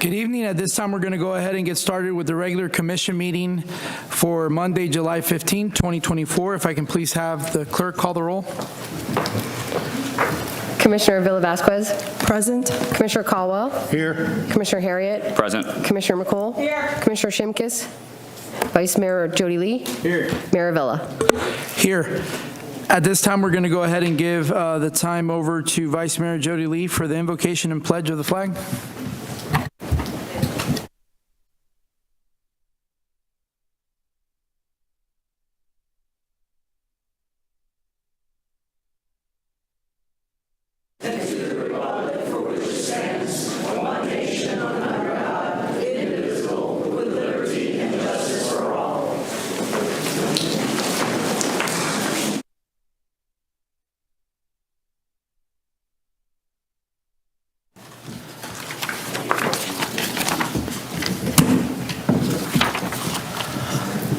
Good evening. At this time, we're going to go ahead and get started with the regular commission meeting for Monday, July 15, 2024. If I can please have the clerk call the roll. Commissioner Villa-Vasquez. Present. Commissioner Caldwell. Here. Commissioner Harriet. Present. Commissioner McCool. Here. Commissioner Shimkus. Vice Mayor Jody Lee. Here. Mayor Villa. Here. At this time, we're going to go ahead and give the time over to Vice Mayor Jody Lee for the invocation and pledge of the flag.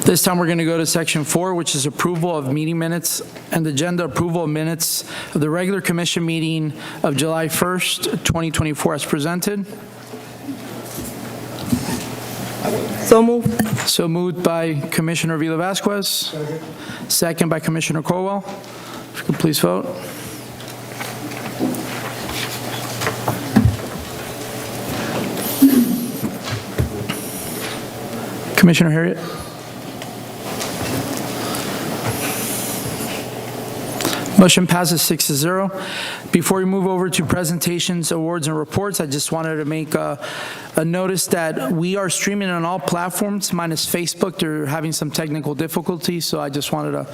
This time, we're going to go to section 4, which is approval of meeting minutes and agenda approval of minutes of the regular commission meeting of July 1st, 2024 as presented. So moved. So moved by Commissioner Villa-Vasquez. Second by Commissioner Colwell. If you could please vote. Commissioner Harriet. Motion passes 6-0. Before we move over to presentations, awards, and reports, I just wanted to make a notice that we are streaming on all platforms minus Facebook. They're having some technical difficulties, so I just wanted to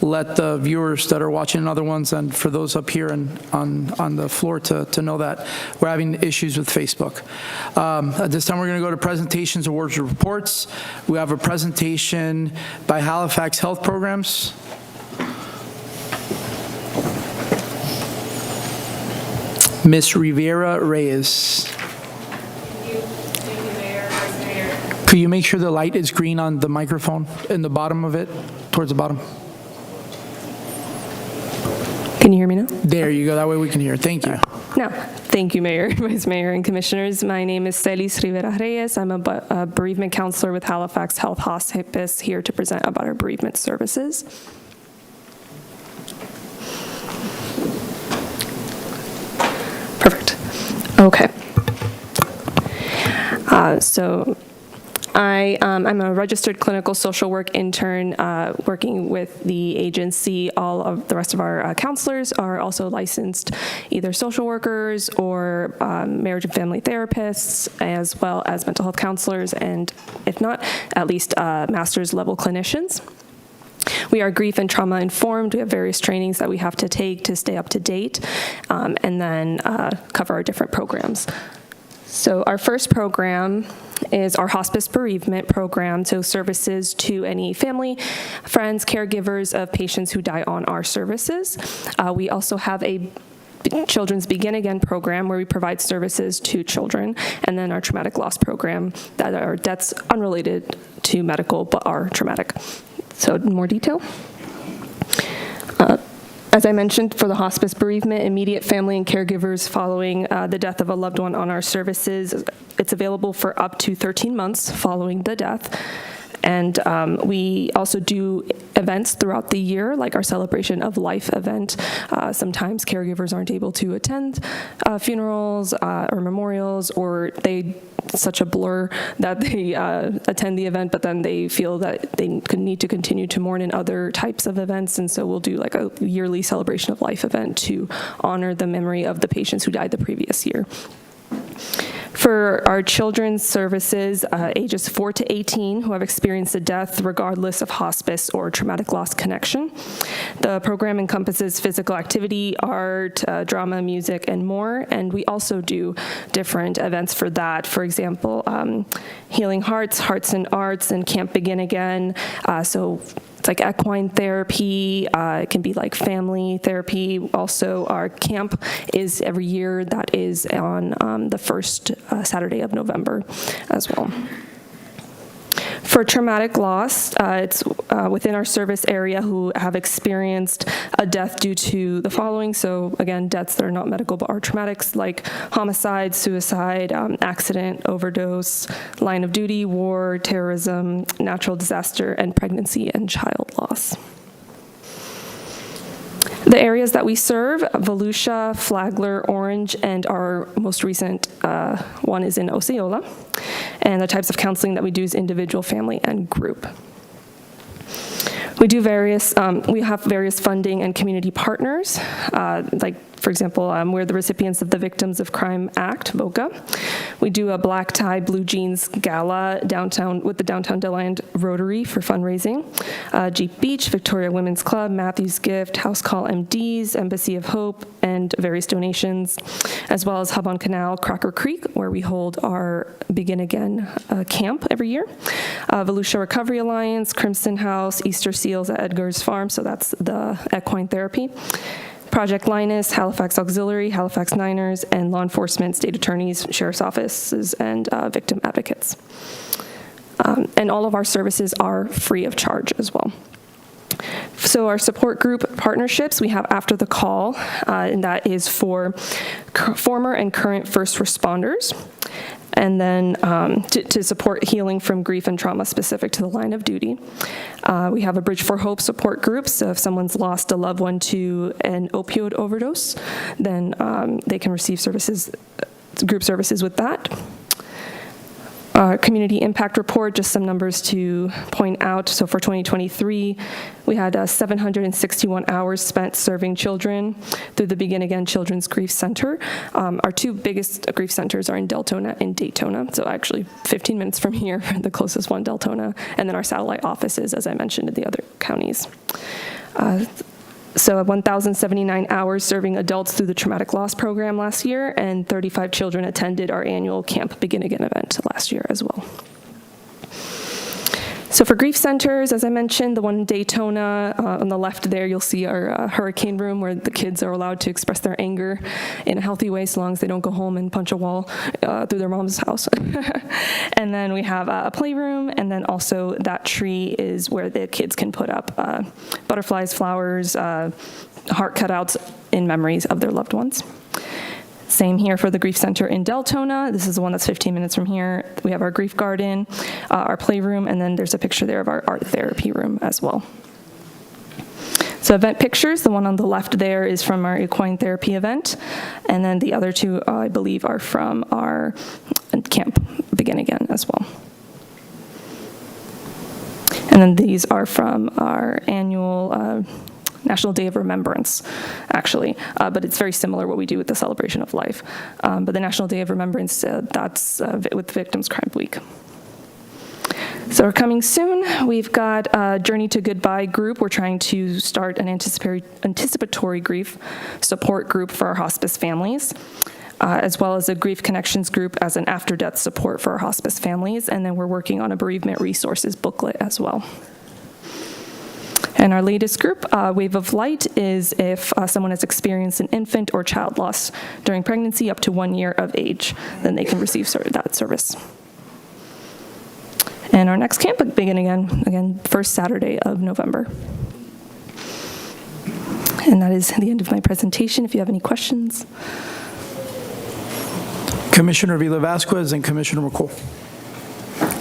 let the viewers that are watching other ones and for those up here and on the floor to know that we're having issues with Facebook. At this time, we're going to go to presentations, awards, and reports. We have a presentation by Halifax Health Programs. Ms. Rivera Reyes. Thank you, Mayor, Vice Mayor. Could you make sure the light is green on the microphone in the bottom of it, towards the bottom? Can you hear me now? There you go. That way we can hear. Thank you. No. Thank you, Mayor, Vice Mayor, and Commissioners. My name is Celis Rivera Reyes. I'm a bereavement counselor with Halifax Health Hospice, here to present about our bereavement services. Perfect. Okay. I'm a registered clinical social work intern working with the agency. All of the rest of our counselors are also licensed either social workers or marriage and family therapists, as well as mental health counselors, and if not, at least master's level clinicians. We are grief and trauma informed. We have various trainings that we have to take to stay up to date, and then cover our different programs. So our first program is our hospice bereavement program, so services to any family, friends, caregivers of patients who die on our services. We also have a Children's Begin Again program where we provide services to children, and then our traumatic loss program that are deaths unrelated to medical but are traumatic. So more detail. As I mentioned, for the hospice bereavement, immediate family and caregivers following the death of a loved one on our services, it's available for up to 13 months following the death. And we also do events throughout the year, like our Celebration of Life event. Sometimes caregivers aren't able to attend funerals or memorials, or it's such a blur that they attend the event, but then they feel that they need to continue to mourn in other types of events. And so we'll do like a yearly Celebration of Life event to honor the memory of the patients who died the previous year. For our children's services, ages 4 to 18 who have experienced a death regardless of hospice or traumatic loss connection. The program encompasses physical activity, art, drama, music, and more. And we also do different events for that. For example, Healing Hearts, Hearts and Arts, and Camp Begin Again. So it's like equine therapy. It can be like family therapy. Also, our camp is every year. That is on the first Saturday of November as well. For For traumatic loss, it's within our service area who have experienced a death due to the following. So again, deaths that are not medical but are traumatics, like homicide, suicide, accident, overdose, line of duty, war, terrorism, natural disaster, and pregnancy and child loss. The areas that we serve, Volusia, Flagler, Orange, and our most recent one is in Osceola. And the types of counseling that we do is individual, family, and group. We do we have various funding and community partners, for example, we're the recipients of the Victims of Crime Act, VOCA. We do a black tie, blue jeans gala downtown with the Downtown DeLand Rotary for fundraising. Jeep Beach, Victoria Women's Club, Matthews Gift, House Call MDs, Embassy of Hope, and various donations, as well as Hub on Canal, Cracker Creek, where we hold our Begin Again camp every year. Volusia Recovery Alliance, Crimson House, Easter Seals at Edgar's Farm, so that's the equine therapy. Project Linus, Halifax Auxiliary, Halifax Niners, and law enforcement, state attorneys, sheriff's offices, and victim advocates. And all of our services are free of charge as well. So our support group partnerships, we have After the Call, and that is for former and current first responders. And then to support healing from grief and trauma specific to the line of duty. We have a Bridge for Hope support group, so if someone's lost a loved one to an opioid overdose, then they can receive services, group services with that. Community impact report, just some numbers to point out. So for 2023, we had 761 hours spent serving children through the Begin Again Children's Grief Center. Our two biggest grief centers are in Deltona and Daytona, so actually 15 minutes from here, the closest one, Deltona, and then our satellite offices, as I mentioned, in the other counties. So 1,079 hours serving adults through the traumatic loss program last year, and 35 children attended our annual Camp Begin Again event last year as well. So for grief centers, as I mentioned, the one in Daytona, on the left there, you'll see our hurricane room where the kids are allowed to express their anger in a healthy way, so long as they don't go home and punch a wall through their mom's house. And then we have a playroom, and then also that tree is where the kids can put up butterflies, flowers, heart cutouts in memories of their loved ones. Same here for the Grief Center in Deltona. This is the one that's 15 minutes from here. We have our grief garden, our playroom, and then there's a picture there of our art therapy room as well. So event pictures, the one on the left there is from our equine therapy event, and then the other two, I believe, are from our Camp Begin Again as well. And then these are from our annual National Day of Remembrance, actually, but it's very similar what we do with the celebration of life. But the National Day of Remembrance, that's with Victims Crime Week. So we're coming soon. We've got a Journey to Goodbye group. We're trying to start an anticipatory grief support group for our hospice families, as well as a Grief Connections group as an after-death support for our hospice families. And then we're working on a bereavement resources booklet as well. And our latest group, Wave of Light, is if someone has experienced an infant or child loss during pregnancy up to 1 year of age, then they can receive that service. And our next camp, Begin Again, first Saturday of November. And that is the end of my presentation. If you have any questions. Commissioner Villa-Vasquez and Commissioner McCool.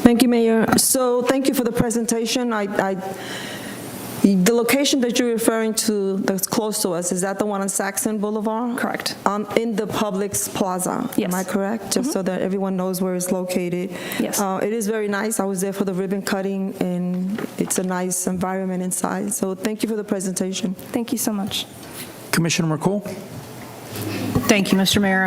Thank you, Mayor. So thank you for the presentation. The location that you're referring to that's close to us, is that the one on Saxon Boulevard? Correct. In the Publix Plaza? Yes. Am I correct? Just so that everyone knows where it's located. Yes. It is very nice. I was there for the ribbon cutting, and it's a nice environment inside. So thank you for the presentation. Thank you so much. Commissioner McCool. Thank you, Mr. Mayor.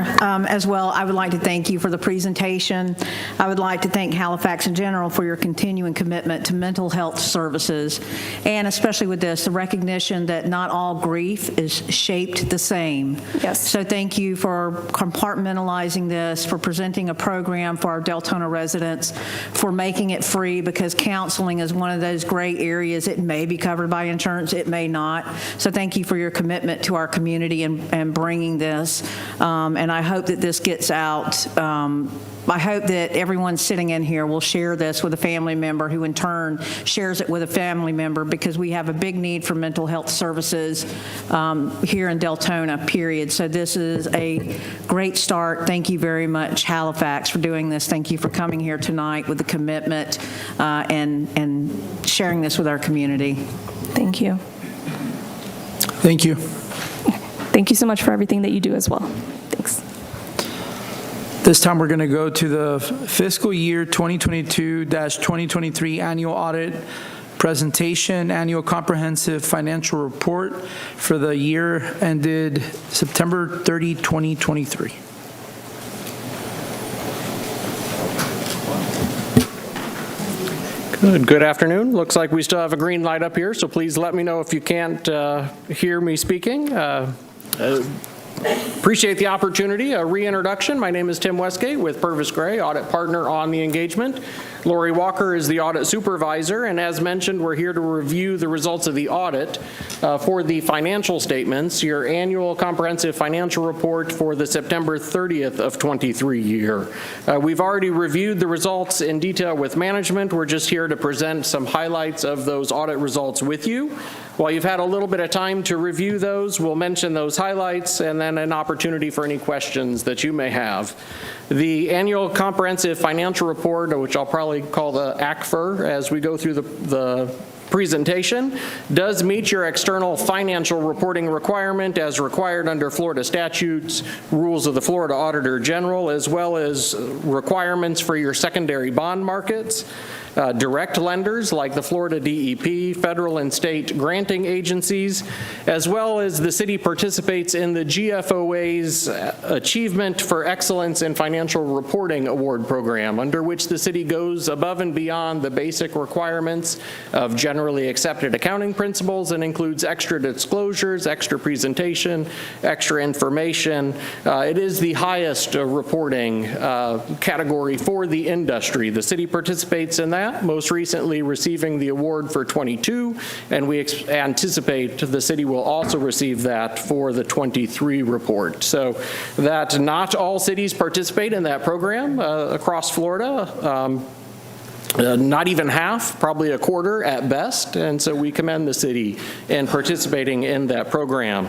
As well, I would like to thank you for the presentation. I would like to thank Halifax in general for your continuing commitment to mental health services, and especially with this, the recognition that not all grief is shaped the same. Yes. So thank you for compartmentalizing this, for presenting a program for our Deltona residents, for making it free, because counseling is one of those gray areas. It may be covered by insurance, it may not. So thank you for your commitment to our community and bringing this. and I hope that this gets out. I hope that everyone sitting in here will share this with a family member who in turn shares it with a family member, because we have a big need for mental health services here in Deltona, period. So this is a great start. Thank you very much, Halifax, for doing this. Thank you for coming here tonight with the commitment and sharing this with our community. Thank you. Thank you. Thank you so much for everything that you do as well. Thanks. This time, we're going to go to the fiscal year 2022-2023 annual audit presentation, annual comprehensive financial report for the year ended September 30, 2023. Good afternoon. Looks like we still have a green light up here, so please let me know if you can't hear me speaking. Appreciate the opportunity. A reintroduction. My name is Tim Westgate with Purvis Gray, audit partner on the engagement. Lori Walker is the audit supervisor, and as mentioned, we're here to review the results of the audit for the financial statements, your annual comprehensive financial report for the September 30th of 23 year. We've already reviewed the results in detail with management. We're just here to present some highlights of those audit results with you. While you've had a little bit of time to review those, we'll mention those highlights and then an opportunity for any questions that you may have. The annual comprehensive financial report, which I'll probably call the ACFR as we go through the presentation, does meet your external financial reporting requirement as required under Florida statutes, rules of the Florida Auditor General, as well as requirements for your secondary bond markets. Direct lenders like the Florida DEP, federal and state granting agencies, as well as the city participates in the GFOA's Achievement for Excellence in Financial Reporting Award Program, under which the city goes above and beyond the basic requirements of generally accepted accounting principles and includes extra disclosures, extra presentation, extra information. It is the highest reporting category for the industry. The city participates in that, most recently receiving the award for 22, and we anticipate the city will also receive that for the 23 report. So that not all cities participate in that program across Florida. Not even half, probably a quarter at best, and so we commend the city in participating in that program.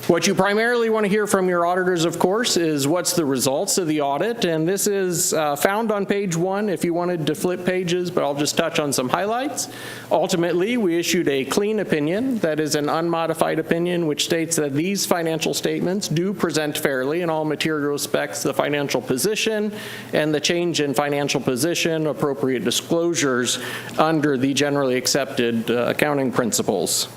What you primarily want to hear from your auditors, of course, is what's the results of the audit, and this is found on page 1 if you wanted to flip pages, but I'll just touch on some highlights. Ultimately, we issued a clean opinion, that is an unmodified opinion, which states that these financial statements do present fairly in all material respects the financial position and the change in financial position, appropriate disclosures under the generally accepted accounting principles.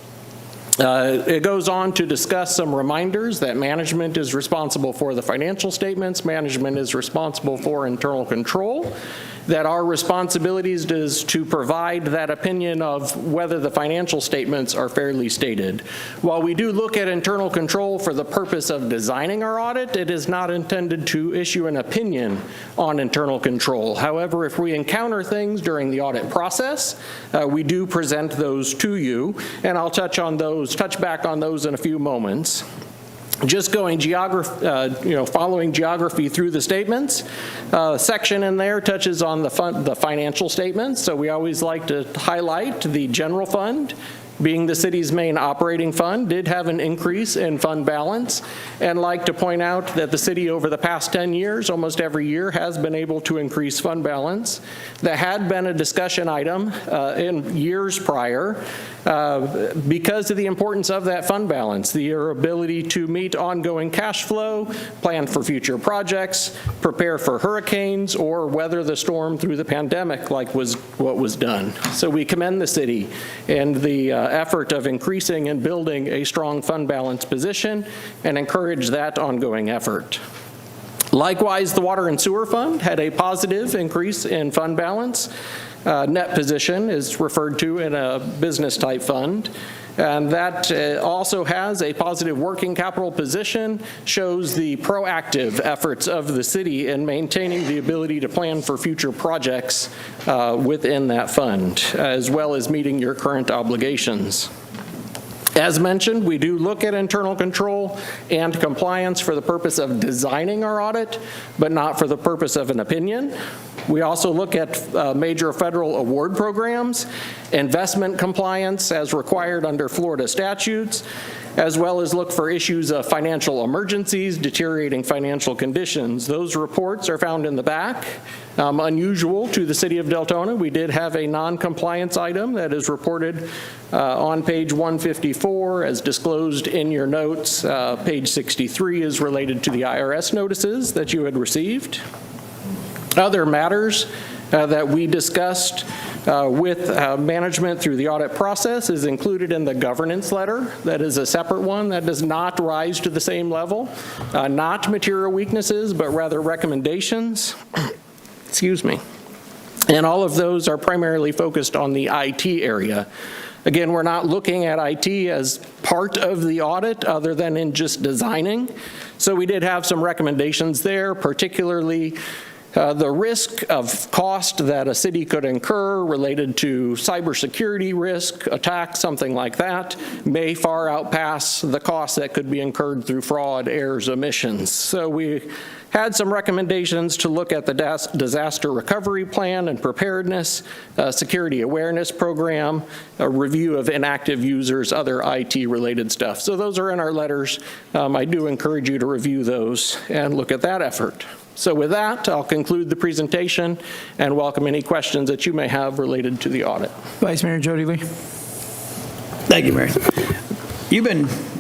It goes on to discuss some reminders that management is responsible for the financial statements, management is responsible for internal control, that our responsibilities is to provide that opinion of whether the financial statements are fairly stated. While we do look at internal control for the purpose of designing our audit, it is not intended to issue an opinion on internal control. However, if we encounter things during the audit process, we do present those to you, and I'll touch back on those in a few moments. Just going following geography through the statements, section in there touches on the financial statements. So we always like to highlight the general fund, being the city's main operating fund, did have an increase in fund balance, and like to point out that the city over the past 10 years, almost every year, has been able to increase fund balance. That had been a discussion item in years prior because of the importance of that fund balance, your ability to meet ongoing cash flow, plan for future projects, prepare for hurricanes, or weather the storm through the pandemic like was what was done. So we commend the city and the effort of increasing and building a strong fund balance position and encourage that ongoing effort. Likewise, the Water and Sewer Fund had a positive increase in fund balance. Net position is referred to in a business type fund. And that also has a positive working capital position, shows the proactive efforts of the city in maintaining the ability to plan for future projects within that fund, as well as meeting your current obligations. As mentioned, we do look at internal control and compliance for the purpose of designing our audit, but not for the purpose of an opinion. We also look at major federal award programs, investment compliance as required under Florida statutes, as well as look for issues of financial emergencies, deteriorating financial conditions. Those reports are found in the back. Unusual to the city of Deltona, we did have a non-compliance item that is reported on page 154 as disclosed in your notes. Page 63 is related to the IRS notices that you had received. Other matters that we discussed with management through the audit process is included in the governance letter. That is a separate one that does not rise to the same level. Not material weaknesses, but rather recommendations. Excuse me. And all of those are primarily focused on the IT area. Again, we're not looking at IT as part of the audit other than in just designing. So we did have some recommendations there, particularly the risk of cost that a city could incur related to cybersecurity risk, attack, something like that, may far outpass the costs that could be incurred through fraud, errors, omissions. So we had some recommendations to look at the disaster recovery plan and preparedness, security awareness program, a review of inactive users, other IT-related stuff. So those are in our letters. I do encourage you to review those and look at that effort. So with that, I'll conclude the presentation and welcome any questions that you may have related to the audit. Vice Mayor Jody Lee. Thank you, Mary.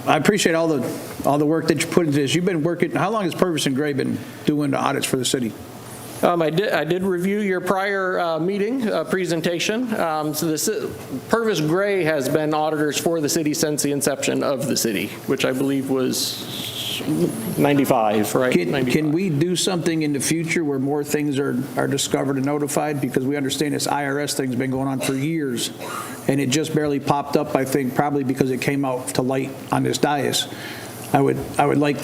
I appreciate all the work that you put into this. You've been working, how long has Purvis and Gray been doing the audits for the city? I did review your prior meeting presentation. So Purvis Gray has been auditors for the city since the inception of the city, which I believe was 95, right? Can we do something in the future where more things are discovered and notified? Because we understand this IRS thing's been going on for years, and it just barely popped up, I think, probably because it came out to light on this dais. I would like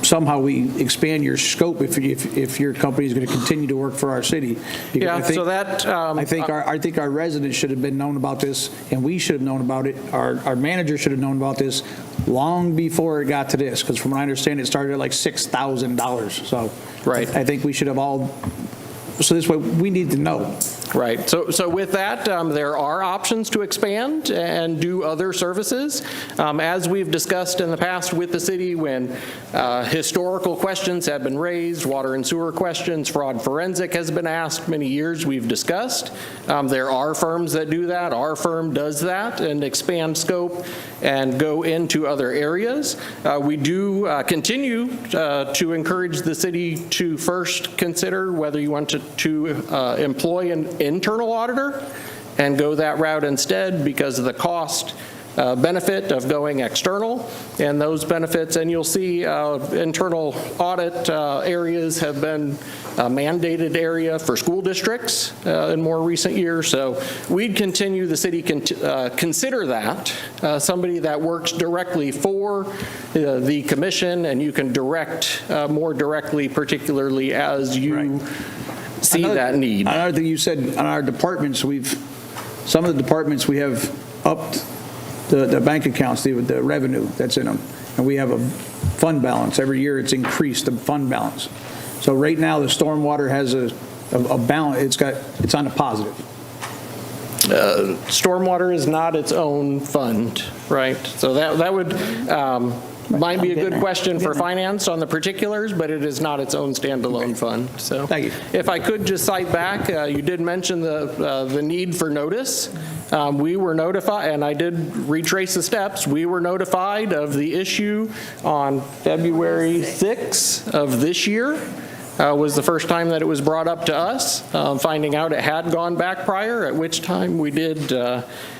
somehow we expand your scope if your company is going to continue to work for our city. Because Yeah, I think, so that... I think our residents should have been known about this, and we should have known about it. Our manager should have known about this long before it got to this, because from what I understand, it started at like $6,000. So Right. I think we should have all, so this way, we need to know. Right. So with that, there are options to expand and do other services. As we've discussed in the past with the city, when historical questions have been raised, water and sewer questions, fraud forensic has been asked, many years we've discussed. There are firms that do that. Our firm does that and expand scope and go into other areas. We do continue to encourage the city to first consider whether you want to employ an internal auditor and go that route instead because of the cost benefit of going external and those benefits. And you'll see internal audit areas have been a mandated area for school districts in more recent years. So we'd continue, the city can consider that somebody that works directly for the commission, and you can direct more directly, particularly as you see that need. Another thing you said on our departments, some of the departments we have upped the bank accounts, the revenue that's in them, and we have a fund balance. Every year it's increased the fund balance. So right now the stormwater has a balance. It's on a positive. Stormwater is not its own fund, right? So that would might be a good question for finance on the particulars, but it is not its own standalone fund. So Thank you. If I could just cite back, you did mention the need for notice. We were notified, and I did retrace the steps. We were notified of the issue on February 6th of this year. Was the first time that it was brought up to us, finding out it had gone back prior, at which time we did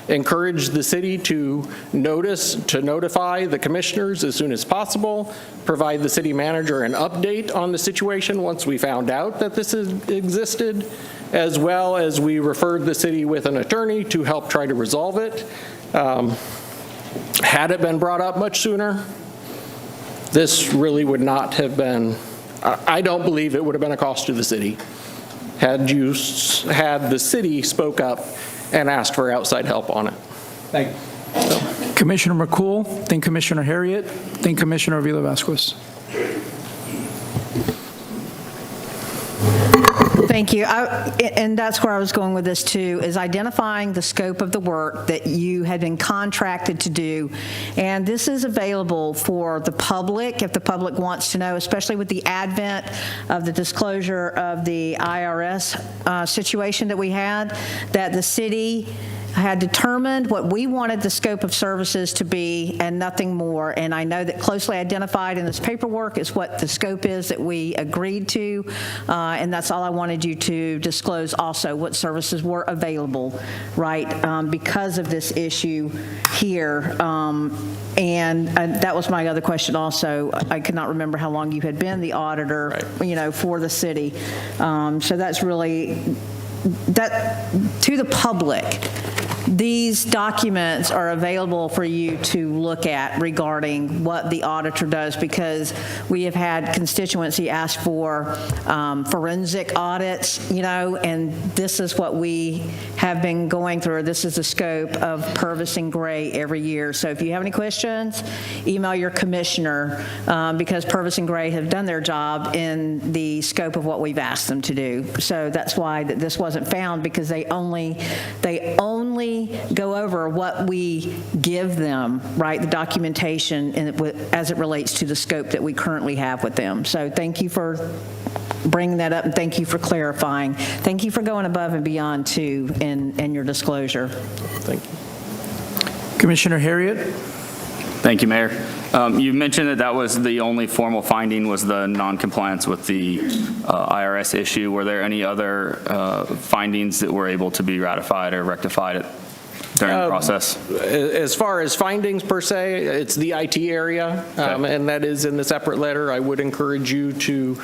encourage the city to notify the commissioners as soon as possible, provide the city manager an update on the situation once we found out that this existed, as well as we referred the city with an attorney to help try to resolve it. Had it been brought up much sooner, this really would not have been, I don't believe it would have been a cost to the city had the city spoke up and asked for outside help on it. Thank you. Commissioner McCool, then Commissioner Harriet, then Commissioner Avila Vasquez. Thank you. And that's where I was going with this too, is identifying the scope of the work that you had been contracted to do. And this is available for the public, if the public wants to know, especially with the advent of the disclosure of the IRS situation that we had, that the city had determined what we wanted the scope of services to be and nothing more. And I know that closely identified in this paperwork is what the scope is that we agreed to. And that's all I wanted you to disclose also, what services were available, right, because of this issue here. And that was my other question also. I could not remember how long you had been the auditor, you know, for the city. So that's really, that to the public, these documents are available for you to look at regarding what the auditor does, because we have had constituency ask for forensic audits, you know, and this is what we have been going through. This is the scope of Purvis and Gray every year. So if you have any questions, email your commissioner, because Purvis and Gray have done their job in the scope of what we've asked them to do. So that's why this wasn't found, because they only go over what we give them, right, the documentation as it relates to the scope that we currently have with them. So thank you for bringing that up, and thank you for clarifying. Thank you for going above and beyond, too, in your disclosure. Thank you. Commissioner Harriet? Thank you, Mayor. You mentioned that was the only formal finding, was the non-compliance with the IRS issue. Were there any other findings that were able to be ratified or rectified during the process? As far as findings per se, it's the IT area, and that is in the separate letter. I would encourage you to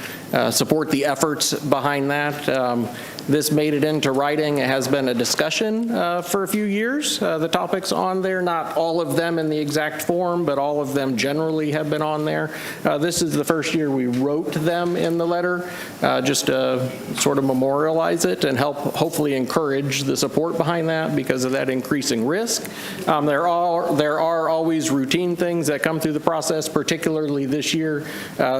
support the efforts behind that. This made it into writing. It has been a discussion for a few years. The topics on there, not all of them in the exact form, but all of them generally have been on there. This is the first year we wrote them in the letter, just to sort of memorialize it and help hopefully encourage the support behind that because of that increasing risk. There are always routine things that come through the process, particularly this year,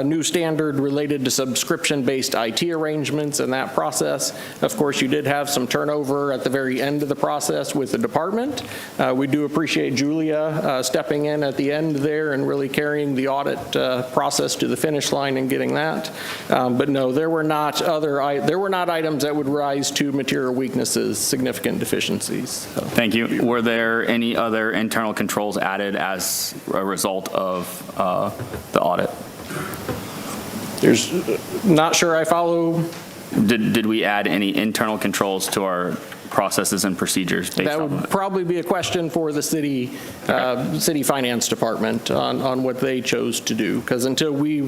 new standard related to subscription-based IT arrangements and that process. Of course, you did have some turnover at the very end of the process with the department. We do appreciate Julia stepping in at the end there and really carrying the audit process to the finish line and getting that. But no, there were not items that would rise to material weaknesses, significant deficiencies. So. Thank you. Were there any other internal controls added as a result of the audit? Not sure I follow. Did we add any internal controls to our processes and procedures based That on would that? probably be a question for the city finance department on what they chose to do. Because until we,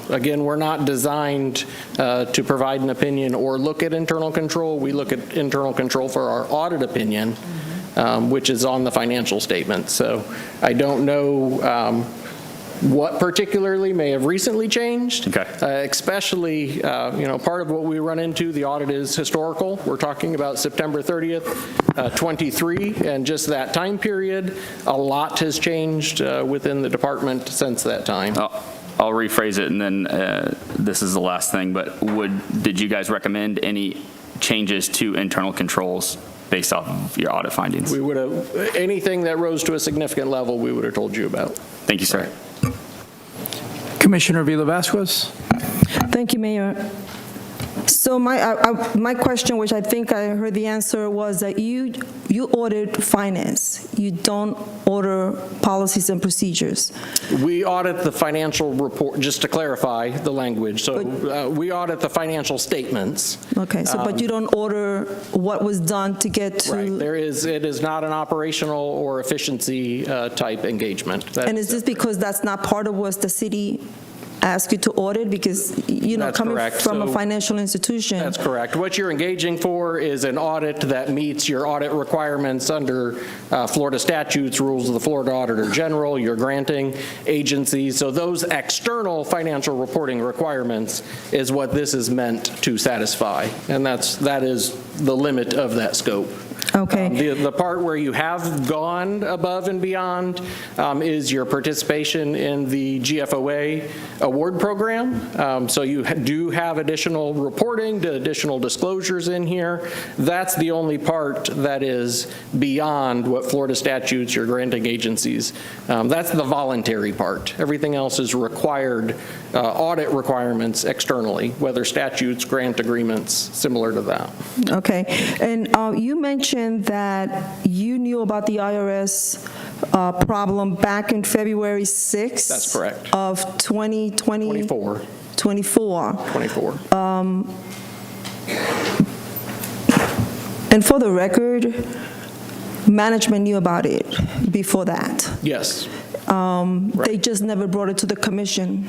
again, we're not designed to provide an opinion or look at internal control. We look at internal control for our audit opinion, which is on the financial statement. So I don't know what particularly may have recently changed. Okay. Especially, part of what we run into, the audit is historical. We're talking about September 30th, 23, and just that time period, a lot has changed within the department since that time. I'll rephrase it, and then this is the last thing, but did you guys recommend any changes to internal controls based off of your audit findings? We would have, anything that rose to a significant level, we would have told you about. Thank you, sir. Right. Commissioner Avila Vasquez? Thank you, Mayor. So my question, which I think I heard the answer, was that you audit finance. You don't order policies and procedures. We audit the financial report, just to clarify the language. So we audit the financial statements. Okay, so but you don't order what was done to get to... Right. It is not an operational or efficiency type engagement. And is this because that's not part of what the city ask you to audit, because, That's coming correct. from a So financial institution? That's correct. What you're engaging for is an audit that meets your audit requirements under Florida statutes, rules of the Florida Auditor General, your granting agencies. So those external financial reporting requirements is what this is meant to satisfy. And that is the limit of that scope. Okay. The part where you have gone above and beyond is your participation in the GFOA award program. So you do have additional reporting, additional disclosures in here. That's the only part that is beyond what Florida statutes or granting agencies. That's the voluntary part. Everything else is required, audit requirements externally, whether statutes, grant agreements, similar to that. Okay. And you mentioned that you knew about the IRS problem back in February 6th? That's correct. Of 2020? 24. 24. And for the record, management knew about it before that. Yes. They just never brought it to the commission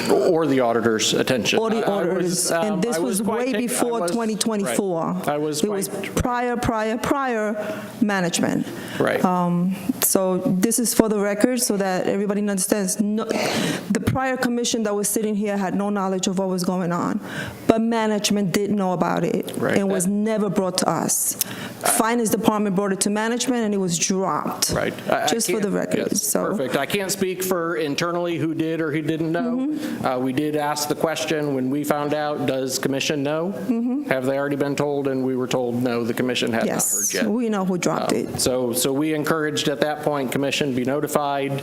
Or the auditor's attention. or the auditors. And this was way before 2024. Right. I was It was prior management. Right. So this is for the record, so that everybody understands. The prior commission that was sitting here had no knowledge of what was going on, but management did know about it. Right. And was never brought to us. Finance department brought it to management, and it was dropped. Right. Just for the record. Yes, So perfect. I can't speak for internally who did or who didn't know. We did ask the question when we found out, does commission know? Have they already been told? And we were told, no, the commission had not heard yes, yet. we know who dropped it. So we encouraged at that point, commission be notified.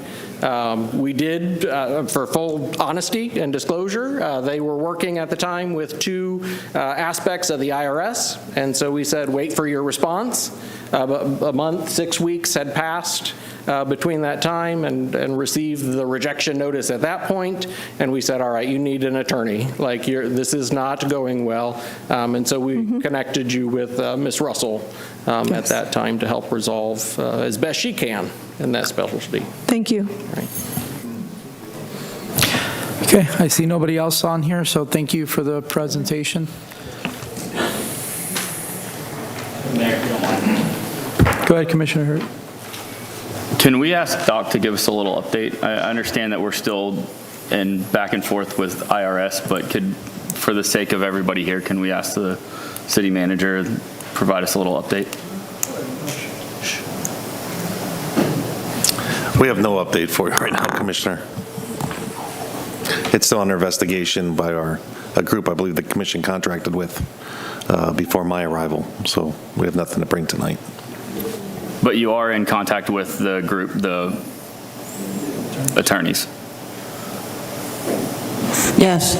We did, for full honesty and disclosure, they were working at the time with two aspects of the IRS, and so we said, wait for your response. A month, 6 weeks had passed between that time and received the rejection notice at that point, and we said, all right, you need an attorney. Like, this is not going well. And so we connected you with Ms. Russell at that time to help resolve as best she can in that specialty. Thank you. Right. Okay, I see nobody else on here, so thank you for the presentation. Go ahead, Commissioner Hurt. Can we ask Doc to give us a little update? I understand that we're still in back and forth with IRS, but for the sake of everybody here, can we ask the city manager to provide us a little update? We have no update for you right now, Commissioner. It's still under investigation by a group I believe the commission contracted with before my arrival, so we have nothing to bring tonight. But you are in contact with the group, the attorneys? Yes,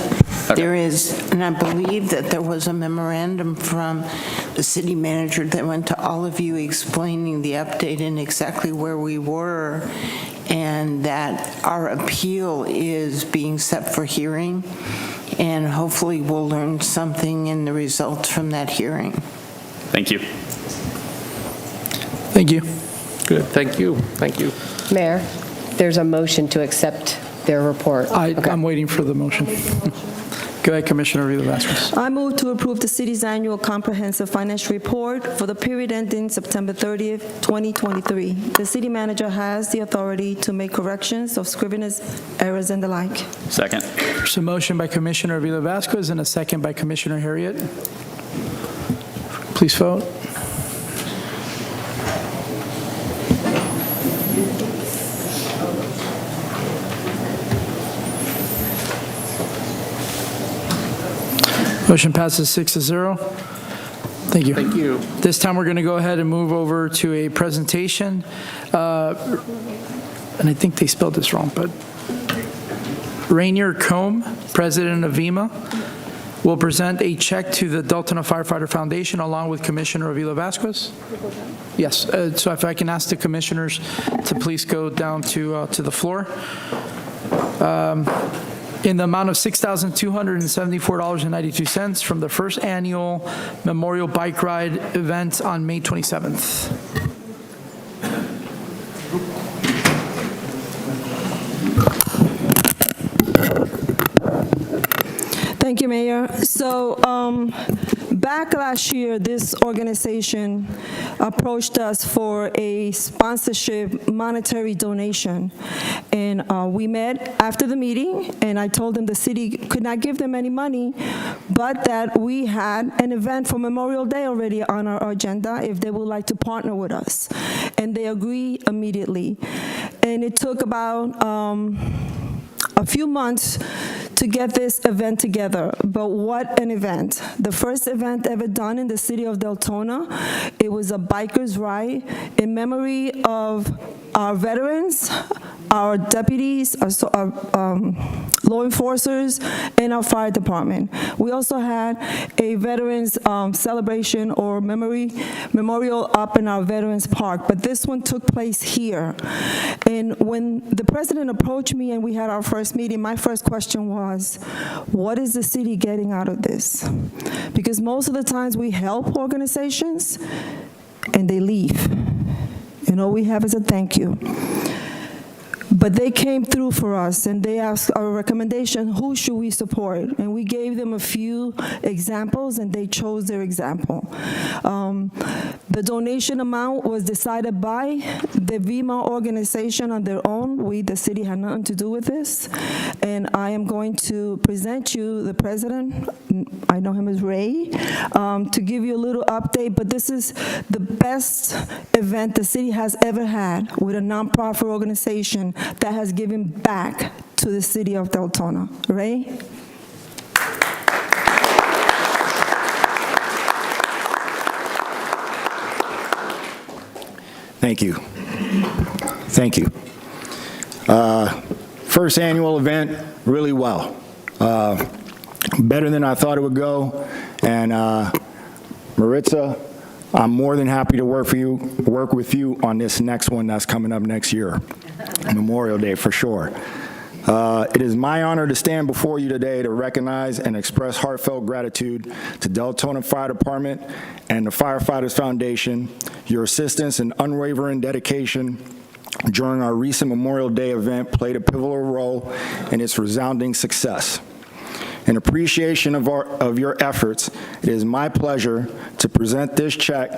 Okay. there is, and I believe that there was a memorandum from the city manager that went to all of you explaining the update and exactly where we were, and that our appeal is being set for hearing, and hopefully we'll learn something in the results from that hearing. Thank you. Thank you. Good, thank you, thank you. Mayor, there's a motion to accept their report. Okay. I'm waiting for the motion. Go ahead, Commissioner Avila-Vasquez. I move to approve the city's annual comprehensive financial report for the period ending September 30th, 2023. The city manager has the authority to make corrections of scrivener's errors and the like. Second. There's a motion by Commissioner Avila-Vasquez and a second by Commissioner Harriet. Please vote. Motion passes 6-0. Thank you. Thank you. This time, we're going to go ahead and move over to a presentation. And I think they spelled this wrong, but Rainier Combe, President of VEMA, will present a check to the Deltona Firefighter Foundation along with Commissioner Avila-Vasquez. Yes, so if I can ask the commissioners to please go down to the floor. In the amount of $6,274.92 from the first annual Memorial Bike Ride event on May 27th. Thank you, Mayor. So Back last year, this organization approached us for a sponsorship monetary donation. And we met after the meeting, and I told them the city could not give them any money, but that we had an event for Memorial Day already on our agenda if they would like to partner with us. And they agreed immediately. And it took about a few months to get this event together, but what an event. The first event ever done in the city of Deltona, it was a biker's ride in memory of our veterans, our deputies, our law enforcers, and our fire department. We also had a veterans celebration or memorial up in our Veterans Park, but this one took place here. And when the president approached me and we had our first meeting, my first question was, what is the city getting out of this? Because most of the times we help organizations and they leave. And all we have is a thank you. But they came through for us, and they asked our recommendation, who should we support? And we gave them a few examples, and they chose their example. The donation amount was decided by the VIMA organization on their own. We, the city, had nothing to do with this. And I am going to present you the president, I know him as Ray, to give you a little update, but this is the best event the city has ever had with a nonprofit organization that has given back to the city of Deltona. Ray? Thank you. Thank you. First annual event, really well. Better than I thought it would go. And Maritza, I'm more than happy to work with you on this next one that's coming up next year, Memorial Day for sure. It is my honor to stand before you today to recognize and express heartfelt gratitude to Deltona Fire Department and the Firefighters Foundation. Your assistance and unwavering dedication during our recent Memorial Day event played a pivotal role in its resounding success. In appreciation of your efforts, it is my pleasure to present this check.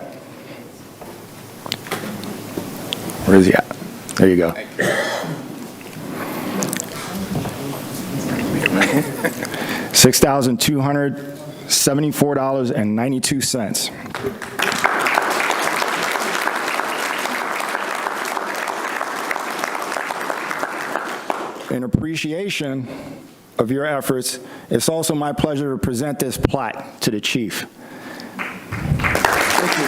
Where is he at? There you go. $6,274.92. In appreciation of your efforts, it's also my pleasure to present this plaque to the chief. Thank you.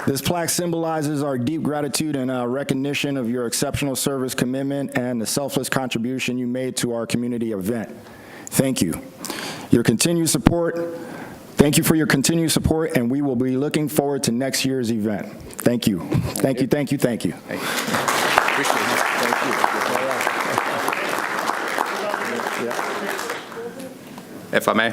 This plaque symbolizes our deep gratitude and recognition of your exceptional service commitment and the selfless contribution you made to our community event. Thank you. Thank you for your continued support, and we will be looking forward to next year's event. Thank you. Thank you, thank you, thank you. Thank you. Appreciate it. Thank you. If I may.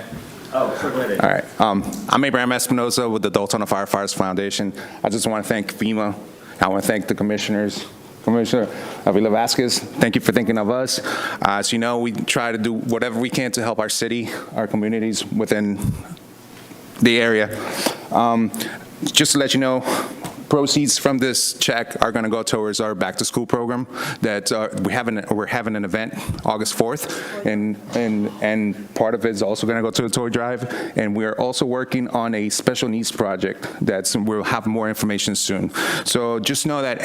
Oh, go ahead. All right. I'm Abraham Espinoza with the Deltona Firefighters Foundation. I just want to thank FEMA. I want to thank the commissioners. Commissioner Avila Vasquez, thank you for thinking of us. As you know, we try to do whatever we can to help our city, our communities within the area. Just to let you know, proceeds from this check are going to go towards our back-to-school program. That we're having an event August 4th, and part of it is also going to go to the toy drive. And we are also working on a special needs project we'll have more information soon. So just know that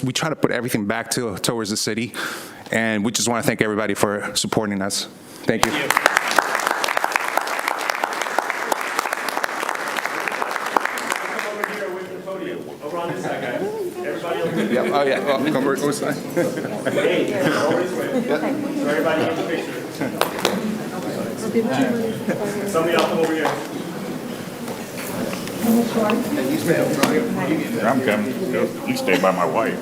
we try to put everything back towards the city, and we just want to thank everybody for supporting us. Thank you. Yeah. Oh, yeah. Well, come over. Hey, everybody get the picture. Somebody else come over here. I'm coming. You stay by my wife.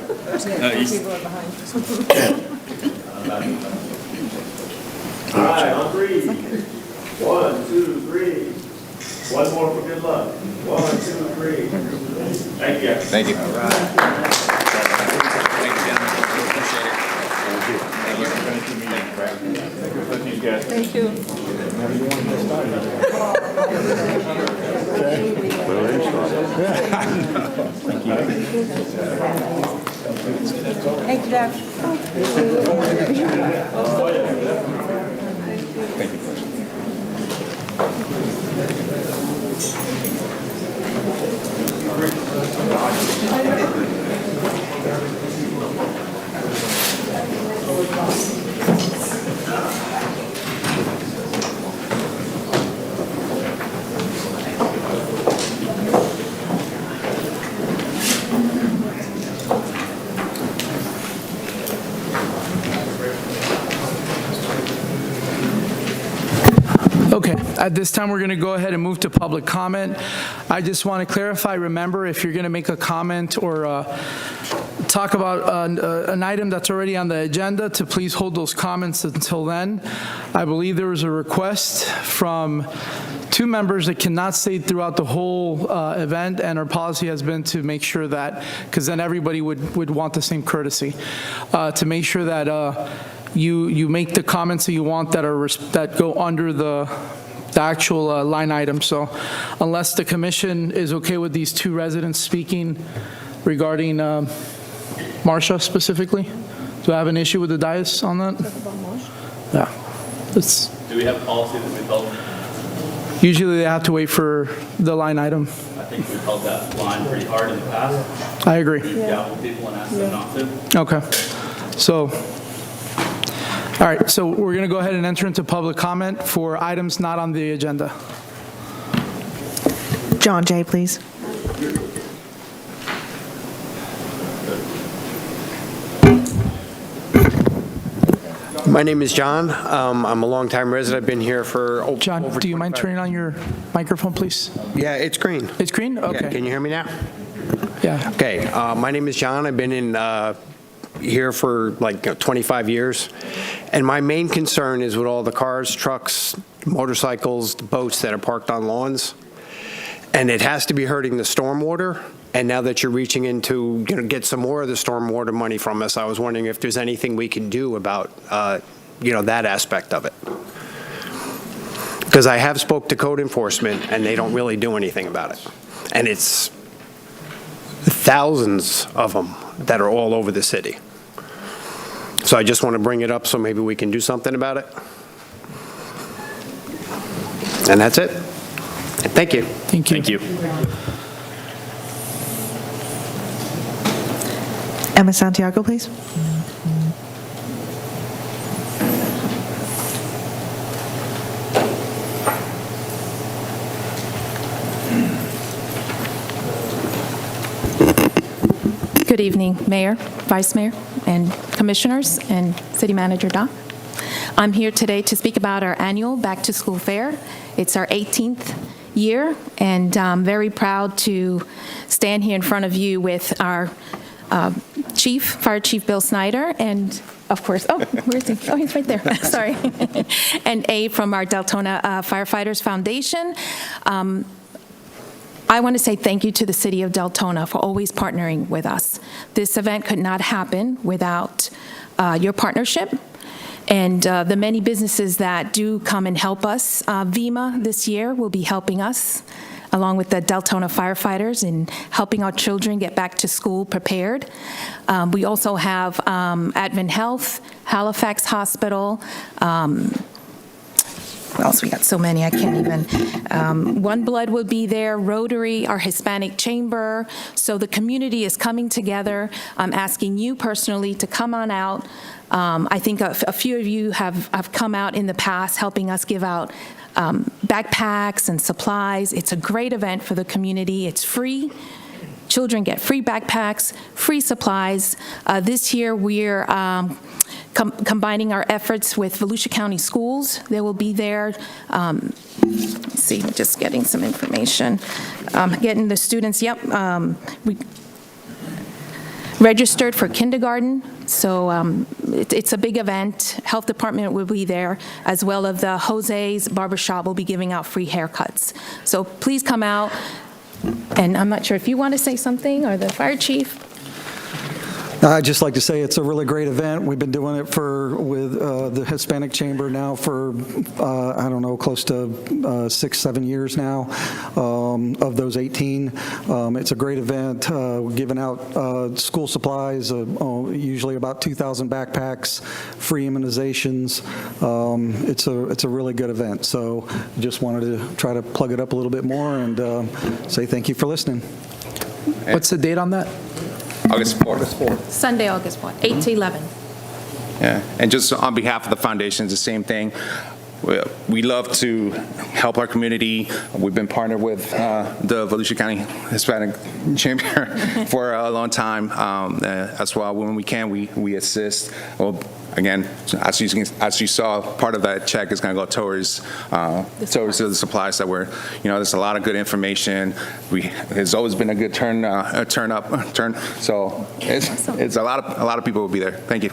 All right, on three. 1, 2, 3. One more for good luck. 1, 2, 3. Thank you. Thank you. All right. Thank you, gentlemen. Appreciate it. Thank you. Thank you. Thank you, Jeff. Okay, at this time, we're going to go ahead and move to public comment. I just want to clarify, remember, if you're going to make a comment or talk about an item that's already on the agenda, to please hold those comments until then. I believe there was a request from 2 members that cannot stay throughout the whole event, and our policy has been to make sure that, because then everybody would want the same courtesy, to make sure that you make the comments that you want that go under the actual line item. So unless the commission is okay with these 2 residents speaking regarding Marcia specifically, do I have an issue with the dais on that? Yeah. Do we have policy that we follow? Usually they have to wait for the line item. I think we've held that line pretty hard in the past. I agree. Gavel people and ask them not to. Okay. So, all right, so we're going to go ahead and enter into public comment for items not on the agenda. John Jay, please. My name is John. I'm a longtime resident. I've been here for over John, do you mind turning on your microphone, please? Yeah, it's green. It's green? Okay. Yeah, can you hear me now? Yeah. Okay. My name is John. I've been in here for like 25 years. And my main concern is with all the cars, trucks, motorcycles, boats that are parked on lawns. And it has to be hurting the stormwater. And now that you're reaching into, get some more of the stormwater money from us, I was wondering if there's anything we can do about, that aspect of it. Because I have spoke to code enforcement, and they don't really do anything about it. And it's thousands of them that are all over the city. So I just want to bring it up so maybe we can do something about it. And that's it. Thank you. Thank you. Thank you. Emma Santiago, please. Good evening, Mayor, Vice Mayor, and Commissioners, and City Manager Doc. I'm here today to speak about our annual Back to School Fair. It's our 18th year, and I'm very proud to stand here in front of you with our Fire Chief Bill Snyder, and of course, where is he? Oh, he's right there. Sorry. And Abe from our Deltona Firefighters Foundation. I want to say thank you to the City of Deltona for always partnering with us. This event could not happen without your partnership and the many businesses that do come and help us. VEMA this year will be helping us, along with the Deltona firefighters, in helping our children get back to school prepared. We also have Advent Health, Halifax Hospital, what else? We got so many, I can't even. One Blood will be there, Rotary, our Hispanic Chamber. So the community is coming together. I'm asking you personally to come on out. I think a few of you have come out in the past helping us give out backpacks and supplies. It's a great event for the community. It's free. Children get free backpacks, free supplies. This year, we're combining our efforts with Volusia County Schools. They will be there. Let's see, just getting some information. Getting the students, we registered for kindergarten. So it's a big event. Health department will be there, as well as the Jose's Barbershop will be giving out free haircuts. So please come out. And I'm not sure if you want to say something, or the fire chief. I'd just like to say it's a really great event. We've been doing it with the Hispanic Chamber now for, I don't know, close to 6, 7 years now, of those 18. It's a great event. We're giving out school supplies, usually about 2,000 backpacks, free immunizations. It's a really good event. So just wanted to try to plug it up a little bit more and say thank you for listening. What's the date on that? August 4th. Sunday, August 1, 8 to 11. Yeah, and just on behalf of the foundation, it's the same thing. We love to help our community. We've been partnered with the Volusia County Hispanic Chamber for a long time as well. When we can, we assist. Well, again, as you saw, part of that check is going to go towards the supplies that we're, there's a lot of good information. There's always been a good turn. So it's a lot of people will be there. Thank you.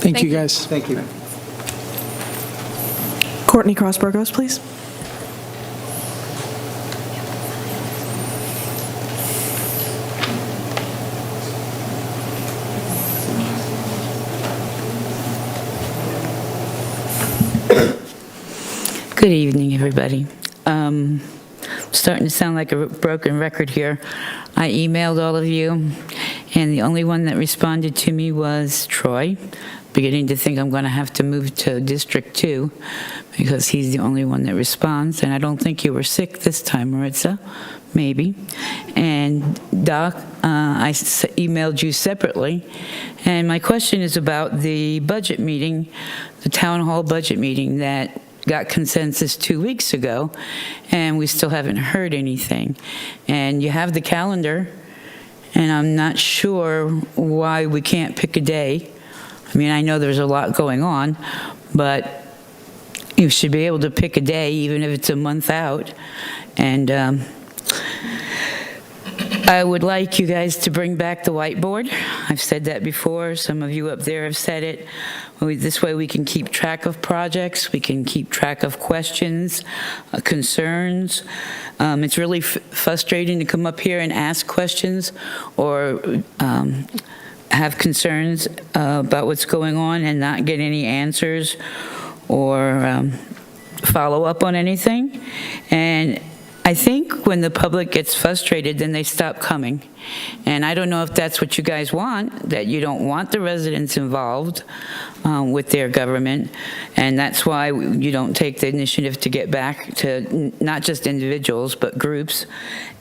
Thank you, guys. Thank you. Courtney Cross-Burgos, please. Good evening, everybody. Starting to sound like a broken record here. I emailed all of you, and the only one that responded to me was Troy, beginning to think I'm going to have to move to District 2 because he's the only one that responds, and I don't think you were sick this time, Maritza. Maybe. And Doc, I emailed you separately, and my question is about the budget meeting, the town hall budget meeting that got consensus 2 weeks ago, and we still haven't heard anything. And you have the calendar, and I'm not sure why we can't pick a day. I mean, I know there's a lot going on, but you should be able to pick a day, even if it's a month out. And I would like you guys to bring back the whiteboard. I've said that before. Some of you up there have said it. This way we can keep track of projects. We can keep track of questions, concerns. It's really frustrating to come up here and ask questions or have concerns about what's going on and not get any answers or follow up on anything. And I think when the public gets frustrated, then they stop coming. And I don't know if that's what you guys want, that you don't want the residents involved with their government. And that's why you don't take the initiative to get back to not just individuals, but groups.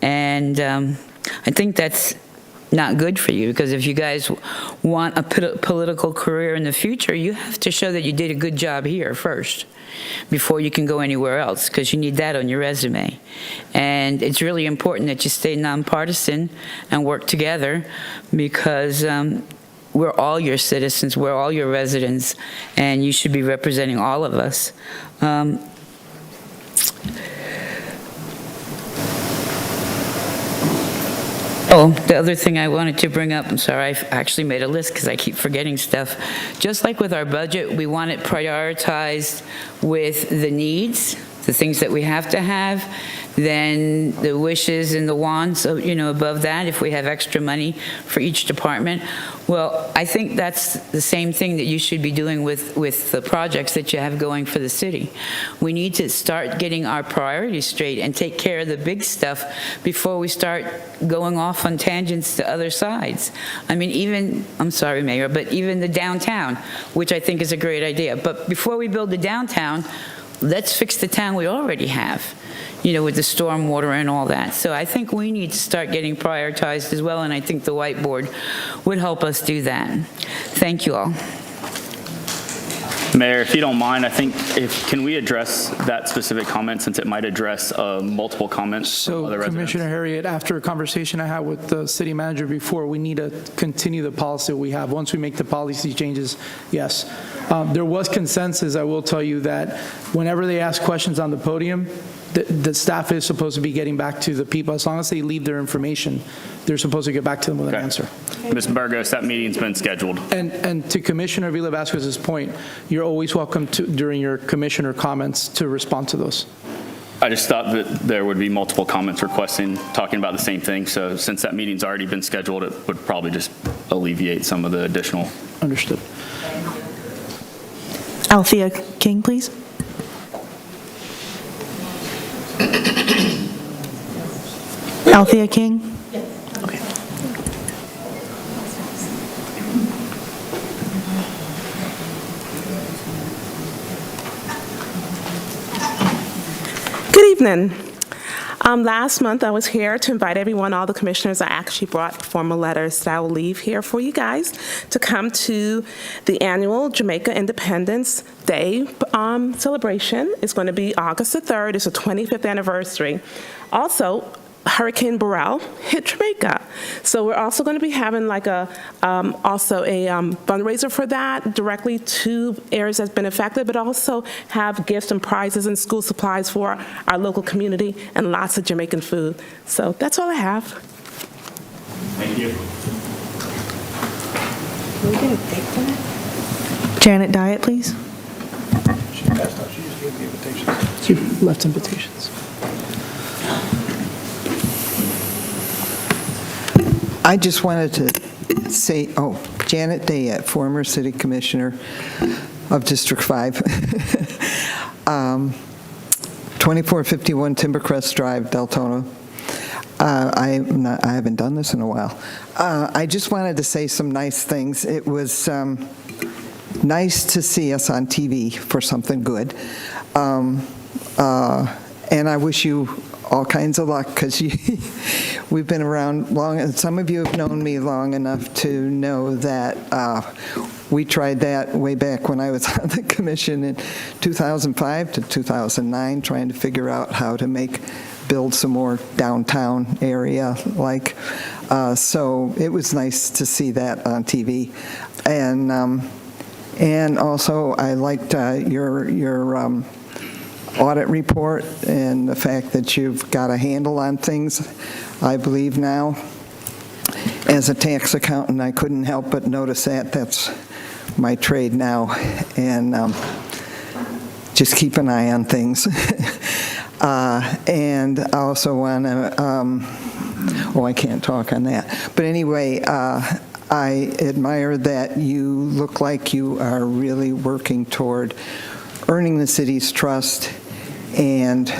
And I think that's not good for you, because if you guys want a political career in the future, you have to show that you did a good job here first before you can go anywhere else, because you need that on your resume. And it's really important that you stay nonpartisan and work together, because we're all your citizens, we're all your residents, and you should be representing all of us. Oh, the other thing I wanted to bring up, I'm sorry, I actually made a list because I keep forgetting stuff. Just like with our budget, we want it prioritized with the needs, the things that we have to have, then the wishes and the wants, above that, if we have extra money for each department. Well, I think that's the same thing that you should be doing with the projects that you have going for the city. We need to start getting our priorities straight and take care of the big stuff before we start going off on tangents to other sides. I mean, I'm sorry, Mayor, but even the downtown, which I think is a great idea. But before we build the downtown, let's fix the town we already have, with the stormwater and all that. So I think we need to start getting prioritized as well, and I think the whiteboard would help us do that. Thank you all. Mayor, if you don't mind, I think can we address that specific comment, since it might address multiple comments from other residents? Commissioner Harriet, after a conversation I had with the city manager before, we need to continue the policy we have. Once we make the policy changes, yes. There was consensus, I will tell you, that whenever they ask questions on the podium, the staff is supposed to be getting back to the people. As long as they leave their information, they're supposed to get back to them with an answer. Ms. Burgos, that meeting's been scheduled. And to Commissioner Vila Vasquez's point, you're always welcome to, during your commissioner comments, to respond to those. I just thought that there would be multiple comments talking about the same thing. So since that meeting's already been scheduled, it would probably just alleviate some of the additional. Understood. Althea King, please. Althea King? Okay. Good evening. Last month, I was here to invite everyone, all the commissioners. I actually brought formal letters that I will leave here for you guys to come to the annual Jamaica Independence Day celebration. It's going to be August the 3rd. It's the 25th anniversary. Also, Hurricane Beryl hit Jamaica. So we're also going to be having like also a fundraiser for that directly to areas that's been affected, but also have gifts and prizes and school supplies for our local community and lots of Jamaican food. So that's all I have. Thank you. Can we get a date for that? Janet Diet, please. She passed out. She just gave the invitations. She left invitations. I just wanted to say, Janet Diet, former city commissioner of District 5, 2451 Timbercrest Drive, Deltona. I haven't done this in a while. I just wanted to say some nice things. It was nice to see us on TV for something good. And I wish you all kinds of luck, because we've been around long, and some of you have known me long enough to know that we tried that way back when I was on the commission in 2005 to 2009, trying to figure out how to build some more downtown area like. So it was nice to see that on TV. And also I liked your audit report and the fact that you've got a handle on things, I believe now. As a tax accountant, I couldn't help but notice that. That's my trade now. And just keep an eye on things. And I also want to, I can't talk on that. But anyway, I admire that you look like you are really working toward earning the city's trust and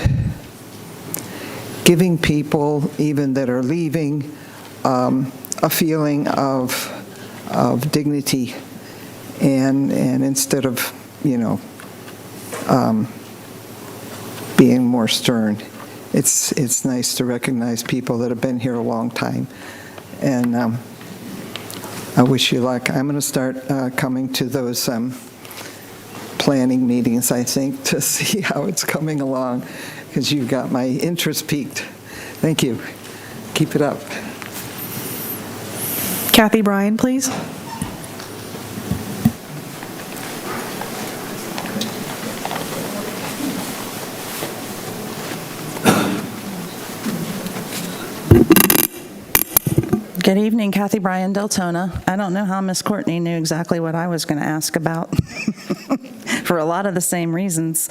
giving people, even that are leaving, a feeling of dignity, and instead of, being more stern. It's nice to recognize people that have been here a long time, and I wish you luck. I'm going to start coming to those planning meetings, I think, to see how it's coming along, because you've got my interest piqued. Thank you. Keep it up. Kathy Bryan, please. Good evening, Kathy Bryan, Deltona. I don't know how Miss Courtney knew exactly what I was going to ask about for a lot of the same reasons.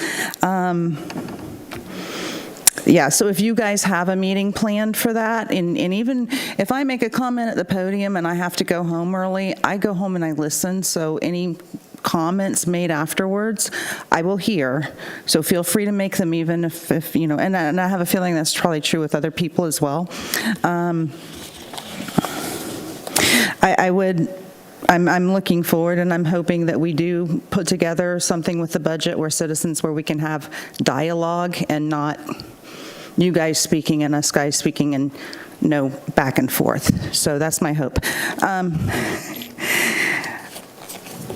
Yeah, so if you guys have a meeting planned for that, and even if I make a comment at the podium and I have to go home early, I go home and I listen, so any comments made afterwards, I will hear. So feel free to make them, even if and I have a feeling that's probably true with other people as well. I'm looking forward, and I'm hoping that we do put together something with the budget where we can have dialogue and not you guys speaking and us guys speaking and no back and forth. So that's my hope.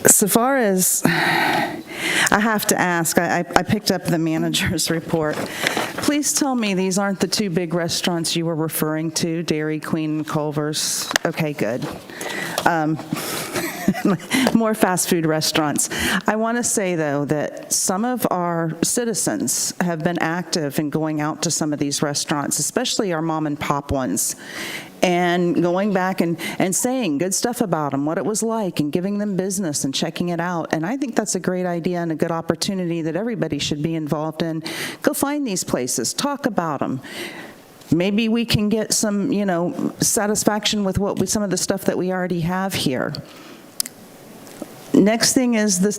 So far as I have to ask, I picked up the manager's report. Please tell me these aren't the two big restaurants you were referring to, Dairy Queen and Culver's. Okay, good. More fast food restaurants. I want to say, though, that some of our citizens have been active in going out to some of these restaurants, especially our mom and pop ones, and going back and saying good stuff about them, what it was like, and giving them business and checking it out. And I think that's a great idea and a good opportunity that everybody should be involved in. Go find these places, talk about them. maybe we can get some, satisfaction with some of the stuff that we already have here. Next thing is the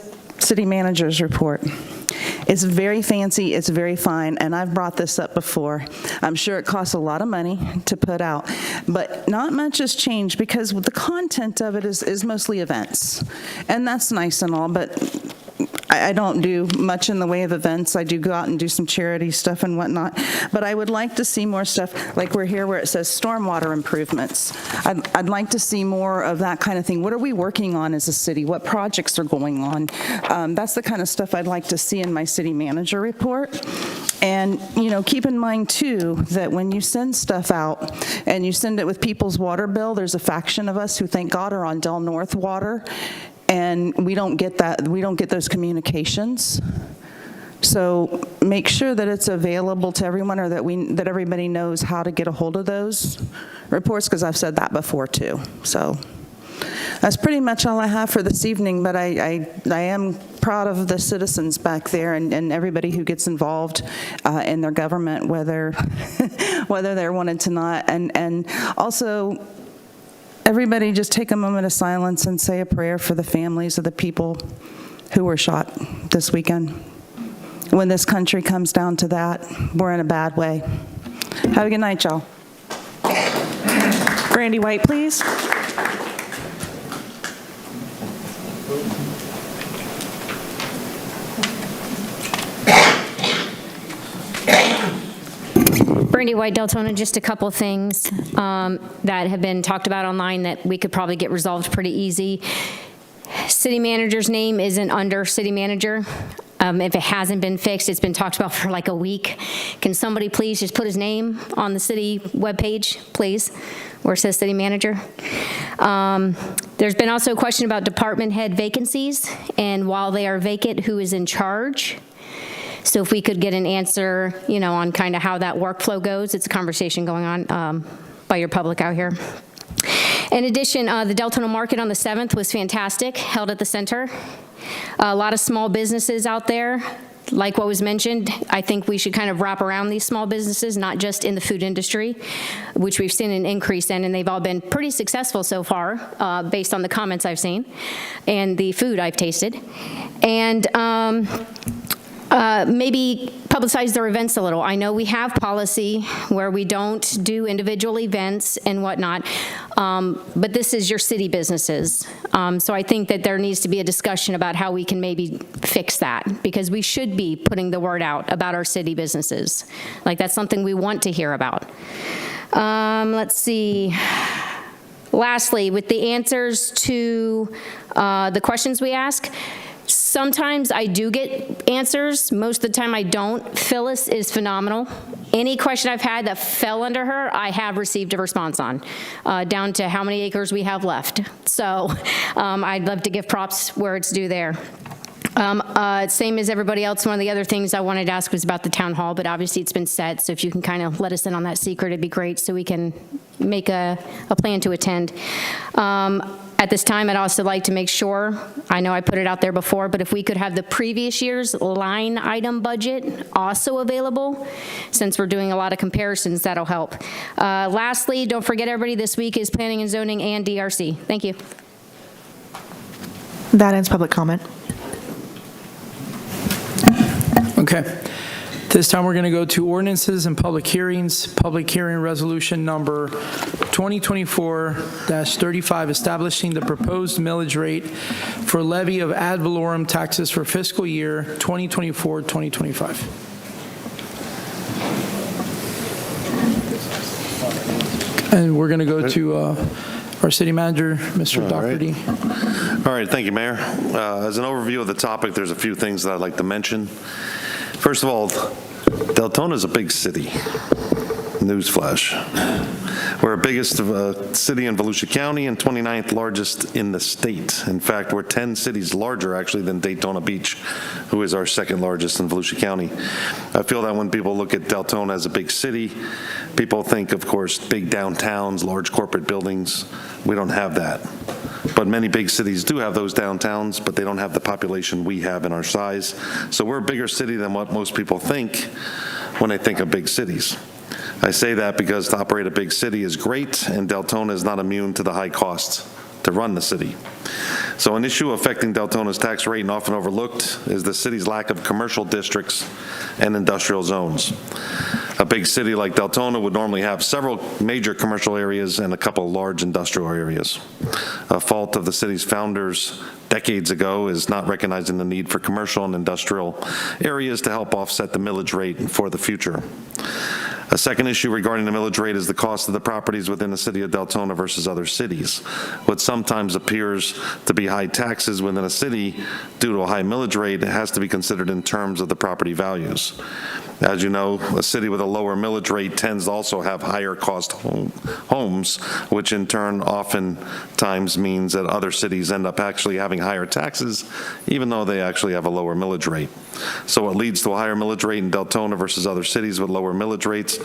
city manager's report. It's very fancy, it's very fine, and I've brought this up before. I'm sure it costs a lot of money to put out, but not much has changed because the content of it is mostly events. And that's nice and all, but I don't do much in the way of events. I do go out and do some charity stuff and whatnot, but I would like to see more stuff, like we're here where it says stormwater improvements. I'd like to see more of that kind of thing. What are we working on as a city? What projects are going on? That's the kind of stuff I'd like to see in my city manager report. And, keep in mind, too, that when you send stuff out and you send it with people's water bill, there's a faction of us who, thank God, are on Del North water, and we don't get those communications. So make sure that it's available to everyone, or that everybody knows how to get a hold of those reports, because I've said that before too. So that's pretty much all I have for this evening, but I am proud of the citizens back there and everybody who gets involved in their government, whether they're wanted to not. And also, everybody just take a moment of silence and say a prayer for the families of the people who were shot this weekend. When this country comes down to that, we're in a bad way. Have a good night, y'all. Brandy White, please. Brandy White, Deltona, just a couple things that have been talked about online that we could probably get resolved pretty easy. City manager's name isn't under city manager. If it hasn't been fixed, it's been talked about for like a week. Can somebody please just put his name on the city webpage, please, where it says city manager? There's been also a question about department head vacancies, and while they are vacant, who is in charge? So if we could get an answer, on kind of how that workflow goes. It's a conversation going on by your public out here. In addition, the Deltona Market on the 7th was fantastic, held at the center. A lot of small businesses out there. Like what was mentioned, I think we should kind of wrap around these small businesses, not just in the food industry, which we've seen an increase in, and they've all been pretty successful so far, based on the comments I've seen and the food I've tasted. And maybe publicize their events a little. I know we have policy where we don't do individual events and whatnot, but this is your city businesses. So I think that there needs to be a discussion about how we can maybe fix that, because we should be putting the word out about our city businesses. Like, that's something we want to hear about. Let's see. Lastly, with the answers to the questions we ask, sometimes I do get answers. Most of the time I don't. Phyllis is phenomenal. Any question I've had that fell under her, I have received a response on, down to how many acres we have left. So I'd love to give props where it's due there. Same as everybody else, one of the other things I wanted to ask was about the town hall, but obviously it's been set, so if you can kind of let us in on that secret, it'd be great, so we can make a plan to attend. At this time, I'd also like to make sure, I know I put it out there before, but if we could have the previous year's line item budget also available, since we're doing a lot of comparisons, that'll help. Lastly, don't forget, everybody, this week is planning and zoning and DRC. Thank you. That ends public comment. Okay. This time we're going to go to ordinances and public hearings. Public hearing resolution number 2024-35, establishing the proposed millage rate for levy of ad valorem taxes for fiscal year 2024-2025. And we're going to go to our city manager, Mr. Doherty. All right, thank you, Mayor. As an overview of the topic, there's a few things that I'd like to mention. First of all, Deltona is a big city. Newsflash. We're our biggest city in Volusia County and 29th largest in the state. In fact, we're 10 cities larger, actually, than Daytona Beach, who is our second largest in Volusia County. I feel that when people look at Deltona as a big city, people think, of course, big downtowns, large corporate buildings. We don't have that. But many big cities do have those downtowns, but they don't have the population we have in our size. So we're a bigger city than what most people think when they think of big cities. I say that because to operate a big city is great, and Deltona is not immune to the high costs to run the city. So an issue affecting Deltona's tax rate and often overlooked is the city's lack of commercial districts and industrial zones. A big city like Deltona would normally have several major commercial areas and a couple large industrial areas. A fault of the city's founders decades ago is not recognizing the need for commercial and industrial areas to help offset the millage rate for the future. A second issue regarding the millage rate is the cost of the properties within the city of Deltona versus other cities. What sometimes appears to be high taxes within a city due to a high millage rate has to be considered in terms of the property values. As you know, a city with a lower millage rate tends to also have higher cost homes, which in turn oftentimes means that other cities end up actually having higher taxes, even though they actually have a lower millage rate. So what leads to a higher millage rate in Deltona versus other cities with lower millage rates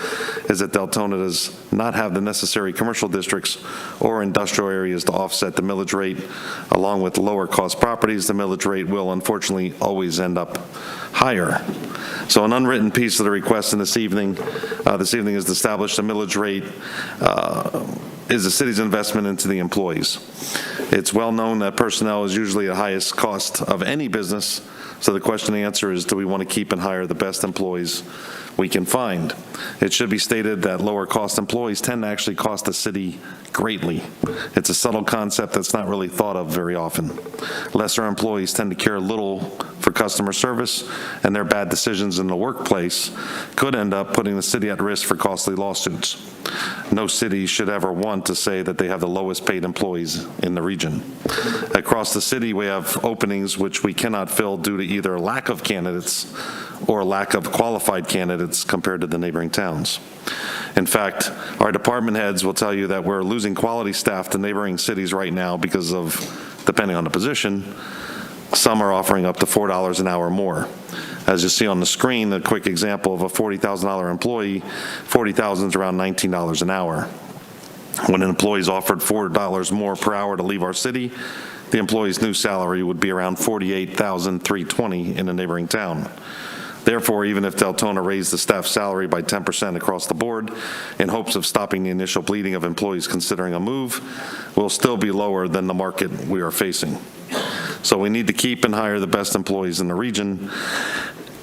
is that Deltona does not have the necessary commercial districts or industrial areas to offset the millage rate. Along with lower cost properties, the millage rate will unfortunately always end up higher. So an unwritten piece of the request in this evening is to establish a millage rate is the city's investment into the employees. It's well known that personnel is usually the highest cost of any business, so the question and answer is, do we want to keep and hire the best employees we can find? It should be stated that lower cost employees tend to actually cost the city greatly. It's a subtle concept that's not really thought of very often. Lesser employees tend to care little for customer service, and their bad decisions in the workplace could end up putting the city at risk for costly lawsuits. No city should ever want to say that they have the lowest paid employees in the region. Across the city, we have openings which we cannot fill due to either lack of candidates or lack of qualified candidates compared to the neighboring towns. In fact, our department heads will tell you that we're losing quality staff to neighboring cities right now because of, depending on the position, some are offering up to $4 an hour more. As you see on the screen, a quick example of a $40,000 employee, $40,000 is around $19 an hour. When an employee is offered $4 more per hour to leave our city, the employee's new salary would be around $48,320 in a neighboring town. Therefore, even if Deltona raised the staff salary by 10% across the board in hopes of stopping the initial bleeding of employees considering a move, will still be lower than the market we are facing. So we need to keep and hire the best employees in the region.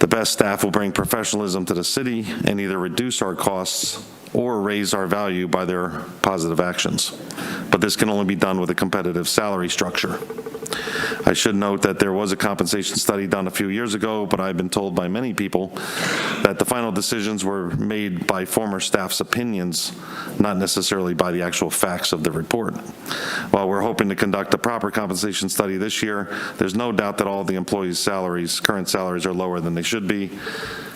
The best staff will bring professionalism to the city and either reduce our costs or raise our value by their positive actions. But this can only be done with a competitive salary structure. I should note that there was a compensation study done a few years ago, but I've been told by many people that the final decisions were made by former staff's opinions, not necessarily by the actual facts of the report. While we're hoping to conduct a proper compensation study this year, there's no doubt that all the employees' salaries, current salaries, are lower than they should be.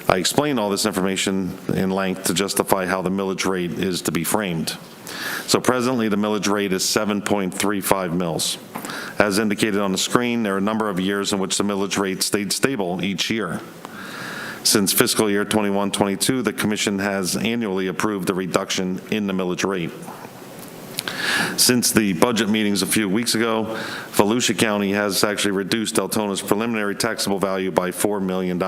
I explain all this information in length to justify how the millage rate is to be framed. So presently, the millage rate is 7.35 mils. As indicated on the screen, there are a number of years in which the millage rate stayed stable each year. Since fiscal year 21-22, the Commission has annually approved a reduction in the millage rate. Since the budget meetings a few weeks ago, Volusia County has actually reduced Deltona's preliminary taxable value by $4 million.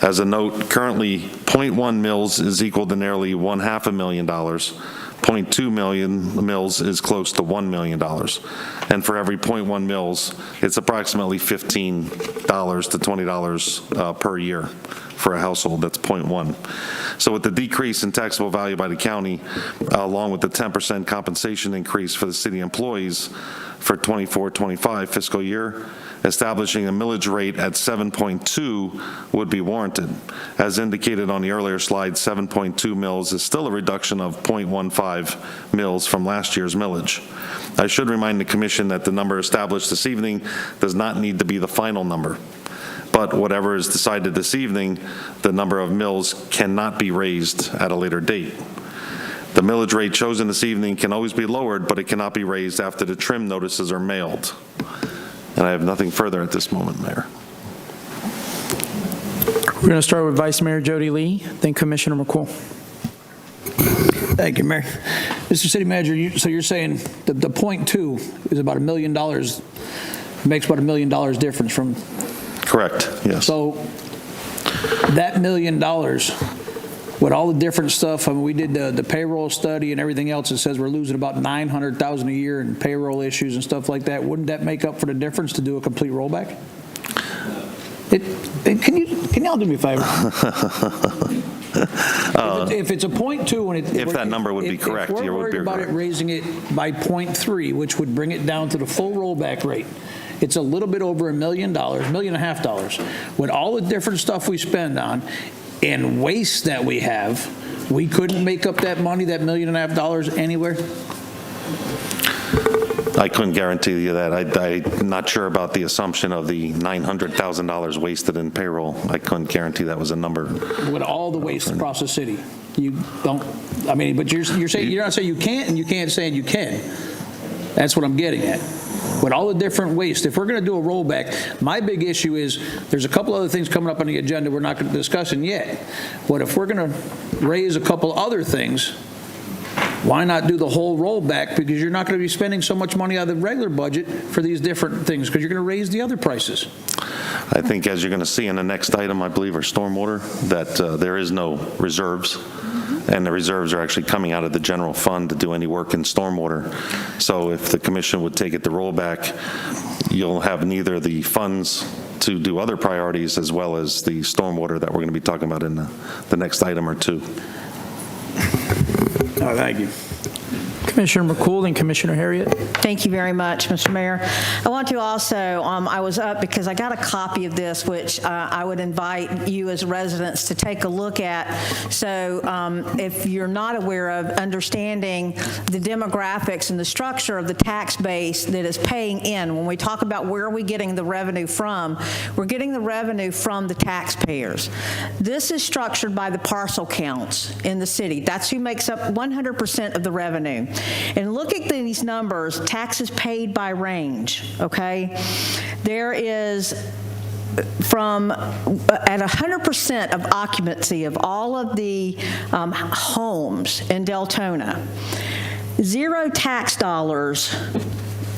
As a note, currently 0.1 mils is equal to nearly $500,000. 0.2 million mils is close to $1 million. And for every 0.1 mils, it's approximately $15 to $20 per year for a household. That's 0.1. So with the decrease in taxable value by the county, along with the 10% compensation increase for the city employees for 24-25 fiscal year, establishing a millage rate at 7.2 would be warranted. As indicated on the earlier slide, 7.2 mils is still a reduction of 0.15 mils from last year's millage. I should remind the Commission that the number established this evening does not need to be the final number. But whatever is decided this evening, the number of mills cannot be raised at a later date. The millage rate chosen this evening can always be lowered, but it cannot be raised after the trim notices are mailed. And I have nothing further at this moment, Mayor. We're going to start with Vice Mayor Jody Lee, then Commissioner McCool. Thank you, Mayor. Mr. City Manager, so you're saying the 0.2 is about $1 million, makes about $1 million difference from... Correct, yes. So that $1 million with all the different stuff, I mean, we did the payroll study and everything else. It says we're losing about $900,000 a year in payroll issues and stuff like that. Wouldn't that make up for the difference to do a complete rollback? Can y'all do me a favor? If it's a 0.2 and if that number would be correct, if you we're would be worried about correct. it raising it by 0.3, which would bring it down to the full rollback rate, it's a little bit over $1 million, $1.5 million. With all the different stuff we spend on and waste that we have, we couldn't make up that money, that $1.5 million anywhere? I couldn't guarantee you that. I'm not sure about the assumption of the $900,000 wasted in payroll. I couldn't guarantee that was a number. With all the waste across the city, you don't, I mean, but you're saying, you're not saying you can't, and you can't say you can. That's what I'm getting at. With all the different waste, if we're going to do a rollback, my big issue is there's a couple other things coming up on the agenda we're not going to discuss yet. But if we're going to raise a couple other things, why not do the whole rollback? Because you're not going to be spending so much money out of the regular budget for these different things because you're going to raise the other prices. I think as you're going to see in the next item, I believe, are stormwater, that there is no reserves. And the reserves are actually coming out of the general fund to do any work in stormwater. So if the commission would take it to rollback, you'll have neither the funds to do other priorities as well as the stormwater that we're going to be talking about in the next item or two. Oh, thank you. Commissioner McCool and Commissioner Harriet. Thank you very much, Mr. Mayor. I want to also, I was up because I got a copy of this, which I would invite you as residents to take a look at. So if you're not aware of understanding the demographics and the structure of the tax base that is paying in, when we talk about where are we getting the revenue from, we're getting the revenue from the taxpayers. This is structured by the parcel counts in the city. That's who makes up 100% of the revenue. And look at these numbers, taxes paid by range, okay? There is from at 100% of occupancy of all of the homes in Deltona, 0 tax dollars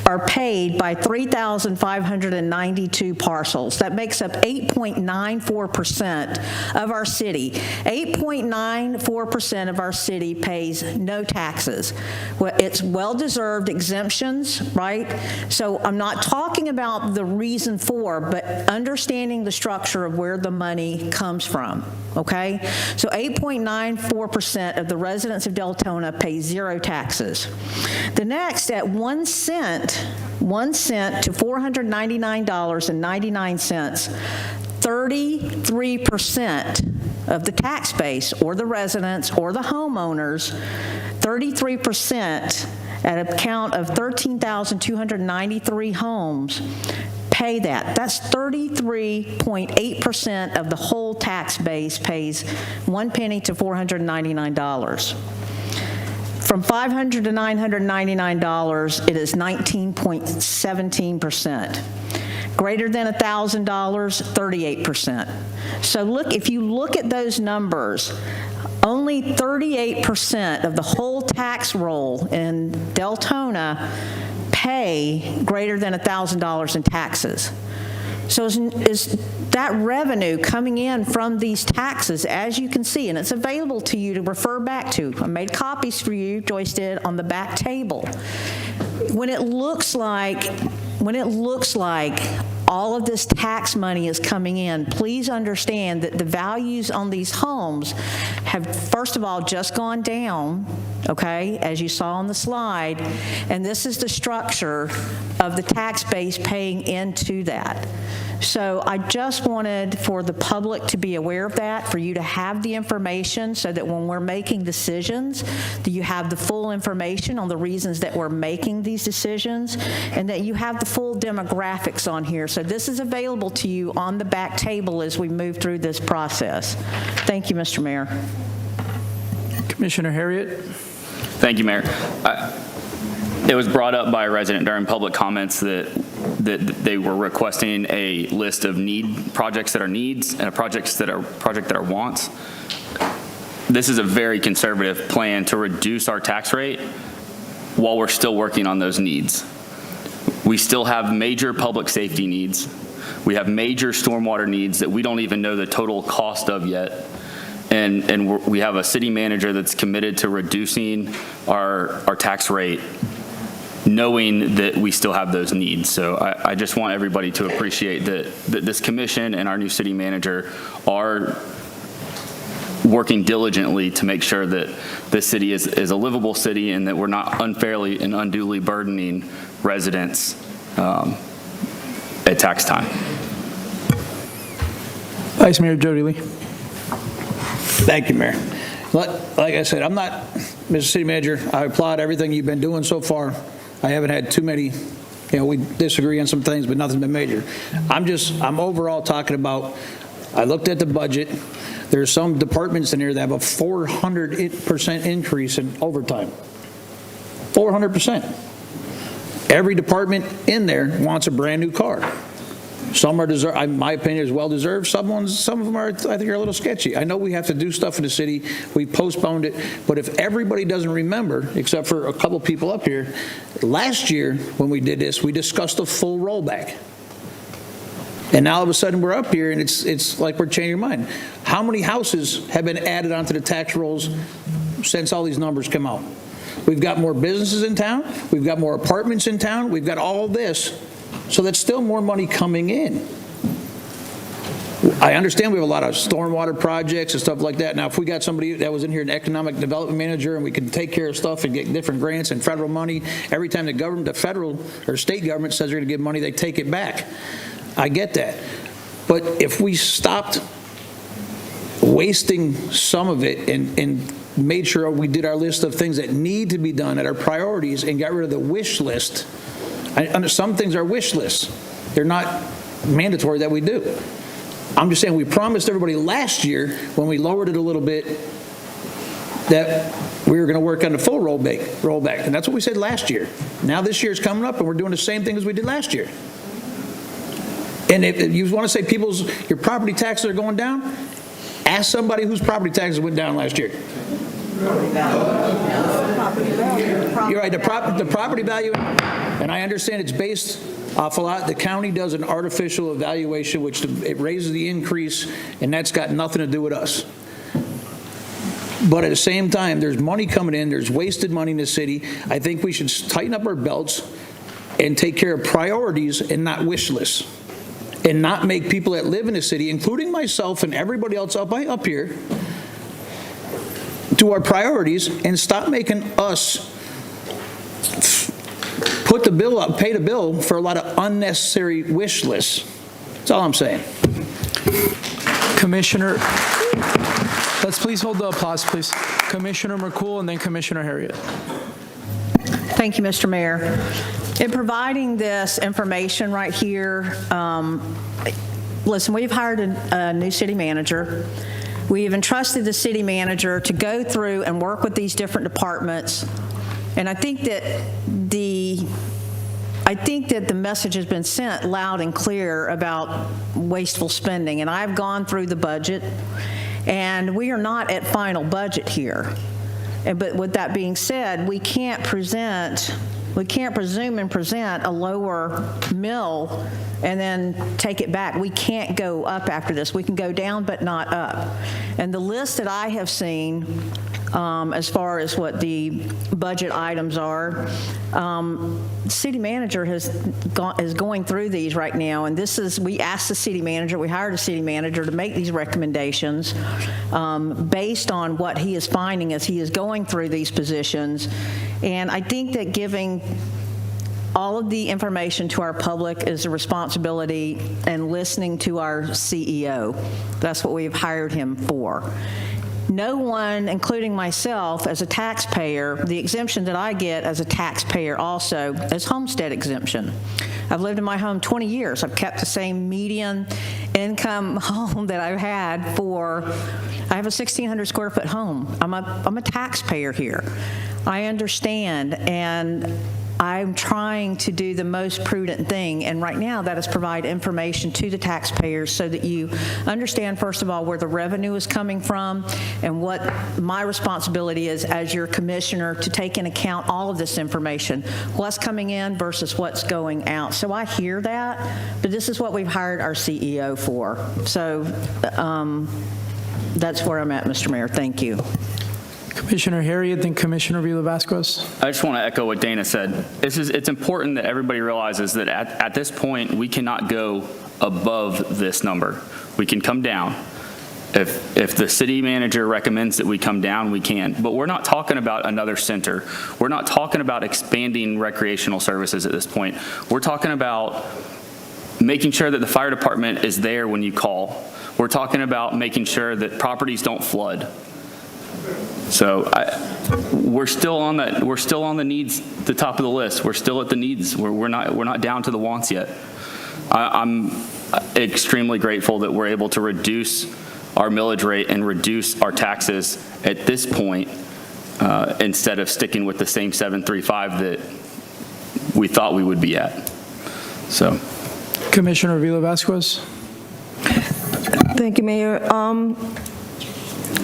are paid by 3,592 parcels. That makes up 8.94% of our city. 8.94% of our city pays no taxes. Well, it's well-deserved exemptions, right? So I'm not talking about the reason for, but understanding the structure of where the money comes from, okay? So 8.94% of the residents of Deltona pay 0 taxes. The next, at 1 cent to $499.99, 33% of the tax base, or the residents, or the homeowners, 33% at a count of 13,293 homes, pay that. That's 33.8% of the whole tax base pays 1 penny to $499. From $500 to $999, it is 19.17%. Greater than $1,000, 38%. So look, if you look at those numbers, only 38% of the whole tax roll in Deltona pay greater than $1,000 in taxes. So is that revenue coming in from these taxes, as you can see, and it's available to you to refer back to. I made copies for you, Joyce did, on the back table. When it looks like all of this tax money is coming in, please understand that the values on these homes have, first of all, just gone down, okay, as you saw on the slide, and this is the structure of the tax base paying into that. So I just wanted for the public to be aware of that, for you to have the information so that when we're making decisions, that you have the full information on the reasons that we're making these decisions, and that you have the full demographics on here. So this is available to you on the back table as we move through this process. Thank you, Mr. Mayor. Commissioner Harriet. Thank you, Mayor. It was brought up by a resident during public comments that they were requesting a list of projects that are needs and project that are wants. This is a very conservative plan to reduce our tax rate while we're still working on those needs. We still have major public safety needs. We have major stormwater needs that we don't even know the total cost of yet. and we have a city manager that's committed to reducing our tax rate, knowing that we still have those needs. So I just want everybody to appreciate that this commission and our new city manager are working diligently to make sure that this city is a livable city and that we're not unfairly and unduly burdening residents at tax time. Vice Mayor Jody Lee. Thank you, Mayor. Like I said, I'm not, Mr. City Manager, I applaud everything you've been doing so far. I haven't had too many, we disagree on some things, but nothing's been major. I'm overall talking about, I looked at the budget. There's some departments in here that have a 400% increase in overtime. 400%. Every department in there wants a brand new car. Some are deserved, in my opinion, is well-deserved. Some of them are, I think, are a little sketchy. I know we have to do stuff in the city. We postponed it. But if everybody doesn't remember, except for a couple people up here, last year when we did this, we discussed a full rollback. And now all of a sudden we're up here and it's like we're changing our mind. How many houses have been added onto the tax rolls since all these numbers come out? We've got more businesses in town. We've got more apartments in town. We've got all this. So that's still more money coming in. I understand we have a lot of stormwater projects and stuff like that. Now, if we got somebody that was in here, an economic development manager, and we can take care of stuff and get different grants and federal money, every time the federal or state government says they're going to give money, they take it back. I get that. But if we stopped wasting some of it and made sure we did our list of things that need to be done at our priorities and got rid of the wish list, some things are wish lists. They're not mandatory that we do. I'm just saying we promised everybody last year when we lowered it a little bit that we were going to work on the full rollback. And that's what we said last year. Now this year's coming up and we're doing the same thing as we did last year. And if you want to say your property taxes are going down, ask somebody whose property taxes went down last year. You're right, the property value, and I understand it's based off a lot. The county does an artificial evaluation, which it raises the increase, and that's got nothing to do with us. But at the same time, there's money coming in, there's wasted money in the city. I think we should tighten up our belts and take care of priorities and not wish lists. And not make people that live in the city, including myself and everybody else up here, do our priorities and stop making us put the bill up, pay the bill for a lot of unnecessary wish lists. That's all I'm saying. Commissioner, let's please hold the applause, please. Commissioner McCool and then Commissioner Harriet. Thank you, Mr. Mayor. In providing this information right here, listen, we've hired a new city manager. We have entrusted the city manager to go through and work with these different departments. And I think that the message has been sent loud and clear about wasteful spending. And I've gone through the budget, and we are not at final budget here. But with that being said, we can't presume and present a lower mill and then take it back. We can't go up after this. We can go down, but not up. And the list that I have seen, as far as what the budget items are, city manager is going through these right now, and we asked the city manager, we hired a city manager to make these recommendations based on what he is finding as he is going through these positions. And I think that giving all of the information to our public is a responsibility, and listening to our CEO. That's what we've hired him for. No one, including myself as a taxpayer, the exemption that I get as a taxpayer also is homestead exemption. I've lived in my home 20 years. I've kept the same median income home that I've had I have a 1,600 square foot home. I'm a taxpayer here. I understand, and I'm trying to do the most prudent thing, and right now that is provide information to the taxpayers so that you understand, first of all, where the revenue is coming from and what my responsibility is as your commissioner to take into account all of this information, what's coming in versus what's going out. So I hear that, but this is what we've hired our CEO for. So that's where I'm at, Mr. Mayor. Thank you. Commissioner Harriet, then Commissioner Vila-Vasquez. I just want to echo what Dana said. It's important that everybody realizes that at this point, we cannot go above this number. We can come down. If the city manager recommends that we come down, we can. But we're not talking about another center. We're not talking about expanding recreational services at this point. We're talking about making sure that the fire department is there when you call. We're talking about making sure that properties don't flood. So we're still on the needs, the top of the list. We're still at the needs. We're not down to the wants yet. I'm extremely grateful that we're able to reduce our millage rate and reduce our taxes at this point instead of sticking with the same 735 that we thought we would be at. So, Commissioner Vila-Vasquez. Thank you, Mayor.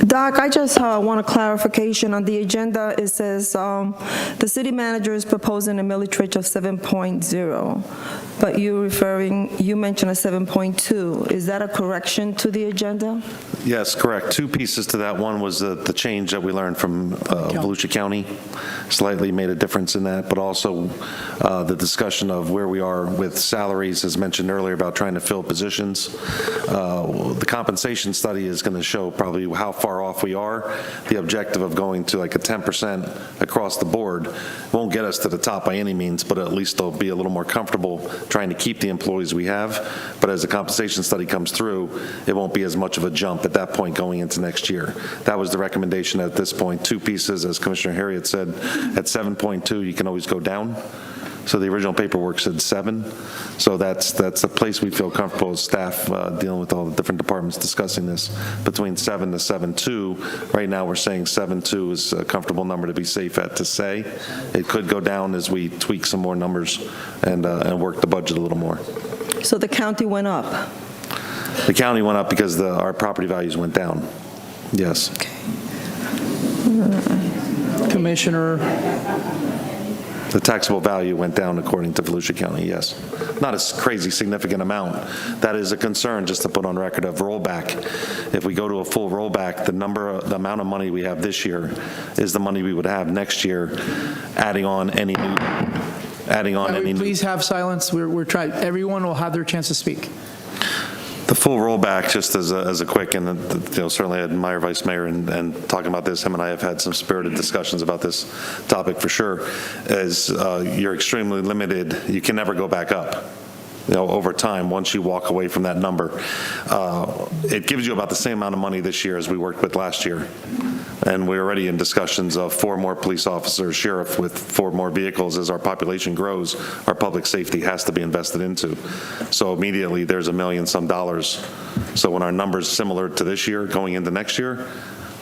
Doc, I just want a clarification on the agenda. It says the city manager is proposing a millage rate of 7.0, but you mentioned a 7.2. Is that a correction to the agenda? Yes, correct. Two pieces to that. One was the change that we learned from Volusia County, slightly made a difference in that, but also the discussion of where we are with salaries, as mentioned earlier, about trying to fill positions. The compensation study is going to show probably how far off we are. The objective of going to like a 10% across the board won't get us to the top by any means, but at least they'll be a little more comfortable trying to keep the employees we have. But as the compensation study comes through, it won't be as much of a jump at that point going into next year. That was the recommendation at this point. Two pieces, as Commissioner Harriet said, at 7.2, you can always go down. So the original paperwork said 7. So that's a place we feel comfortable as staff dealing with all the different departments discussing this. Between 7 to 7.2, right now we're saying 7.2 is a comfortable number to be safe at to say. It could go down as we tweak some more numbers and work the budget a little more. So the county went up? The county went up because our property values went down. Yes. Okay. Commissioner. The taxable value went down according to Volusia County, yes. Not a crazy significant amount. That is a concern, just to put on record, of rollback. If we go to a full rollback, the amount of money we have this year is the money we would have next year, adding on any new. Please have silence. We're trying. Everyone will have their chance to speak. The full rollback, just as a quick, and certainly I admire Vice Mayor and talking about this. Him and I have had some spirited discussions about this topic for sure. Is you're extremely limited. You can never go back up. Over time, once you walk away from that number, it gives you about the same amount of money this year as we worked with last year. And we're already in discussions of 4 more police officers, sheriff with 4 more vehicles. As our population grows, our public safety has to be invested into. So immediately there's $1 million some. So when our number's similar to this year, going into next year,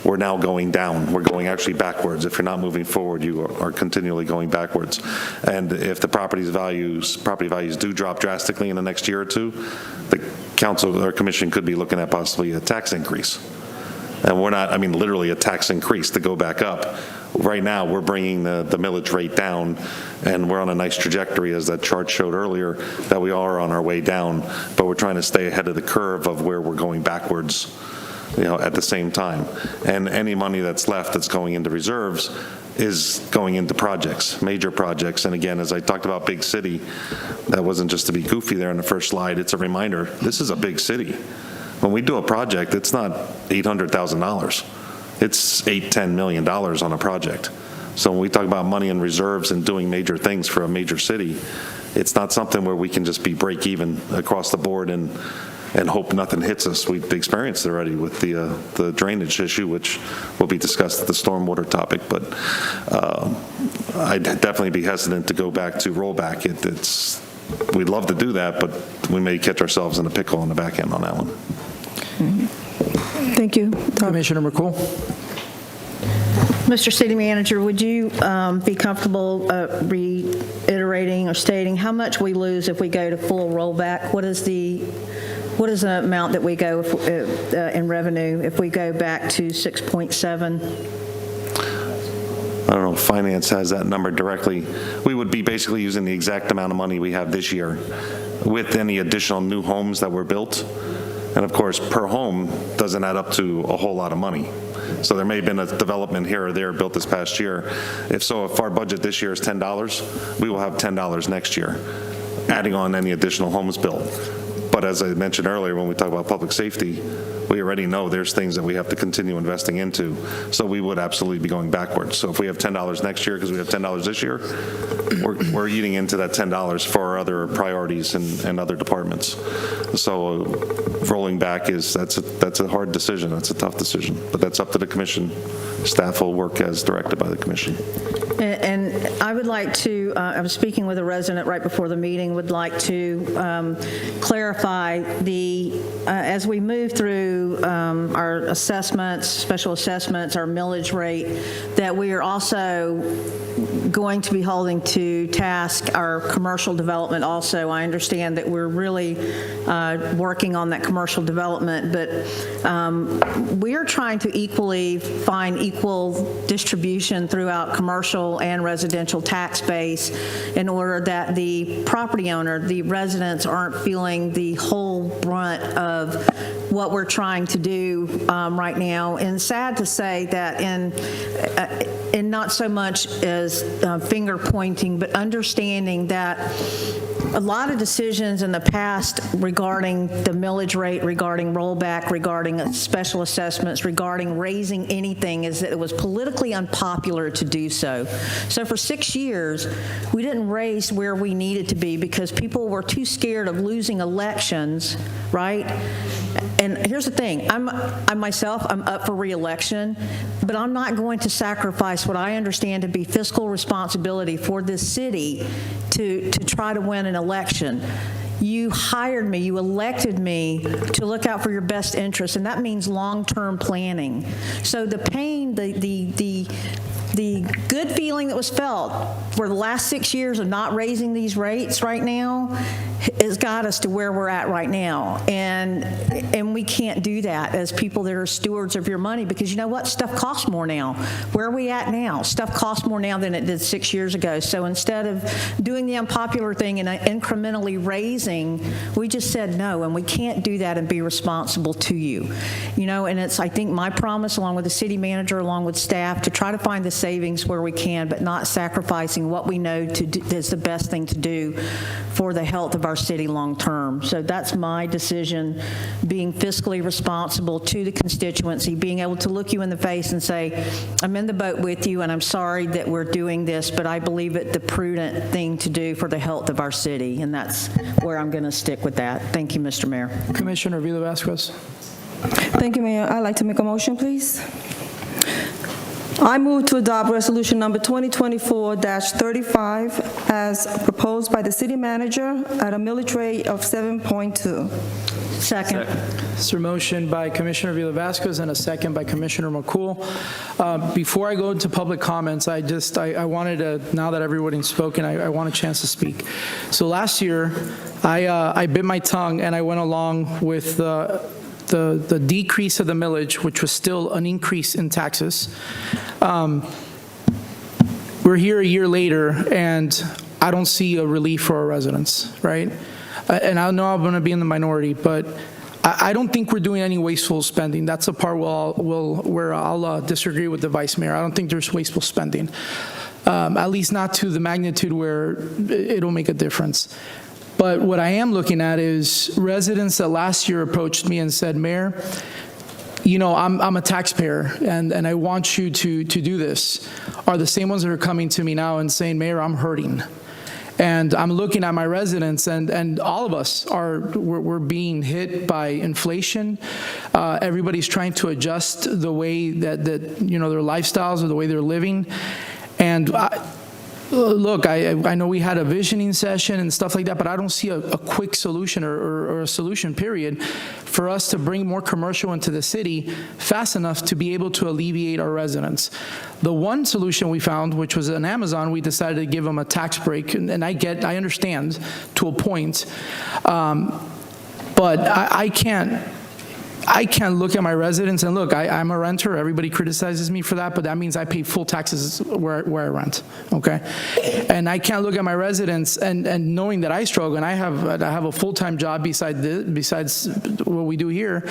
we're now going down. We're going actually backwards. If you're not moving forward, you are continually going backwards. And if the property values do drop drastically in the next year or two, the council or commission could be looking at possibly a tax increase. And we're not, literally a tax increase to go back up. Right now, we're bringing the millage rate down, and we're on a nice trajectory, as that chart showed earlier, that we are on our way down, but we're trying to stay ahead of the curve of where we're going backwards, at the same time. And any money that's left that's going into reserves is going into projects, major projects. And again, as I talked about big city, that wasn't just to be goofy there on the first slide. It's a reminder, this is a big city. When we do a project, it's not $800,000. It's $8-10 million on a project. So when we talk about money in reserves and doing major things for a major city, it's not something where we can just be break even across the board and hope nothing hits us. We've experienced it already with the drainage issue, which will be discussed at the stormwater topic. But I'd definitely be hesitant to go back to rollback. We'd love to do that, but we may catch ourselves in a pickle on the back end on that one. Thank you. Commissioner McCool. Mr. City Manager, would you be comfortable reiterating or stating how much we lose if we go to full rollback? What is the amount that we go in revenue if we go back to 6.7? I don't know if finance has that number directly. We would be basically using the exact amount of money we have this year with any additional new homes that were built. And of course, per home doesn't add up to a whole lot of money. So there may have been a development here or there built this past year. If our budget this year is $10, we will have $10 next year, adding on any additional homes built. But as I mentioned earlier, when we talk about public safety, we already know there's things that we have to continue investing into. So we would absolutely be going backwards. So if we have $10 next year because we have $10 this year, we're eating into that $10 for our other priorities and other departments. So rolling back that's a hard decision. That's a tough decision. But that's up to the commission. Staff will work as directed by the commission. And I would like to, I was speaking with a resident right before the meeting, would like to clarify as we move through our assessments, special assessments, our millage rate, that we are also going to be holding to task our commercial development also. I understand that we're really working on that commercial development, but we are trying to find equal distribution throughout commercial and residential tax base in order that the property owner, the residents, aren't feeling the whole brunt of what we're trying to do right now. And sad to say that in not so much as finger pointing, but understanding that a lot of decisions in the past regarding the millage rate, regarding rollback, regarding special assessments, regarding raising anything, is that it was politically unpopular to do so. So for 6 years, we didn't raise where we needed to be because people were too scared of losing elections, right? And here's the thing, I'm up for re-election, but I'm not going to sacrifice what I understand to be fiscal responsibility for this city to try to win an election. You hired me, you elected me to look out for your best interests, and that means long-term planning. So the pain, the good feeling that was felt for the last 6 years of not raising these rates right now has got us to where we're at right now. And we can't do that as people that are stewards of your money, because you know what? Stuff costs more now. Where are we at now? Stuff costs more now than it did 6 years ago. So instead of doing the unpopular thing and incrementally raising, we just said no, and we can't do that and be responsible to you. You know, and it's, I think, my promise, along with the city manager, along with staff, to try to find the savings where we can, but not sacrificing what we know is the best thing to do for the health of our city long term. So that's my decision, being fiscally responsible to the constituency, being able to look you in the face and say, I'm in the boat with you and I'm sorry that we're doing this, but I believe it the prudent thing to do for the health of our city, and that's where I'm going to stick with that. Thank you, Mr. Mayor. Commissioner Vila-Vasquez. Thank you, Mayor. I'd like to make a motion, please. I move to adopt resolution number 2024-35 as proposed by the city manager at a millage rate of 7.2. Second. Is there a motion by Commissioner Vila-Vasquez and a second by Commissioner McCool? Before I go into public comments, I wanted to, now that everybody's spoken, I want a chance to speak. So last year, I bit my tongue and I went along with the decrease of the millage, which was still an increase in taxes. We're here a year later, and I don't see a relief for our residents, right? And I know I'm going to be in the minority, but I don't think we're doing any wasteful spending. That's the part where I'll disagree with the Vice Mayor. I don't think there's wasteful spending, at least not to the magnitude where it'll make a difference. But what I am looking at is residents that last year approached me and said, Mayor, you know, I'm a taxpayer and I want you to do this, are the same ones that are coming to me now and saying, Mayor, I'm hurting. And I'm looking at my residents, and all of us we're being hit by inflation. Everybody's trying to adjust the way that you know, their lifestyles or the way they're living. And look, I know we had a visioning session and stuff like that, but I don't see a quick solution or a solution period for us to bring more commercial into the city fast enough to be able to alleviate our residents. The one solution we found, which was an Amazon, we decided to give them a tax break, and I understand to a point, but I can't I can't look at my residents and look, I'm a renter. Everybody criticizes me for that, but that means I pay full taxes where I rent, okay? And I can't look at my residents and knowing that I struggle, and I have a full-time job besides what we do here,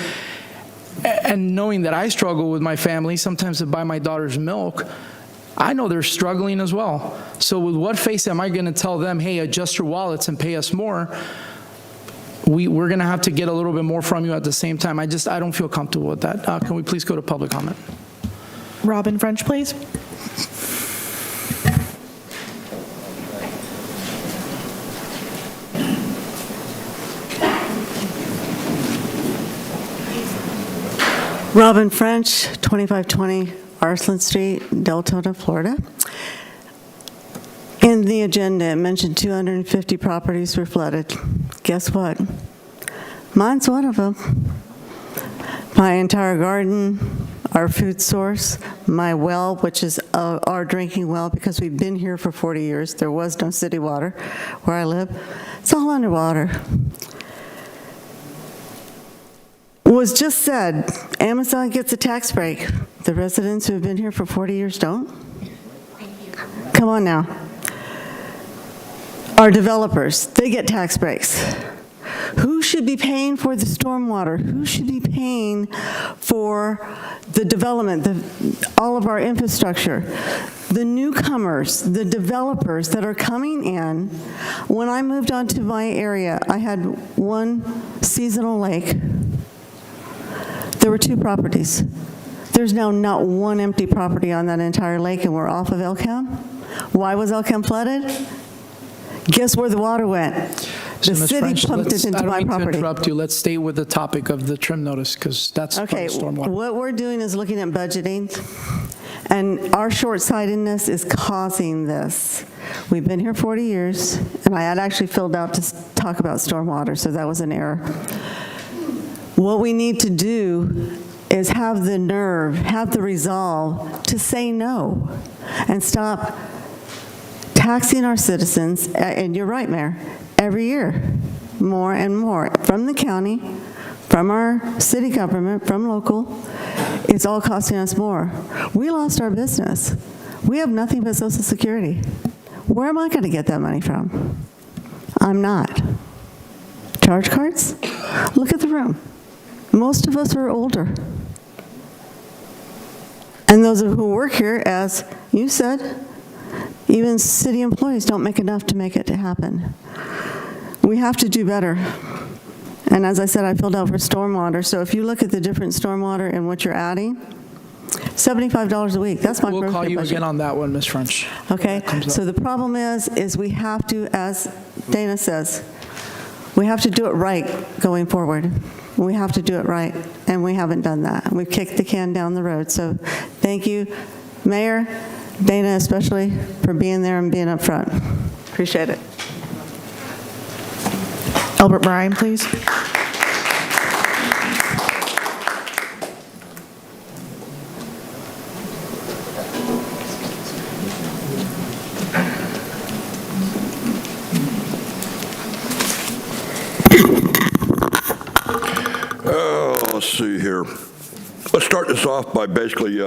and knowing that I struggle with my family, sometimes to buy my daughter's milk, I know they're struggling as well. So with what face am I going to tell them, hey, adjust your wallets and pay us more? We're going to have to get a little bit more from you at the same time. I don't feel comfortable with that. Can we please go to public comment? Robin French, please. Robin French, 2520 Arslan Street, Deltona, Florida. In the agenda, it mentioned 250 properties were flooded. Guess what? Mine's one of them. My entire garden, our food source, my well, which is our drinking well because we've been here for 40 years. There was no city water where I live. It's all underwater. Was just said, Amazon gets a tax break. The residents who have been here for 40 years don't? Come on now. Our developers, they get tax breaks. Who should be paying for the stormwater? Who should be paying for the development, all of our infrastructure? The newcomers, the developers that are coming in. When I moved onto my area, I had one seasonal lake. There were 2 properties. There's now not one empty property on that entire lake, and we're off of Elkham. Why was Elkham flooded? Guess where the water went? The city pumped it into my property. I don't mean to interrupt you. Let's stay with the topic of the trim notice, because that's part of stormwater. What we're doing is looking at budgeting, and our short-sightedness is causing this. We've been here 40 years, and I had actually filled out to talk about stormwater, so that was an error. What we need to do is have the nerve, have the resolve to say no and stop taxing our citizens, and you're right, Mayor, every year, more and more, from the county, from our city government, from local. It's all costing us more. We lost our business. We have nothing but Social Security. Where am I going to get that money from? I'm not. Charge cards? Look at the room. Most of us are older. And those who work here, as you said, even city employees don't make enough to make it to happen. We have to do better. And as I said, I filled out for stormwater. So if you look at the different stormwater and what you're adding, $75 a week. That's my We'll call you budget. again on that one, Ms. French. Okay. So the problem is we have to, as Dana says, we have to do it right going forward. We have to do it right, and we haven't done that. We've kicked the can down the road. So thank you, Mayor, Dana especially, for being there and being up front. Appreciate it. Albert Bryan, please. Let's see here. Let's start this off by basically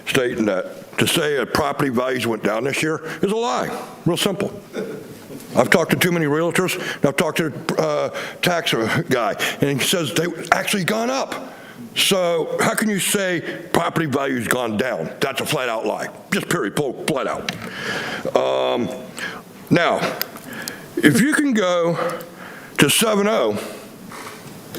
stating that to say that property values went down this year is a lie. Real simple. I've talked to too many realtors, and I've talked to the tax guy, and he says they've actually gone up. So how can you say property value's gone down? That's a flat-out lie. Just period, flat out. Now, if you can go to 7.0,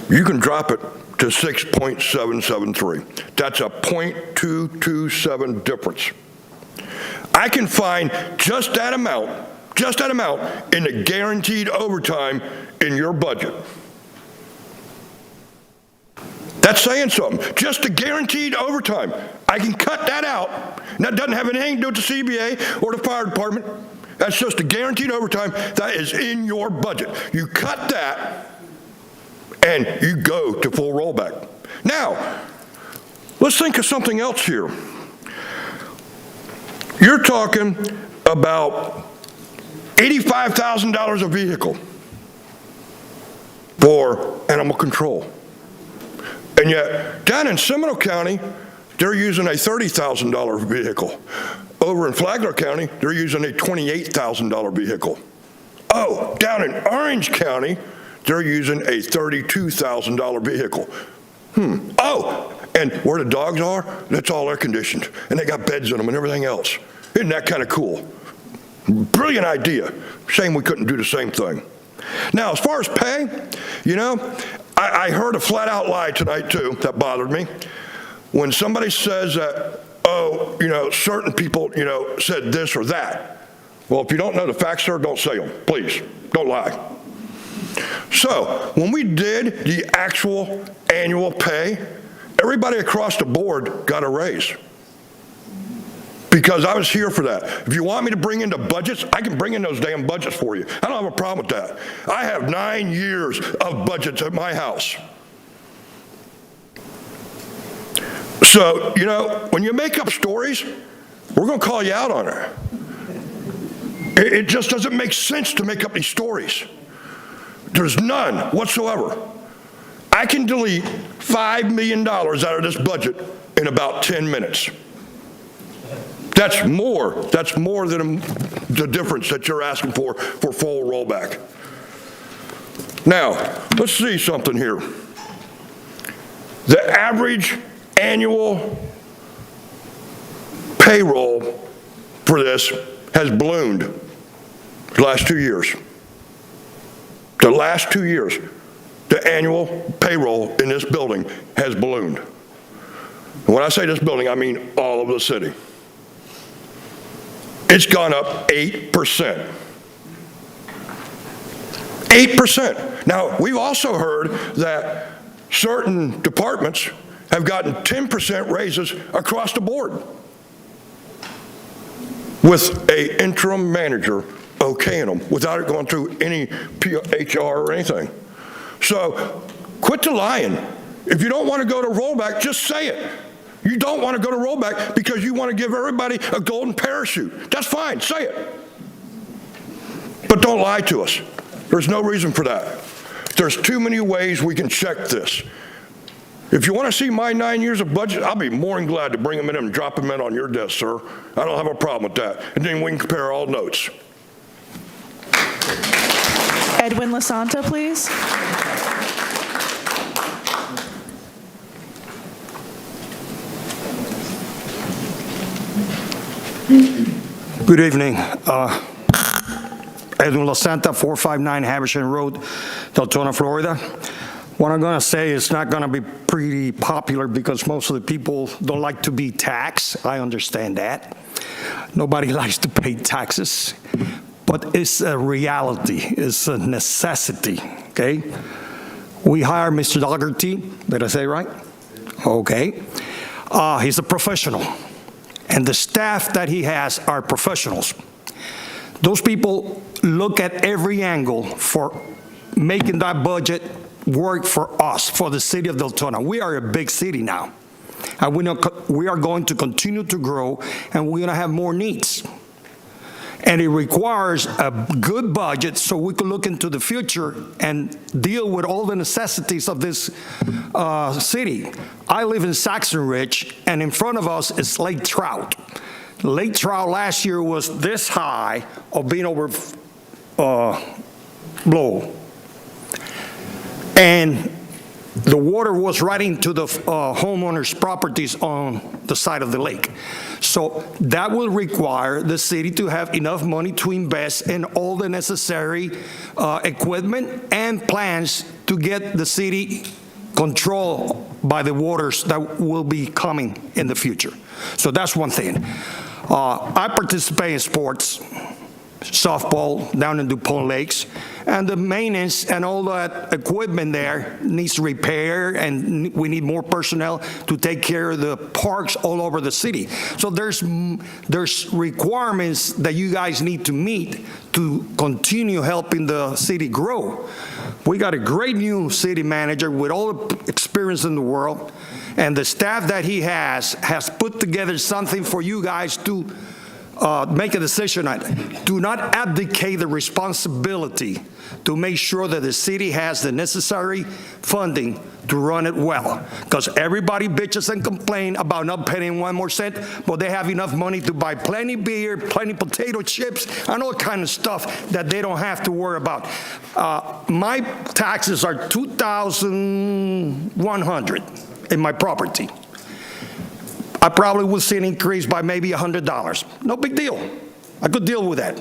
you can drop it to 6.773. That's a 0.227 difference. I can find just that amount in the guaranteed overtime in your budget. That's saying something. Just the guaranteed overtime. I can cut that out. And that doesn't have anything to do with the CBA or the fire department. That's just the guaranteed overtime that is in your budget. You cut that, and you go to full rollback. Now, let's think of something else here. You're talking about $85,000 a vehicle for animal control. And yet, down in Seminole County, they're using a $30,000 vehicle. Over in Flagler County, they're using a $28,000 vehicle. Oh, down in Orange County, they're using a $32,000 vehicle. Oh, and where the dogs are, that's all air conditioned, and they got beds in them and everything else. Isn't that kind of cool? Brilliant idea. Shame we couldn't do the same thing. Now, as far as pay, you know, I heard a flat-out lie tonight, too, that bothered me. When somebody says that, oh, you know, certain people, you know, said this or that. Well, if you don't know the facts, sir, don't say them. Please, don't lie. So, when we did the actual annual pay, everybody across the board got a raise. Because I was here for that. If you want me to bring in the budgets, I can bring in those damn budgets for you. I don't have a problem with that. I have 9 years of budgets at my house. So, you know, when you make up stories, we're going to call you out on it. It just doesn't make sense to make up these stories. There's none whatsoever. I can delete $5 million out of this budget in about 10 minutes. That's more than the difference that you're asking for full rollback. Now, let's see something here. The average annual payroll for this has ballooned the last 2 years. The last 2 years, the annual payroll in this building has ballooned. And when I say this building, I mean all of the city. It's gone up 8%. 8%. Now, we've also heard that certain departments have gotten 10% raises across the board with an interim manager okaying them without it going through any HR or anything. So quit the lying. If you don't want to go to rollback, just say it. You don't want to go to rollback because you want to give everybody a golden parachute. That's fine, say it. But don't lie to us. There's no reason for that. There's too many ways we can check this. If you want to see my 9 years of budget, I'll be more than glad to bring them in and drop them in on your desk, sir. I don't have a problem with that. And then we can compare all notes. Edwin Lasanta, please. Good evening. Edwin Lasanta, 459 Havisham Road, Deltona, Florida. What I'm going to say is not going to be pretty popular because most of the people don't like to be taxed. I understand that. Nobody likes to pay taxes, but it's a reality. It's a necessity, okay? We hired Mr. Dougherty. Did I say right? Okay. He's a professional, and the staff that he has are professionals. Those people look at every angle for making that budget work for us, for the city of Deltona. We are a big city now, and we are going to continue to grow, and we're going to have more needs. And it requires a good budget so we can look into the future and deal with all the necessities of this city. I live in Saxon Ridge, and in front of us is Lake Trout. Lake Trout last year was this high of being overflow. And the water was right into the homeowners' properties on the side of the lake. So that will require the city to have enough money to invest in all the necessary equipment and plans to get the city controlled by the waters that will be coming in the future. So that's one thing. I participate in sports, softball down in DuPont Lakes, and the maintenance and all that equipment there needs repair, and we need more personnel to take care of the parks all over the city. So there's requirements that you guys need to meet to continue helping the city grow. We got a great new city manager with all the experience in the world, and the staff that he has put together something for you guys to make a decision on it. Do not abdicate the responsibility to make sure that the city has the necessary funding to run it well. Because everybody bitches and complain about not paying 1 more cent, but they have enough money to buy plenty beer, plenty potato chips, and all kind of stuff that they don't have to worry about. My taxes are $2,100 in my property. I probably will see an increase by maybe $100. No big deal. I could deal with that.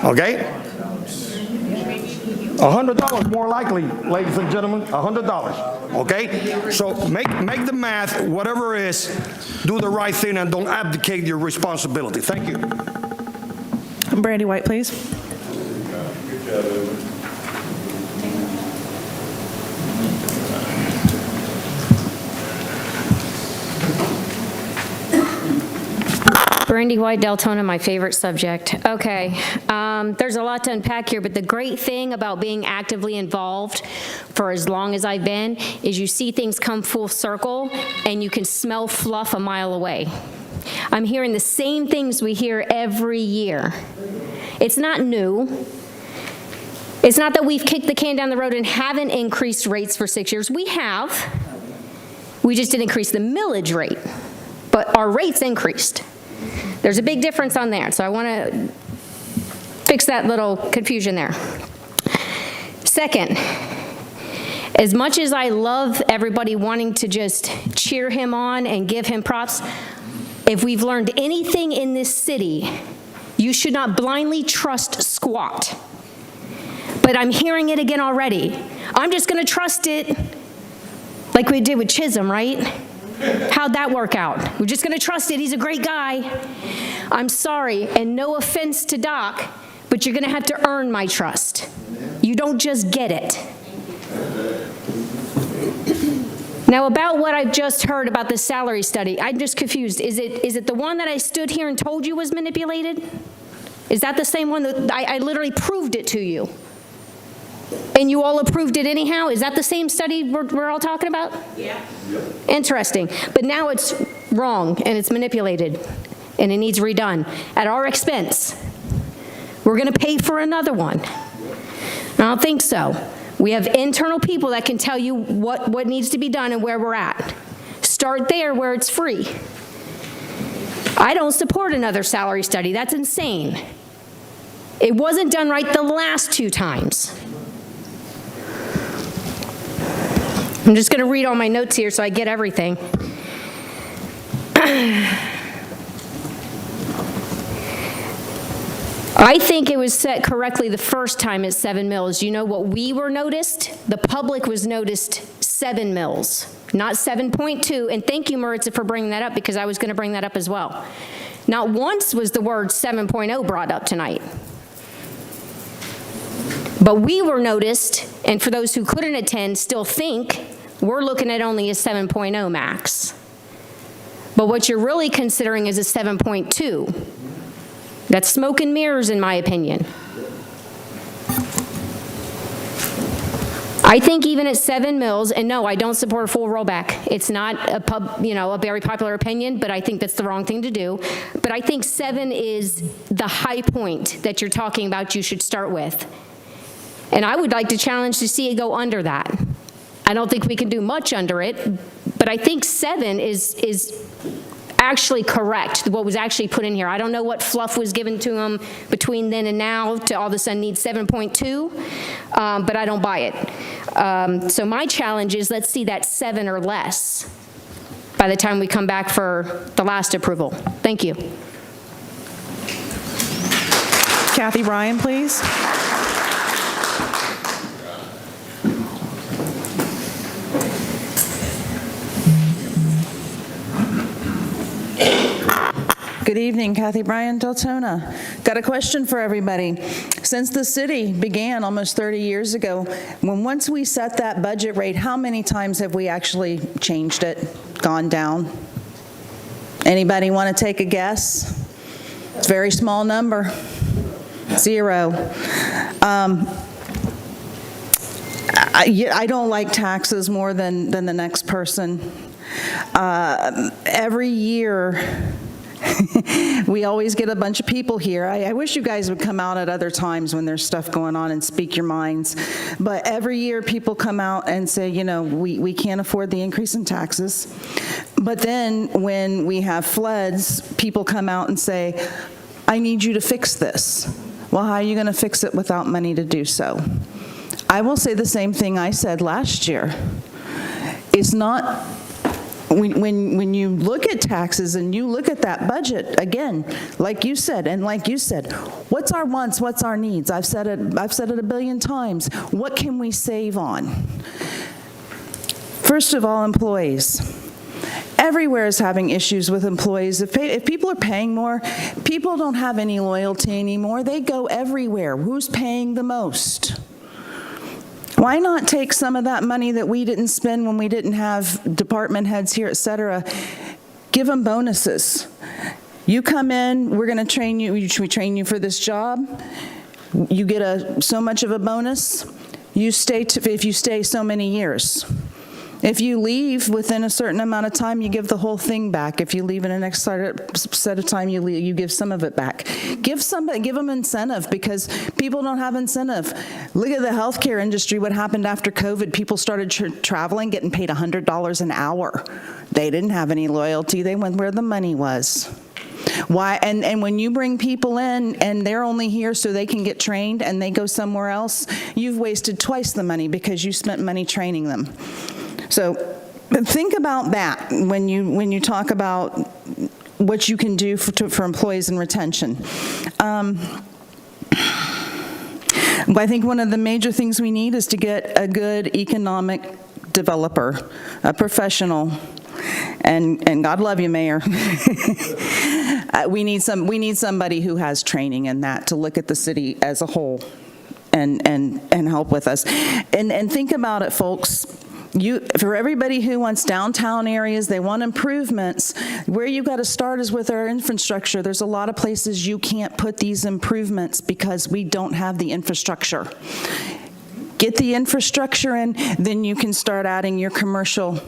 Okay? $100 more likely, ladies and gentlemen, $100. Okay? So make the math, whatever it is, do the right thing and don't abdicate your responsibility. Thank you. Brandy White, please. Brandy White, Deltona, my favorite subject. Okay, there's a lot to unpack here, but the great thing about being actively involved for as long as I've been is you see things come full circle and you can smell fluff a mile away. I'm hearing the same things we hear every year. It's not new. It's not that we've kicked the can down the road and haven't increased rates for 6 years. We have. We just didn't increase the millage rate, but our rates increased. There's a big difference on there, so I want to fix that little confusion there. Second, as much as I love everybody wanting to just cheer him on and give him props, if we've learned anything in this city, you should not blindly trust squat. But I'm hearing it again already. I'm just going to trust it like we did with Chisholm, right? How'd that work out? We're just going to trust it. He's a great guy. I'm sorry, and no offense to Doc, but you're going to have to earn my trust. You don't just get it. Now, about what I've just heard about the salary study, I'm just confused. Is it the one that I stood here and told you was manipulated? Is that the same one that I literally proved it to you? And you all approved it anyhow? Is that the same study we're all talking about? Yeah. Interesting. But now it's wrong and it's manipulated and it needs redone at our expense. We're going to pay for another one. I don't think so. We have internal people that can tell you what needs to be done and where we're at. Start there where it's free. I don't support another salary study. That's insane. It wasn't done right the last 2 times. I'm just going to read all my notes here so I get everything. I think it was set correctly the first time at 7 mills. You know what we were noticed? The public was noticed 7 mills, not 7.2. And thank you, Maritza, for bringing that up because I was going to bring that up as well. Not once was the word 7.0 brought up tonight. But we were noticed, and for those who couldn't attend, still think we're looking at only a 7.0 max. But what you're really considering is a 7.2. That's smoke and mirrors, in my opinion. I think even at 7 mills, and no, I don't support a full rollback. It's not a very popular opinion, but I think that's the wrong thing to do. But I think 7 is the high point that you're talking about you should start with. And I would like to challenge to see it go under that. I don't think we can do much under it, but I think 7 is actually correct, what was actually put in here. I don't know what fluff was given to them between then and now to all of a sudden need 7.2, but I don't buy it. So my challenge is let's see that 7 or less by the time we come back for the last approval. Thank you. Kathy Ryan, please. Good evening, Kathy Bryan, Deltona. Got a question for everybody. Since the city began almost 30 years ago, once we set that budget rate, how many times have we actually changed it, gone down? Anybody want to take a guess? It's a very small number. 0. I don't like taxes more than the next person. Every year We always get a bunch of people here. I wish you guys would come out at other times when there's stuff going on and speak your minds. But every year, people come out and say, you know, we can't afford the increase in taxes. But then when we have floods, people come out and say, I need you to fix this. Well, how are you going to fix it without money to do so? I will say the same thing I said last year. It's not, when you look at taxes and you look at that budget, again, like you said, what's our wants, what's our needs? I've said it a billion times. What can we save on? First of all, employees. Everywhere is having issues with employees. If people are paying more, people don't have any loyalty anymore. They go everywhere. Who's paying the most? Why not take some of that money that we didn't spend when we didn't have department heads here, et cetera, give them bonuses? You come in, we're going to train you, we train you for this job, you get so much of a bonus, you stay if you stay so many years. If you leave within a certain amount of time, you give the whole thing back. If you leave in the next set of time, you give some of it back. Give them incentive, because people don't have incentive. Look at the healthcare industry, what happened after COVID. People started traveling, getting paid $100 an hour. They didn't have any loyalty. They went where the money was. Why? And when you bring people in and they're only here so they can get trained and they go somewhere else, you've wasted twice the money because you spent money training them. So think about that when you talk about what you can do for employees and retention. I think one of the major things we need is to get a good economic developer, a professional, and God love you, Mayor. We need somebody who has training in that to look at the city as a whole and help with us. And think about it, folks. For everybody who wants downtown areas, they want improvements, where you got to start is with our infrastructure. There's a lot of places you can't put these improvements because we don't have the infrastructure. Get the infrastructure in, then you can start adding your commercial,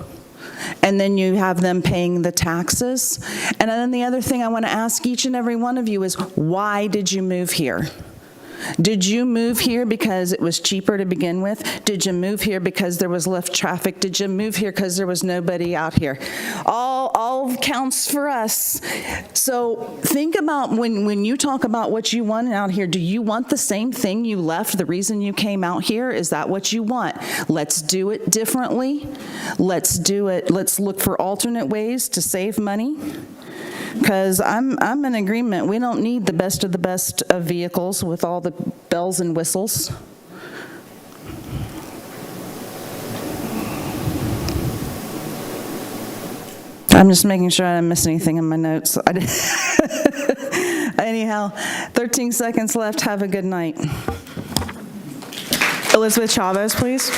and then you have them paying the taxes. And then the other thing I want to ask each and every one of you is, why did you move here? Did you move here because it was cheaper to begin with? Did you move here because there was less traffic? Did you move here because there was nobody out here? All counts for us. So think about when you talk about what you want out here, do you want the same thing you left, the reason you came out here? Is that what you want? Let's do it differently. Let's look for alternate ways to save money. Because I'm in agreement. We don't need the best of vehicles with all the bells and whistles. I'm just making sure I didn't miss anything in my notes. Anyhow, 13 seconds left. Have a good night. Elizabeth Chavez, please.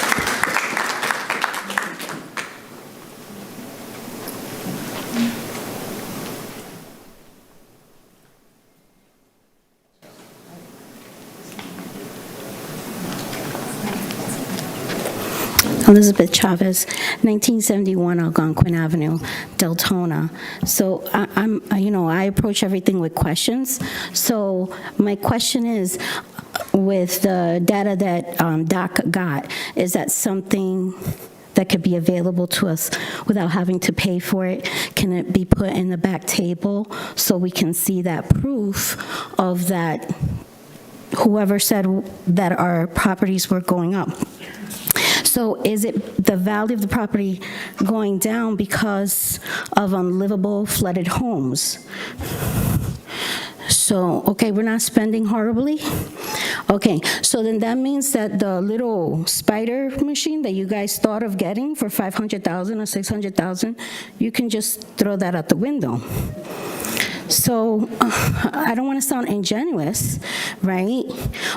Elizabeth Chavez, 1971 Algonquin Avenue, Deltona. So I approach everything with questions. So my question is, with the data that Doc got, is that something that could be available to us without having to pay for it? Can it be put in the back table so we can see that proof of that, whoever said that our properties were going up? So is it the value of the property going down because of unlivable flooded homes? So, okay, we're not spending horribly? Okay, so then that means that the little spider machine that you guys thought of getting for $500,000 or $600,000, you can just throw that out the window. So I don't want to sound ingenuous, right?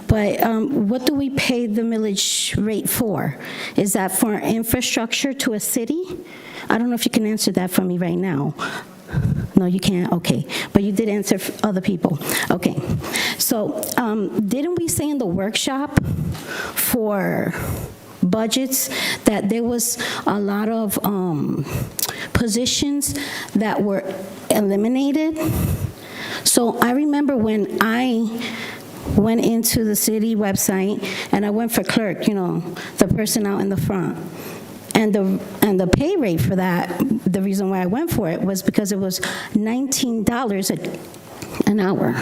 But what do we pay the millage rate for? Is that for infrastructure to a city? I don't know if you can answer that for me right now. No, you can't? Okay. But you did answer for other people. Okay. So didn't we say in the workshop for budgets that there was a lot of positions that were eliminated. So I remember when I went into the city website and I went for clerk, the person out in the front. And the pay rate for that, the reason why I went for it was because it was $19 an hour.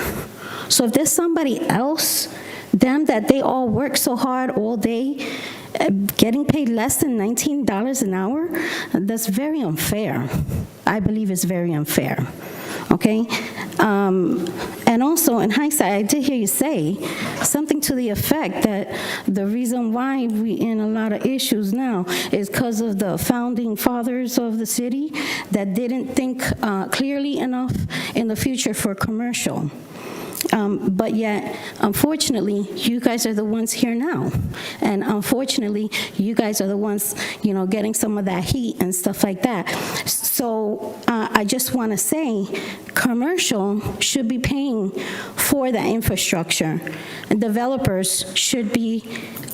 So if there's somebody else, them that they all work so hard all day, getting paid less than $19 an hour, that's very unfair. I believe it's very unfair. Okay? And also, in hindsight, I did hear you say something to the effect that the reason why we in a lot of issues now is because of the founding fathers of the city that didn't think clearly enough in the future for commercial. But yet, unfortunately, you guys are the ones here now. And unfortunately, you guys are the ones, getting some of that heat and stuff like that. So I just want to say, commercial should be paying for that infrastructure. And developers should be,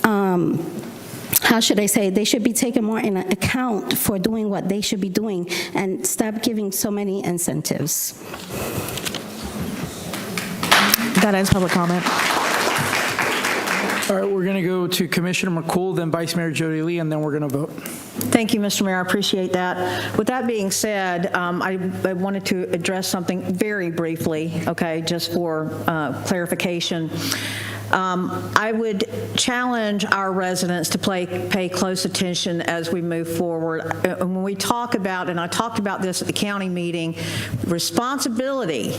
how should I say, they should be taken more in account for doing what they should be doing and stop giving so many incentives. That ends public comment. All right, we're going to go to Commissioner McCool, then Vice Mayor Jody Lee, and then we're going to vote. Thank you, Mr. Mayor. I appreciate that. With that being said, I wanted to address something very briefly, okay, just for clarification. I would challenge our residents to pay close attention as we move forward. When we talk about, and I talked about this at the county meeting, responsibility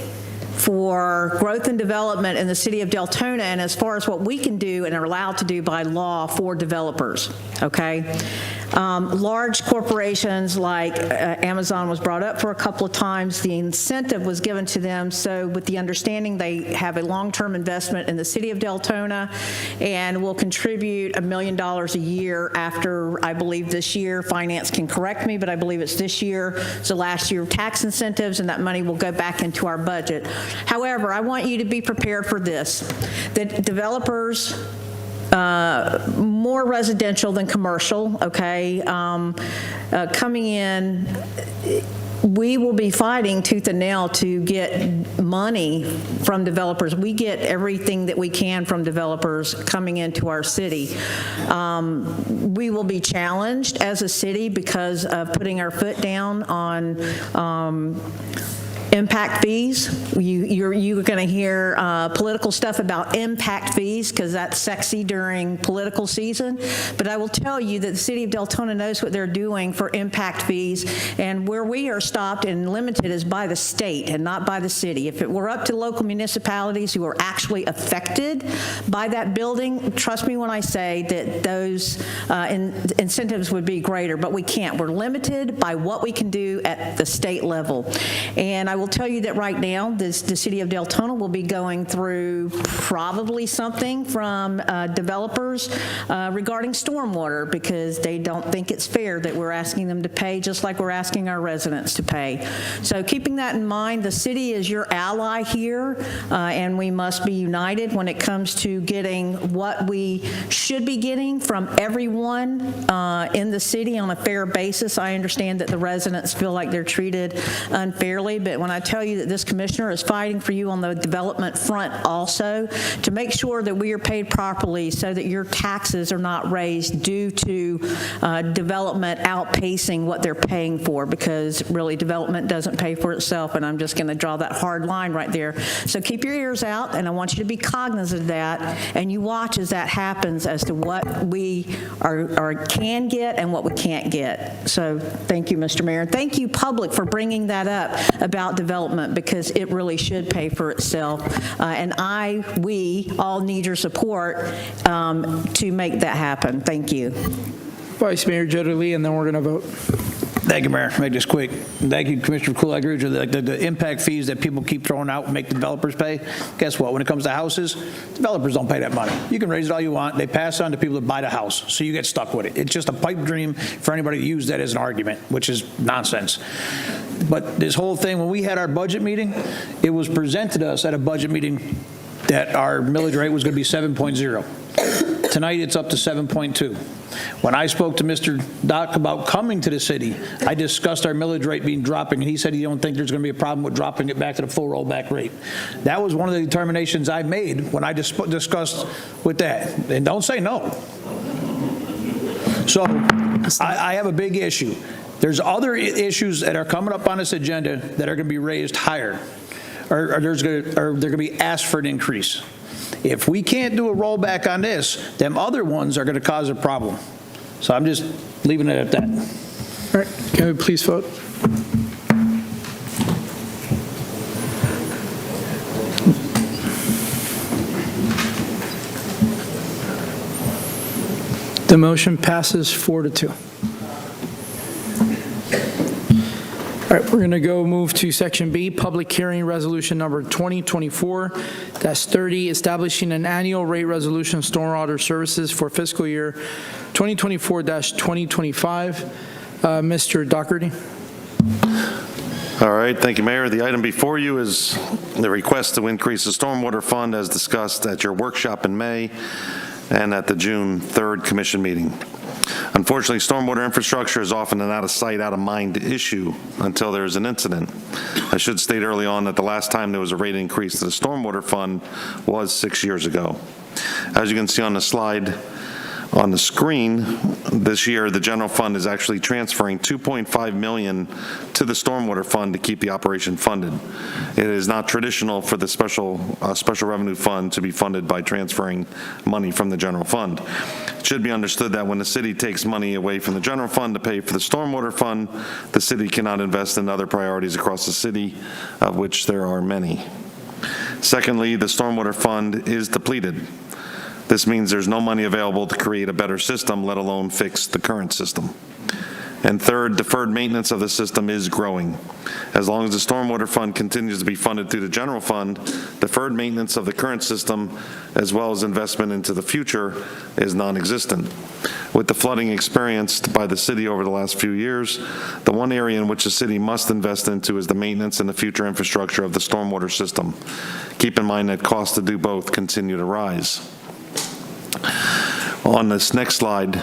for growth and development in the city of Deltona, and as far as what we can do and are allowed to do by law for developers, okay? Large corporations like Amazon was brought up for a couple of times. The incentive was given to them, so with the understanding they have a long-term investment in the city of Deltona and will contribute $1 million a year after, I believe this year, finance can correct me, but I believe it's this year, so last year tax incentives, and that money will go back into our budget. However, I want you to be prepared for this, that developers, more residential than commercial, okay, coming in, we will be fighting tooth and nail to get money from developers. We get everything that we can from developers coming into our city. We will be challenged as a city because of putting our foot down on impact fees. You're going to hear political stuff about impact fees because that's sexy during political season. But I will tell you that the city of Deltona knows what they're doing for impact fees, and where we are stopped and limited is by the state and not by the city. If it were up to local municipalities who are actually affected by that building, trust me when I say that those incentives would be greater, but we can't. We're limited by what we can do at the state level. And I will tell you that right now, the city of Deltona will be going through probably something from developers regarding stormwater because they don't think it's fair that we're asking them to pay just like we're asking our residents to pay. So keeping that in mind, the city is your ally here, and we must be united when it comes to getting what we should be getting from everyone in the city on a fair basis. I understand that the residents feel like they're treated unfairly, but when I tell you that this commissioner is fighting for you on the development front also to make sure that we are paid properly so that your taxes are not raised due to development outpacing what they're paying for, because really development doesn't pay for itself, and I'm just going to draw that hard line right there. So keep your ears out, and I want you to be cognizant of that, and you watch as that happens as to what we can get and what we can't get. So thank you, Mr. Mayor. Thank you, public, for bringing that up about development, because it really should pay for itself. And we all need your support to make that happen. Thank you. Vice Mayor Jody Lee, and then we're going to vote. Thank you, Mayor. Make this quick. Thank you, Commissioner McCool. I agree with you. The impact fees that people keep throwing out and make developers pay, guess what? When it comes to houses, developers don't pay that money. You can raise it all you want. They pass on to people that buy the house, so you get stuck with it. It's just a pipe dream for anybody to use that as an argument, which is nonsense. But this whole thing, when we had our budget meeting, it was presented to us at a budget meeting that our millage rate was going to be 7.0. tonight it's up to 7.2. When I spoke to Mr. Doc about coming to the city, I discussed our millage rate being dropping, and he said he don't think there's going to be a problem with dropping it back to the full rollback rate. That was one of the determinations I made when I discussed with that. And don't say no. So I have a big issue. There's other issues that are coming up on this agenda that are going to be raised higher, or they're going to be asked for an increase. If we can't do a rollback on this, them other ones are going to cause a problem. So I'm just leaving it at that. All right, can we please vote? The motion passes 4-2. All right, we're going to go move to Section B, Public Hearing Resolution Number 2024-30, establishing an annual rate resolution of stormwater services for fiscal year 2024-2025. Mr. Doherty. All right, thank you, Mayor. The item before you is the request to increase the stormwater fund as discussed at your workshop in May and at the June 3rd Commission meeting. Unfortunately, stormwater infrastructure is often an out-of-sight, out-of-mind issue until there is an incident. I should state early on that the last time there was a rate increase to the stormwater fund was 6 years ago. As you can see on the slide on the screen, this year the general fund is actually transferring $2.5 million to the stormwater fund to keep the operation funded. It is not traditional for the special revenue fund to be funded by transferring money from the general fund. It should be understood that when the city takes money away from the general fund to pay for the stormwater fund, the city cannot invest in other priorities across the city, of which there are many. Secondly, the stormwater fund is depleted. This means there's no money available to create a better system, let alone fix the current system. And third, deferred maintenance of the system is growing. As long as the stormwater fund continues to be funded through the general fund, deferred maintenance of the current system, as well as investment into the future, is non-existent. With the flooding experienced by the city over the last few years, the one area in which the city must invest into is the maintenance and the future infrastructure of the stormwater system. Keep in mind that costs to do both continue to rise. On this next slide,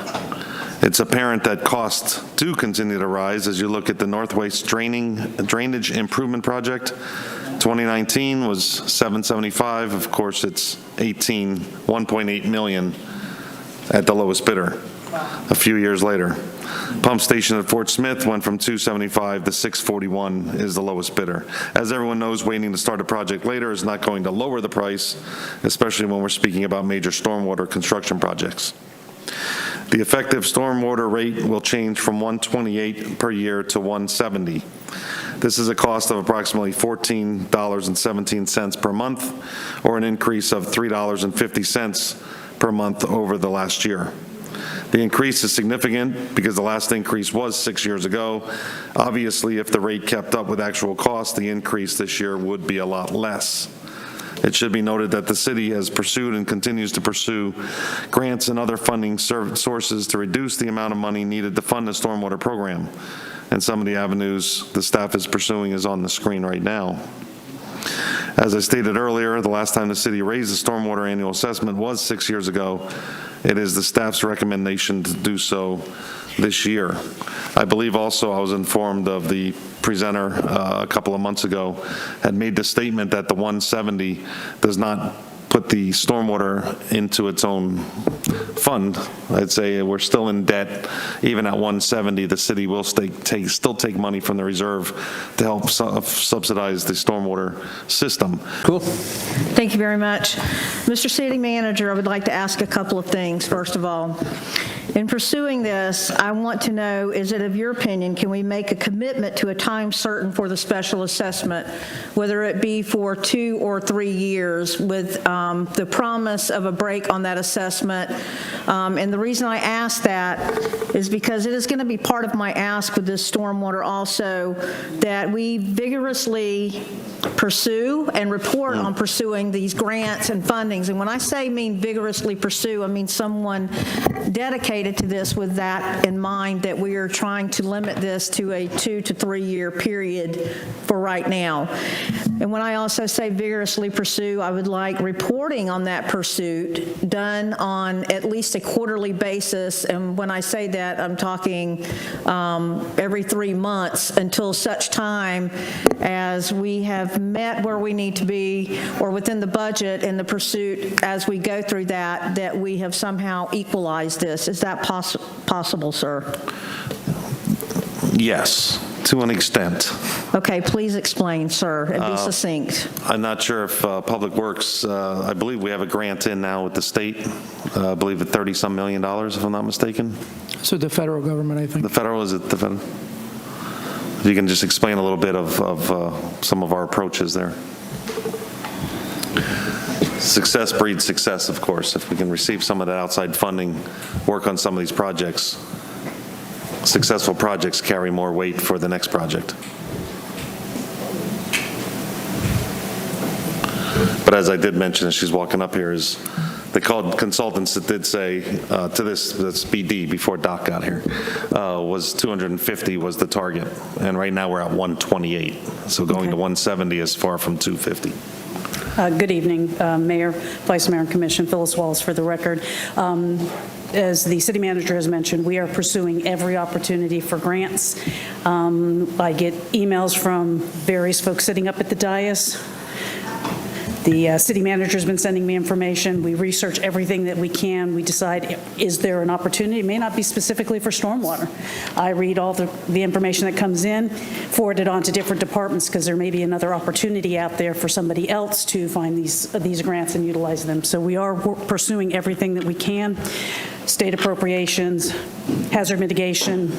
it's apparent that costs do continue to rise as you look at the Northwest Drainage Improvement Project. 2019 was $775. Of course, it's $1.8 million at the lowest bidder a few years later. Pump station at Fort Smith went from $275 to $641 is the lowest bidder. As everyone knows, waiting to start a project later is not going to lower the price, especially when we're speaking about major stormwater construction projects. The effective stormwater rate will change from $128 per year to $170. This is a cost of approximately $14.17 per month, or an increase of $3.50 per month over the last year. The increase is significant because the last increase was 6 years ago. Obviously, if the rate kept up with actual costs, the increase this year would be a lot less. It should be noted that the city has pursued and continues to pursue grants and other funding sources to reduce the amount of money needed to fund the stormwater program. And some of the avenues the staff is pursuing is on the screen right now. As I stated earlier, the last time the city raised the stormwater annual assessment was 6 years ago. It is the staff's recommendation to do so this year. I believe also I was informed of the presenter a couple of months ago had made the statement that the 170 does not put the stormwater into its own fund. I'd say we're still in debt. Even at 170, the city will still take money from the reserve to help subsidize the stormwater system. Cool. Thank you very much. Mr. City Manager, I would like to ask a couple of things. First of all, in pursuing this, I want to know, is it of your opinion, can we make a commitment to a time certain for the special assessment, whether it be for 2 or 3 years, with the promise of a break on that assessment? And the reason I ask that is because it is going to be part of my ask with this stormwater also, that we vigorously pursue and report on pursuing these grants and fundings. And when I say mean vigorously pursue, I mean someone dedicated to this with that in mind, that we are trying to limit this to a 2 to 3 year period for right now. And when I also say vigorously pursue, I would like reporting on that pursuit done on at least a quarterly basis. And when I say that, I'm talking every 3 months until such time as we have met where we need to be or within the budget and the pursuit as we go through that we have somehow equalized this. Is that possible, sir? Yes, to an extent. Okay, please explain, sir, and be succinct. I'm not sure if Public Works, I believe we have a grant in now with the state, I believe at $30-some million, if I'm not mistaken. So the federal government, I think. The federal, is it the federal? If you can just explain a little bit of some of our approaches there. Success breeds success, of course. If we can receive some of that outside funding, work on some of these projects, successful projects carry more weight for the next project. But as I did mention as she's walking up here, is the consultants that did say to this BD before Doc got here, was 250 was the target. And right now we're at 128. So going to 170 is far from 250. Good evening, Mayor, Vice Mayor, and Commission. Phyllis Wallace for the record. As the city manager has mentioned, we are pursuing every opportunity for grants. I get emails from various folks sitting up at the dais. The city manager's been sending me information. We research everything that we can. We decide, is there an opportunity? It may not be specifically for stormwater. I read all the information that comes in, forward it on to different departments because there may be another opportunity out there for somebody else to find these grants and utilize them. So we are pursuing everything that we can. State appropriations, hazard mitigation,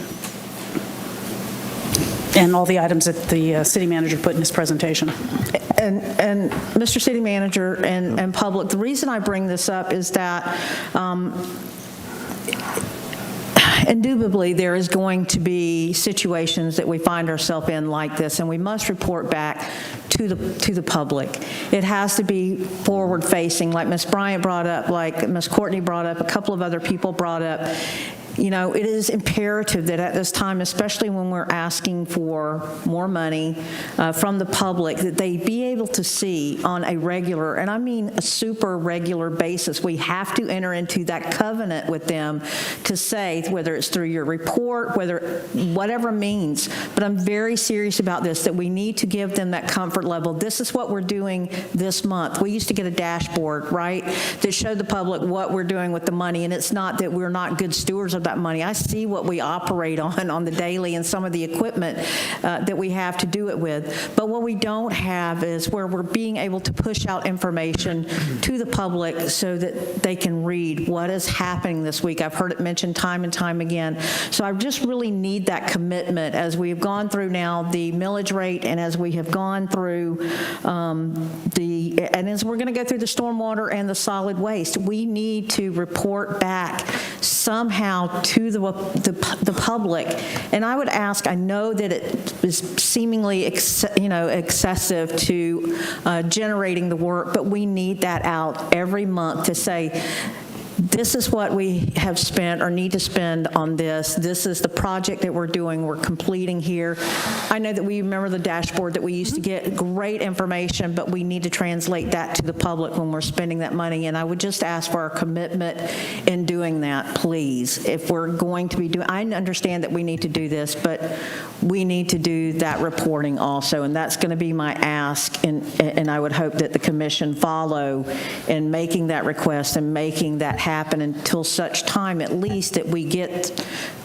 and all the items that the city manager put in his presentation. And Mr. City Manager and public, the reason I bring this up is that indubitably there is going to be situations that we find ourselves in like this, and we must report back to the public. It has to be forward-facing, like Ms. Bryant brought up, like Ms. Courtney brought up, a couple of other people brought up. You know, it is imperative that at this time, especially when we're asking for more money from the public, that they be able to see on a regular, and I mean a super regular basis, we have to enter into that covenant with them to say, whether it's through your report, whatever means, but I'm very serious about this, that we need to give them that comfort level. This is what we're doing this month. We used to get a dashboard, right, that showed the public what we're doing with the money, and it's not that we're not good stewards of that money. I see what we operate on the daily and some of the equipment that we have to do it with. But what we don't have is where we're being able to push out information to the public so that they can read what is happening this week. I've heard it mentioned time and time again. So I just really need that commitment as we've gone through now the millage rate and as we have gone through and as we're going to go through the stormwater and the solid waste, we need to report back somehow to the public. And I would ask, I know that it is seemingly excessive to generating the work, but we need that out every month to say, this is what we have spent or need to spend on this. This is the project that we're doing, we're completing here. I know that we remember the dashboard that we used to get, great information, but we need to translate that to the public when we're spending that money. And I would just ask for our commitment in doing that, please. If we're going to be doing, I understand that we need to do this, but we need to do that reporting also. And that's going to be my ask. And I would hope that the commission follow in making that request and making that happen until such time, at least, that we get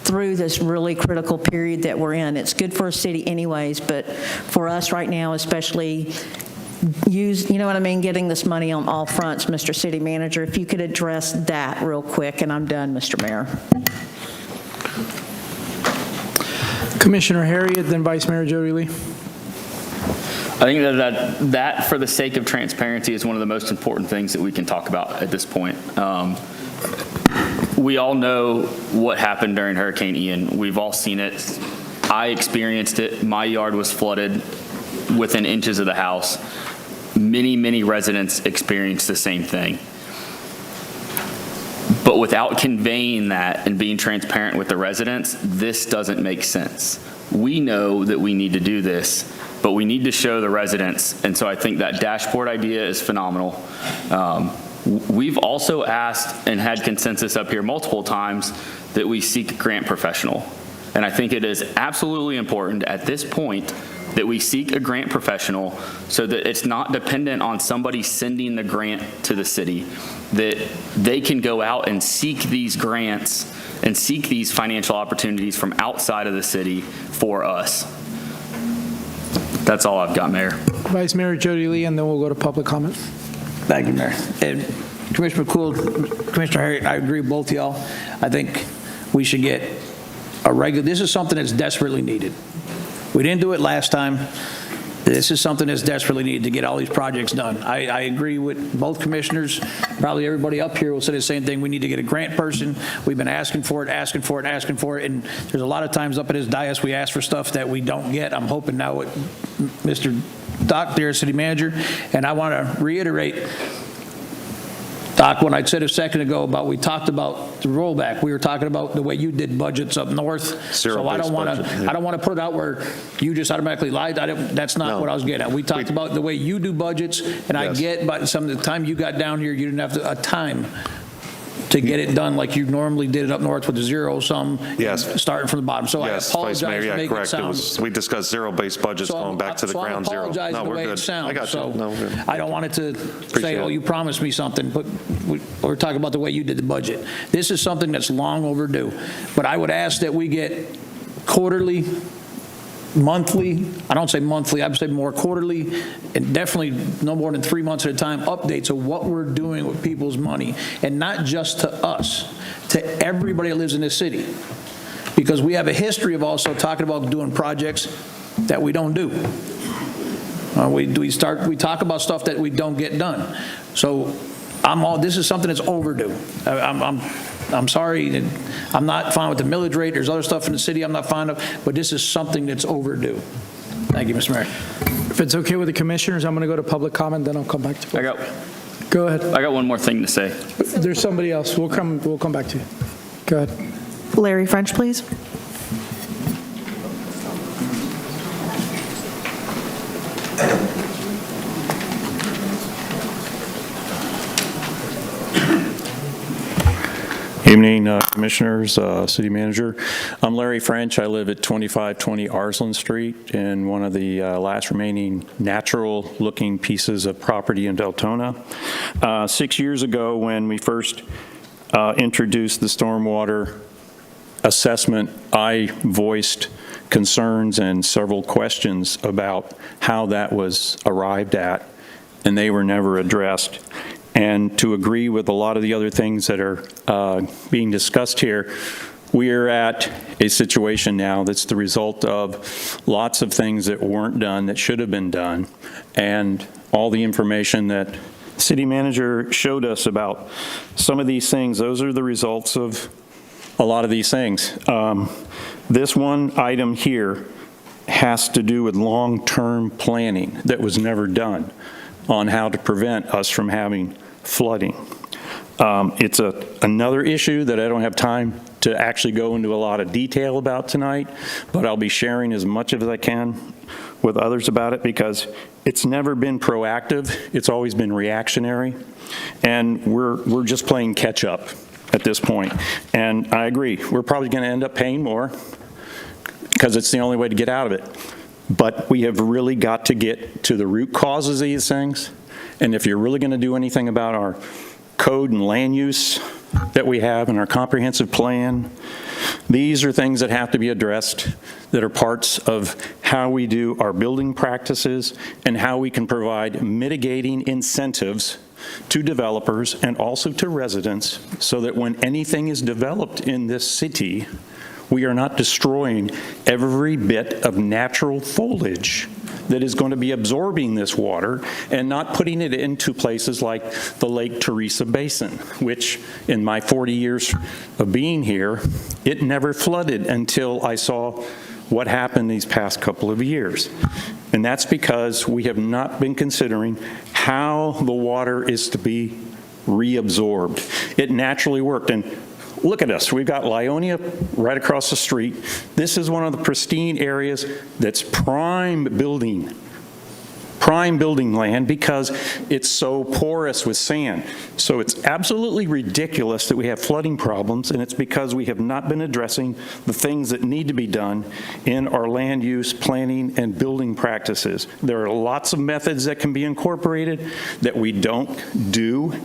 through this really critical period that we're in. It's good for a city anyways, but for us right now, especially, you know what I mean, getting this money on all fronts. Mr. City Manager, if you could address that real quick, and I'm done, Mr. Mayor. Commissioner Harriet, then Vice Mayor Jody Lee. I think that for the sake of transparency is one of the most important things that we can talk about at this point. We all know what happened during Hurricane Ian. We've all seen it. I experienced it. My yard was flooded within inches of the house. Many residents experienced the same thing. But without conveying that and being transparent with the residents, this doesn't make sense. We know that we need to do this. but we need to show the residents. And so I think that dashboard idea is phenomenal. We've also asked and had consensus up here multiple times that we seek a grant professional. And I think it is absolutely important at this point that we seek a grant professional so that it's not dependent on somebody sending the grant to the city, that they can go out and seek these grants and seek these financial opportunities from outside of the city for us. That's all I've got, Mayor. Vice Mayor Jody Lee, and then we'll go to public comment. Thank you, Mayor. And Commissioner McCool, Commissioner Harriet, I agree with both of y'all. I think we should get a regular, this is something that's desperately needed. We didn't do it last time. This is something that's desperately needed to get all these projects done. I agree with both commissioners. Probably everybody up here will say the same thing. We need to get a grant person. We've been asking for it, and there's a lot of times up at his dais we ask for stuff that we don't get. I'm hoping now with Mr. Doc there, city manager, and I want to reiterate, Doc, when I said a second ago about, we talked about the rollback, we were talking about the way you did budgets up north. So I don't want to put it out where you just automatically lied. That's not what I was getting at. We talked about the way you do budgets, and I get, but some of the time you got down here, you didn't have a time to get it done like you normally did it up north with the zero-sum, starting from the bottom. So Yes, I apologize Vice Mayor, for making correct. it sound. We discussed zero-based budgets going back to the ground zero. I apologize No, for the we're way good. it sounds. I got you. So No, we're good. I don't want it to say, oh, you promised me something, but we're talking about the way you did the budget. This is something that's long overdue. But I would ask that we get quarterly, monthly, I don't say monthly, I would say more quarterly, and definitely no more than 3 months at a time, updates of what we're doing with people's money, and not just to us, to everybody that lives in this city. Because we have a history of also talking about doing projects that we don't do. We talk about stuff that we don't get done. So this is something that's overdue. I'm sorry, I'm not fine with the millage rate. There's other stuff in the city I'm not fond of, but this is something that's overdue. Thank you, Mr. Mayor. If it's okay with the commissioners, I'm going to go to public comment, then I'll come back to you. Go ahead. I got one more thing to say. There's somebody else. We'll come back to you. Go ahead. Larry French, please. Evening, Commissioners, City Manager. I'm Larry French. I live at 2520 Arslan Street in one of the last remaining natural-looking pieces of property in Deltona. 6 years ago, when we first introduced the stormwater assessment, I voiced concerns and several questions about how that was arrived at, and they were never addressed. And to agree with a lot of the other things that are being discussed here, we are at a situation now that's the result of lots of things that weren't done that should have been done, and all the information that the city manager showed us about some of these things, those are the results of a lot of these things. This one item here has to do with long-term planning that was never done on how to prevent us from having flooding. It's another issue that I don't have time to actually go into a lot of detail about tonight, but I'll be sharing as much as I can with others about it because it's never been proactive. It's always been reactionary, and we're just playing catch up at this point. And I agree, we're probably going to end up paying more because it's the only way to get out of it. But we have really got to get to the root causes of these things. And if you're really going to do anything about our code and land use that we have in our comprehensive plan, these are things that have to be addressed that are parts of how we do our building practices and how we can provide mitigating incentives to developers and also to residents so that when anything is developed in this city, we are not destroying every bit of natural foliage that is going to be absorbing this water and not putting it into places like the Lake Teresa Basin, which in my 40 years of being here, it never flooded until I saw what happened these past couple of years. And that's because we have not been considering how the water is to be reabsorbed. It naturally worked. And Look at us. We've got Lyonia right across the street. This is one of the pristine areas that's prime building land because it's so porous with sand. So it's absolutely ridiculous that we have flooding problems, and it's because we have not been addressing the things that need to be done in our land use planning and building practices. There are lots of methods that can be incorporated that we don't do,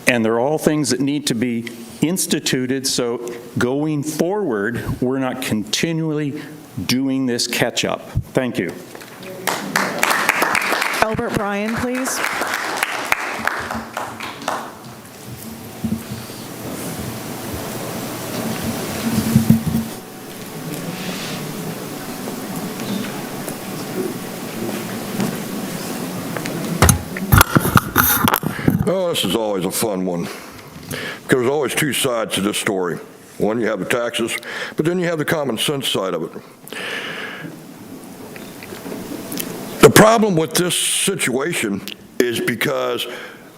and they're all things that need to be instituted so going forward, we're not continually doing this catch-up. Thank you. Albert Bryan, please. Oh, this is always a fun one, because there's always two sides to this story. One, you have the taxes, but then you have the common sense side of it. The problem with this situation is because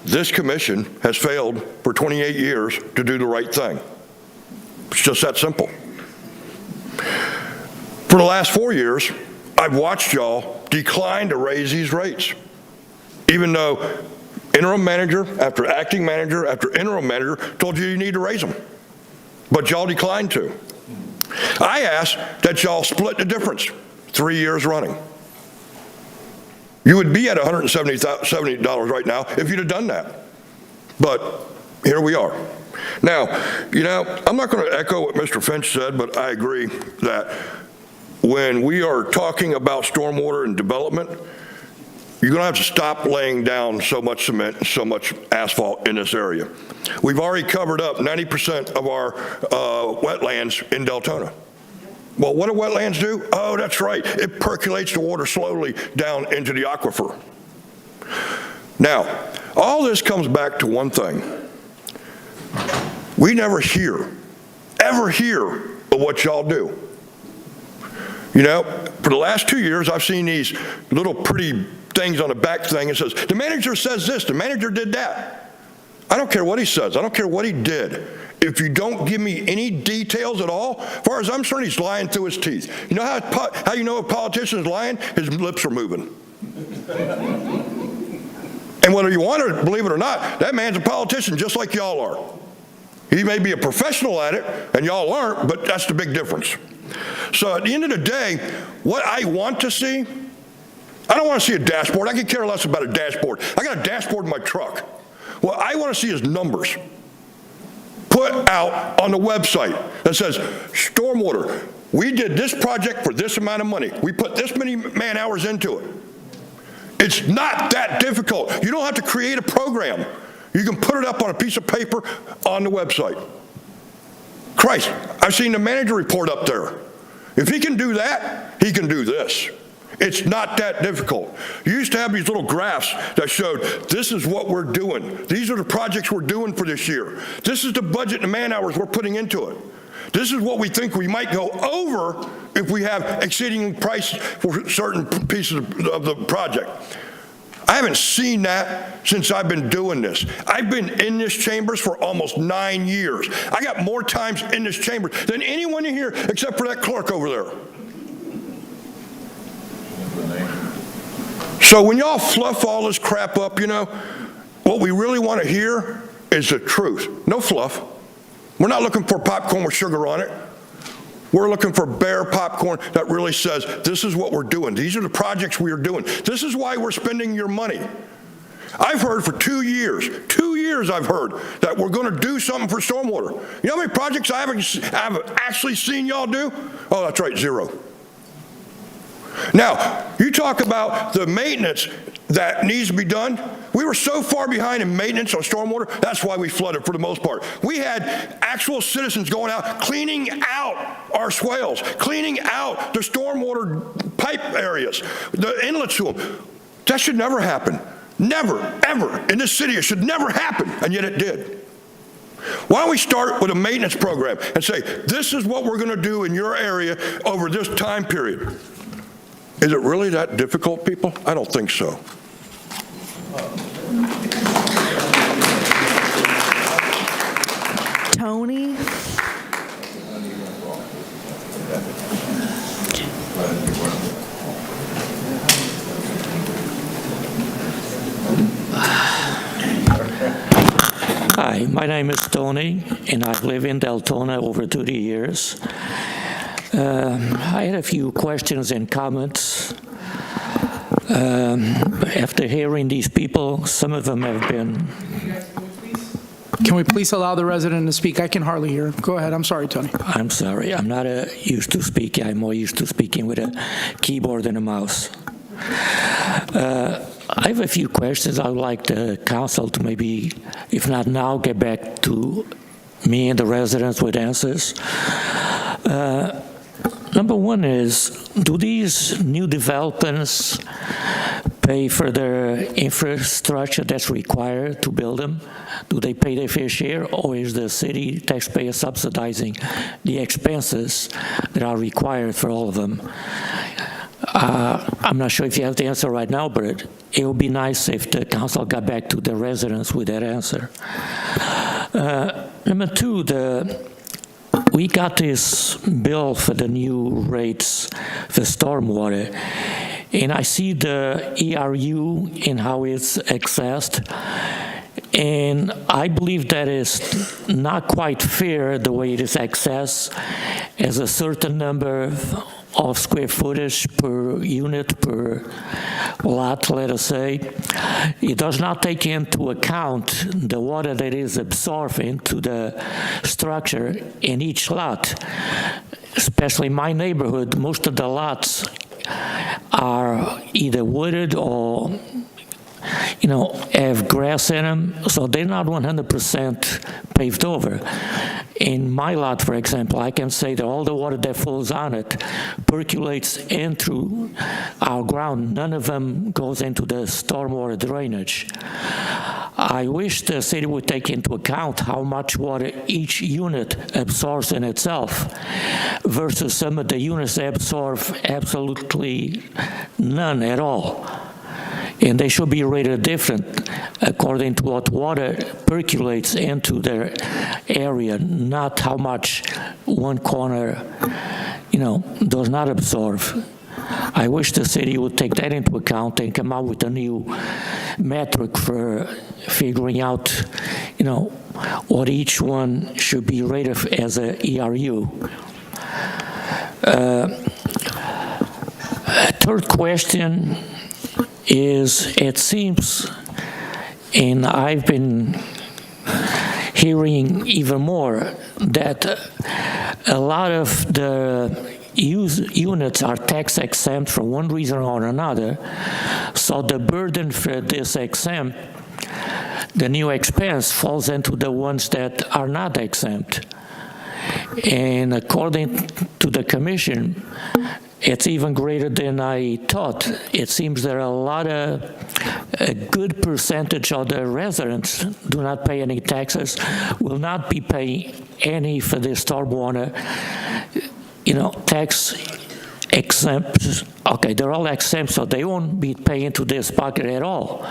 this commission has failed for 28 years to do the right thing. It's just that simple. For the last 4 years, I've watched y'all decline to raise these rates, even though interim manager after acting manager after interim manager told you need to raise them, but y'all declined to. I asked that y'all split the difference 3 years running. You would be at $170 right now if you'd have done that. But here we are. Now, I'm not going to echo what Mr. Finch said, but I agree that when we are talking about stormwater and development, you're going to have to stop laying down so much cement and so much asphalt in this area. We've already covered up 90% of our wetlands in Deltona. Well, what do wetlands do? Oh, that's right. It percolates the water slowly down into the aquifer. Now, all this comes back to one thing. We never ever hear of what y'all do. For the last 2 years, I've seen these little pretty things on the back thing that says, the manager says this, the manager did that. I don't care what he says. I don't care what he did. If you don't give me any details at all, as far as I'm concerned, he's lying through his teeth. You know how you know a politician is lying? His lips are moving. And whether you want to believe it or not, that man's a politician just like y'all are. He may be a professional at it, and y'all aren't, but that's the big difference. So at the end of the day, what I want to see, I don't want to see a dashboard. I could care less about a dashboard. I got a dashboard in my truck. What I want to see is numbers put out on the website that says, stormwater, we did this project for this amount of money. We put this many man hours into it. It's not that difficult. You don't have to create a program. You can put it up on a piece of paper on the website. Christ, I've seen the manager report up there. If he can do that, he can do this. It's not that difficult. You used to have these little graphs that showed this is what we're doing. These are the projects we're doing for this year. This is the budget and man hours we're putting into it. This is what we think we might go over if we have exceeding price for certain pieces of the project. I haven't seen that since I've been doing this. I've been in this chambers for almost 9 years. I got more times in this chamber than anyone in here except for that clerk over there. So when y'all fluff all this crap up, what we really want to hear is the truth. No fluff. We're not looking for popcorn with sugar on it. We're looking for bare popcorn that really says, this is what we're doing. These are the projects we are doing. This is why we're spending your money. I've heard for 2 years I've heard that we're going to do something for stormwater. You know how many projects I've actually seen y'all do? Oh, that's right, 0. Now, you talk about the maintenance that needs to be done. We were so far behind in maintenance on stormwater, that's why we flooded for the most part. We had actual citizens going out, cleaning out our swales, cleaning out the stormwater pipe areas, the inlets to them. That should never happen. Never, ever. In this city, it should never happen, and yet it did. Why don't we start with a maintenance program and say, this is what we're going to do in your area over this time period. Is it really that difficult, people? I don't think so. Tony. Hi, my name is Tony, and I've lived in Deltona over 30 years. I had a few questions and comments. After hearing these people, some of them have been... Can we please allow the resident to speak? I can hardly hear. Go ahead. I'm sorry, Tony. I'm sorry. I'm not used to speaking. I'm more used to speaking with a keyboard and a mouse. I have a few questions. I would like the council to maybe, if not now, get back to me and the residents with answers. Number one is, do these new developments pay for the infrastructure that's required to build them? Do they pay their fair share, or is the city taxpayer subsidizing the expenses that are required for all of them? I'm not sure if you have the answer right now, but it would be nice if the council got back to the residents with that answer. Number two, we got this bill for the new rates for stormwater, and I see the ERU and how it's accessed, and I believe that is not quite fair the way it is accessed, as a certain number of square footage per unit, per lot, let us say. It does not take into account the water that is absorbed into the structure in each lot. Especially in my neighborhood, most of the lots are either wooded or have grass in them, so they're not 100% paved over. In my lot, for example, I can say that all the water that falls on it percolates in through our ground. None of them goes into the stormwater drainage. I wish the city would take into account how much water each unit absorbs in itself versus some of the units that absorb absolutely none at all. And they should be rated different according to what water percolates into their area, not how much one corner, does not absorb. I wish the city would take that into account and come out with a new metric for figuring out, what each one should be rated as a ERU. Third question is, it seems, and I've been hearing even more, that a lot of the units are tax exempt for one reason or another, so the burden for this exempt, the new expense, falls into the ones that are not exempt. And according to the commission, it's even greater than I thought. It seems there are a good percentage of the residents do not pay any taxes, will not be paying any for the stormwater, tax exempt. Okay, they're all exempt, so they won't be paying to this bucket at all.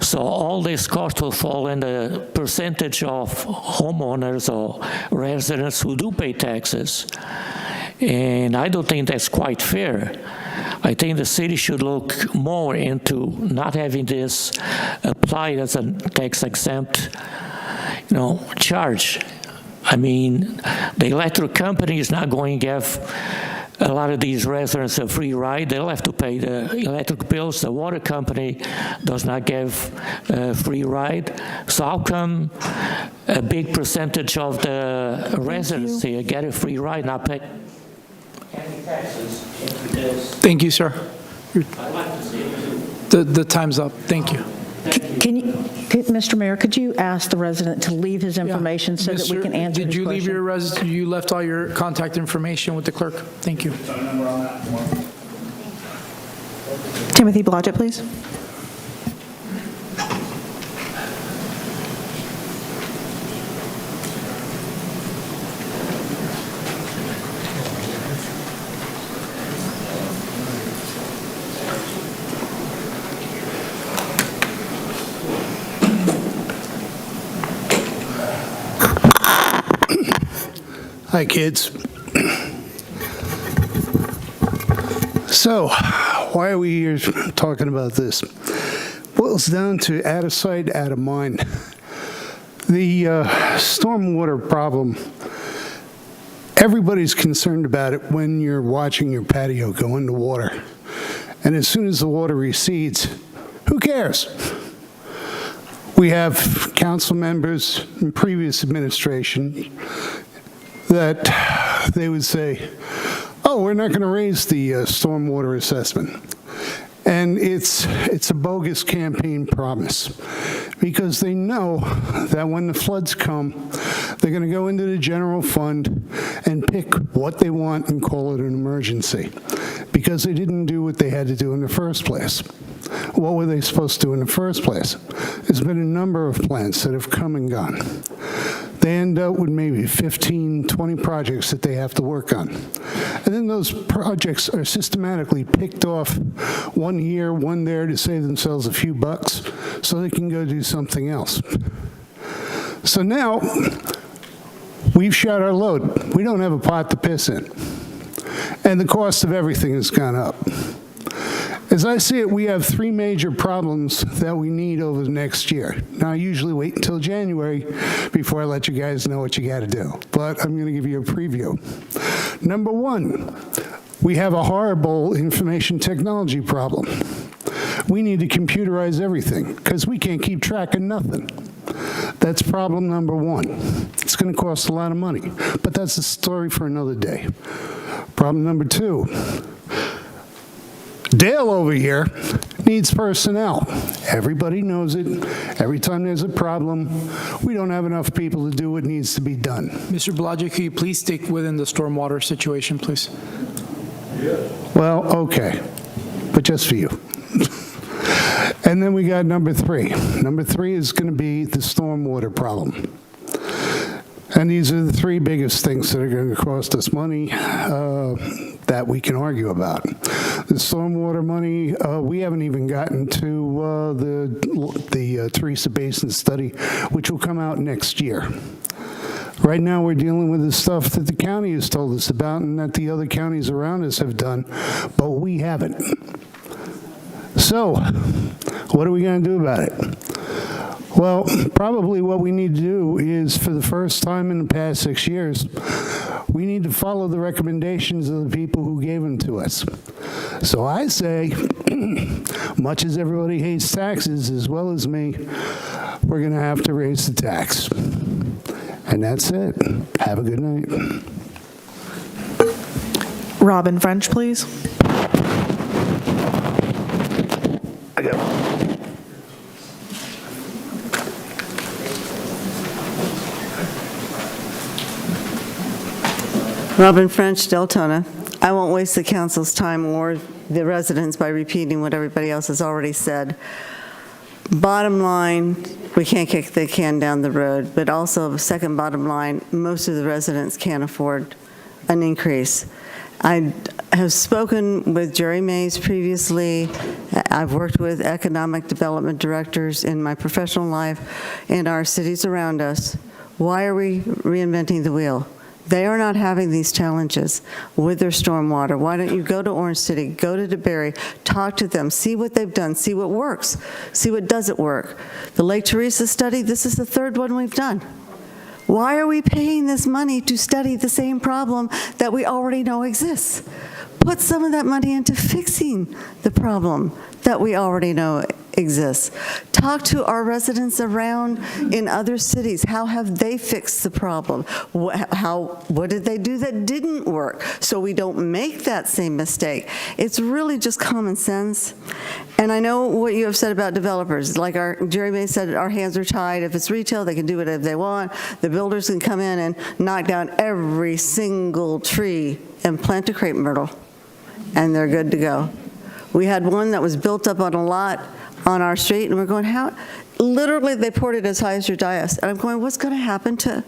So all this cost will fall in the percentage of homeowners or residents who do pay taxes. And I don't think that's quite fair. I think the city should look more into not having this applied as a tax-exempt, charge. I mean, the electric company is not going to give a lot of these residents a free ride. They'll have to pay the electric bills. The water company does not give a free ride. So how come a big percentage of the residents here get a free ride, not pay any taxes into this? Thank you, sir. The time's up. Thank you. Mr. Mayor, could you ask the resident to leave his information so that we can answer his question? You left all your contact information with the clerk? Thank you. Timothy Blodgett, please. Hi, kids. So, why are we here talking about this? Boils down to out of sight, out of mind. The stormwater problem, everybody's concerned about it when you're watching your patio go into water. And as soon as the water recedes, who cares? We have council members in previous administration that they would say, oh, we're not going to raise the stormwater assessment. And it's a bogus campaign promise, because they know that when the floods come, they're going to go into the general fund and pick what they want and call it an emergency, because they didn't do what they had to do in the first place. What were they supposed to do in the first place? There's been a number of plans that have come and gone. They end up with maybe 15, 20 projects that they have to work on. And then those projects are systematically picked off one here, one there to save themselves a few bucks so they can go do something else. So now we've shot our load. We don't have a pot to piss in. And the cost of everything has gone up. As I see it, we have three major problems that we need over the next year. Now, I usually wait until January before I let you guys know what you got to do, but I'm going to give you a preview. Number one, we have a horrible information technology problem. We need to computerize everything because we can't keep track of nothing. That's problem number one. It's going to cost a lot of money, but that's a story for another day. Problem number two, Dale over here needs personnel. Everybody knows it. Every time there's a problem, we don't have enough people to do what needs to be done. Mr. Bellagio, could you please stick within the stormwater situation, please? Well, okay, but just for you. And then we got number three. Number three is going to be the stormwater problem. And these are the three biggest things that are going to cost us money that we can argue about. The stormwater money, we haven't even gotten to the Teresa Basin study, which will come out next year. Right now, we're dealing with the stuff that the county has told us about and that the other counties around us have done, but we haven't. So, what are we going to do about it? Well, probably what we need to do is, for the first time in the past 6 years, we need to follow the recommendations of the people who gave them to us. So I say, much as everybody hates taxes, as well as me, we're going to have to raise the tax. And that's it. Have a good night. Robin French, please. I got Robin French, Deltona. I won't waste the council's time or the residents by repeating what everybody else has already said. Bottom line, we can't kick the can down the road, but also, second bottom line, most of the residents can't afford an increase. I have spoken with Jerry Mays previously. I've worked with economic development directors in my professional life in our cities around us. Why are we reinventing the wheel? They are not having these challenges with their stormwater. Why don't you go to Orange City, go to DeBerry, talk to them, see what they've done, see what works, see what doesn't work. The Lake Teresa study, this is the third one we've done. Why are we paying this money to study the same problem that we already know exists? Put some of that money into fixing the problem that we already know exists. Talk to our residents around in other cities. How have they fixed the problem? What did they do that didn't work so we don't make that same mistake? It's really just common sense. And I know what you have said about developers. Like Jerry May said, our hands are tied. If it's retail, they can do whatever they want. The builders can come in and knock down every single tree and plant a crepe myrtle, and they're good to go. We had one that was built up on a lot on our street, and we're going, how? Literally, they poured it as high as your dais. And I'm going, what's going to happen to